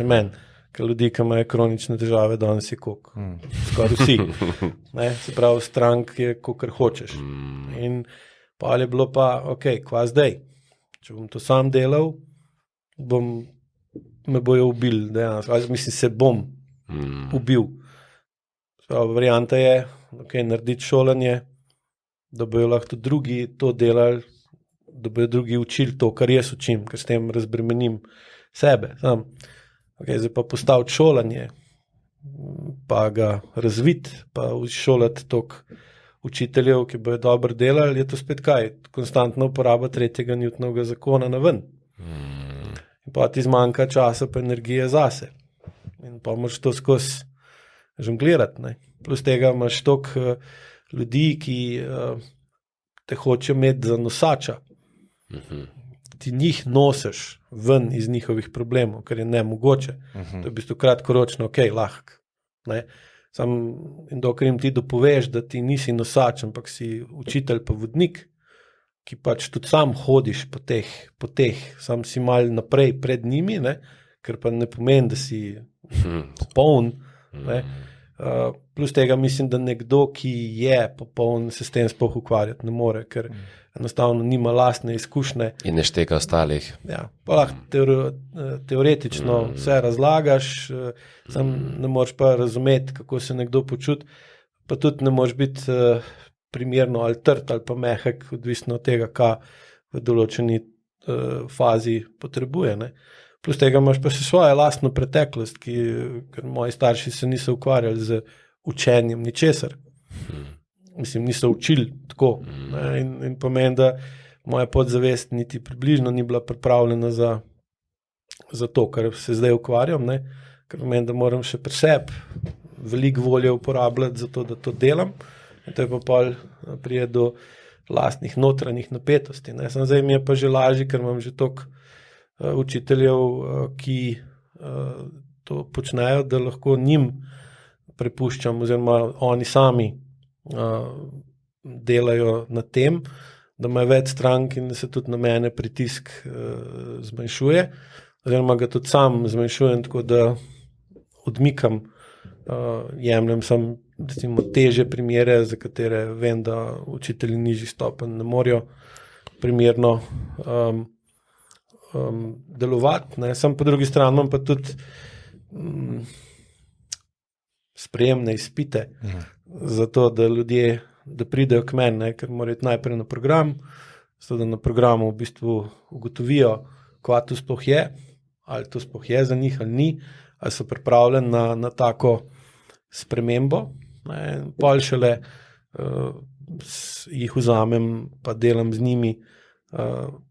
men. Ker ljudi, ki imajo kronične težave, danes je koliko. Skoraj vsi. Se pravi, strank je, kolikor hočeš. In pa je bilo pa, kva zdaj? Če bom to sam delal, me bojo ubili. Mislim, se bom ubil. Varianta je, narediti šolanje, da bojo lahko drugi to delali, da bojo drugi učili to, kar jaz učim, ker s tem razbremenim sebe. Zdaj pa postaviti šolanje, pa ga razviti, pa šolati toliko učiteljev, ki bojo dobro delali, je to spet kaj? Konstantna uporaba 3. Newtonovega zakona na ven. In pa ti zmanjka časa pa energije zase. In pa moraš to skozi žonglirati. Ne? Plus tega imaš toliko ljudi, ki te hočejo imeti za nosača. Ti njih nosiš ven iz njihovih problemov, kar je nemogoče. To je v bistvu kratkoročno, lahko. In dokler jim ti dopoveš, da ti nisi nosač, ampak si učitelj pa vodnik, ki pač tudi sam hodiš po teh, sam si mal naprej pred njimi, ker pa ne pomeni, da si popoln. Plus tega mislim, da nekdo, ki je popoln, se s tem sploh ukvarjati ne more, ker enostavno nima lastne izkušnje. In ne šteka ostalih. Ja, pa lahko teoretično vse razlagaš, sam ne moreš pa razumeti, kako se nekdo počuti, pa tudi ne moreš biti primerno ali trd ali pa mehek, odvisno od tega, kaj v določeni fazi potrebuje. Ne? Plus tega imaš pa še svojo lastno preteklost, ker moji starši se niso ukvarjali z učenjem ničesar. Mislim, niso učili tako. In pomeni, da moja podzavest niti približno ni bila pripravljena za to, kar se zdaj ukvarjam. Ker pomeni, da moram še pri sebi veliko volje uporabljati za to, da to delam. In to je pa pol prije do lastnih notranjih napetosti. Sam zdaj mi je pa že lažje, ker imam že toliko učiteljev, ki to počnejo, da lahko njim prepuščam, oziroma oni sami delajo na tem, da imajo več strank in da se tudi na mene pritisk zmanjšuje, oziroma ga tudi sam zmanjšujem, tako da odmikam, jemljem sam recimo teže primere, za katere vem, da učitelji nižjih stopenj ne morejo primerno delovati. Sam po drugi strani imam pa tudi sprejemne izpite, zato da ljudje, da pridejo k meni, ker morajo najprej na program, zato da na programu v bistvu ugotovijo, kva to sploh je, ali to sploh je za njih ali ni, ali so pripravljeni na tako spremembo. Pol šele jih vzamem, pa delam z njimi,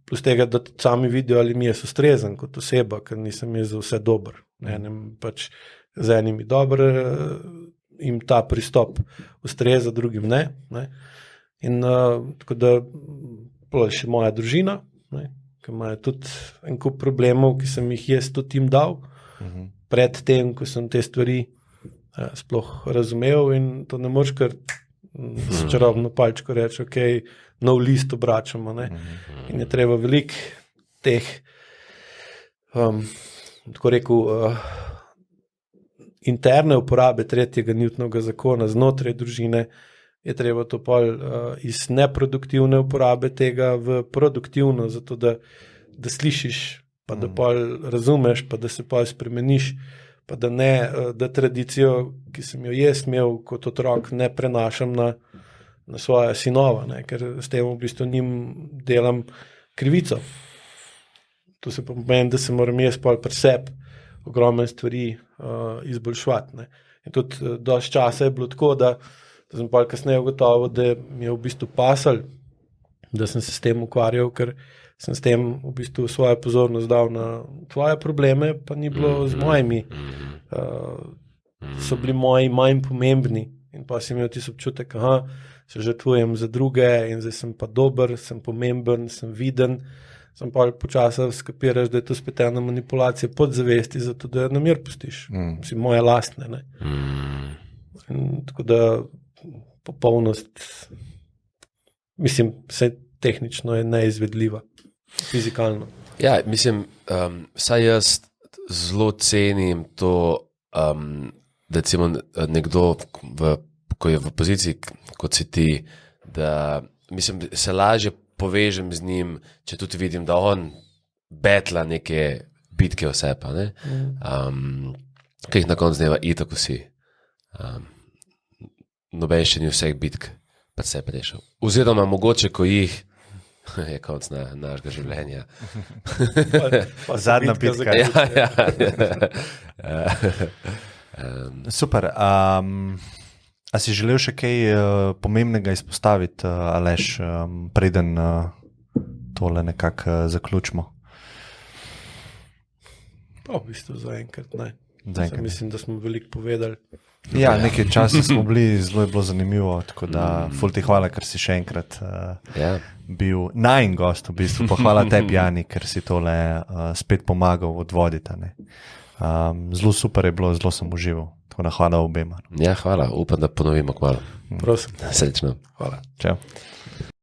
plus tega, da sami vidijo, ali mi je ustrezen kot oseba, ker nisem jaz za vse dober. Pač z enimi dober, jim ta pristop ustreza, drugim ne. In tako da še moja družina, ki imajo tudi en kup problemov, ki sem jih jaz tudi jim dal, pred tem, ko sem te stvari sploh razumel, in to ne moreš kar s čarobno palčko reči, nov list obračamo. In je treba veliko teh, tako rekel, interne uporabe 3. Newtonovega zakona znotraj družine, je treba to pol iz neproduktivne uporabe tega v produktivno, zato da slišiš, pa da pol razumeš, pa da se pol spremeniš, pa da ne, da tradicijo, ki sem jo jaz imel kot otrok, ne prenašam na svoja sinova, ne, ker s tem v bistvu njim delam krivico. To se pa pomeni, da se moram jaz pol pri sebi ogromne stvari izboljševati. Ne. In tudi dosti časa je bilo tako, da sem pa kasneje ugotovil, da mi je v bistvu pasal, da sem se s tem ukvarjal, ker sem s tem v bistvu svojo pozornost dal na tvoje probleme, pa ni bilo z mojimi. So bili moji manj pomembni in pa si imel tisti občutek, se žrtvujem za druge in zdaj sem pa dober, sem pomemben, sem viden, sem pa počasno skapiraš, da je to spet ena manipulacija podzavesti, zato da na mir pustiš. Si moje lastne. Ne? In tako da popolnost, mislim, vse tehnično je neizvedljiva, fizikalno. Ja, mislim, saj jaz zelo cenim to, da recimo nekdo, ko je v poziciji, kot si ti, da mislim, se lažje povežem z njim, če tudi vidim, da on betla neke bitke vse pa, ne? Kaj jih na koncu dneva itak vsi. Noben še ni vseh bitk pa se prešel. Oziroma mogoče, ko jih je konc našega življenja. Zadnja bitka. Super. A si želel še kaj pomembnega izpostaviti, Aleš, preden tole nekako zaključimo? Pa v bistvu zaenkrat ne. Mislim, da smo veliko povedali. Ja, nekaj časa smo bili, zelo je bilo zanimivo, tako da ful ti hvala, ker si še enkrat bil najin gost v bistvu. Pa hvala tebi, Jani, ker si tole spet pomagal odvoditi. Zelo super je bilo, zelo sem užival. Tako da hvala obema. Ja, hvala. Upam, da ponovimo kmalu. Prosim. Srečno. Hvala. Čau.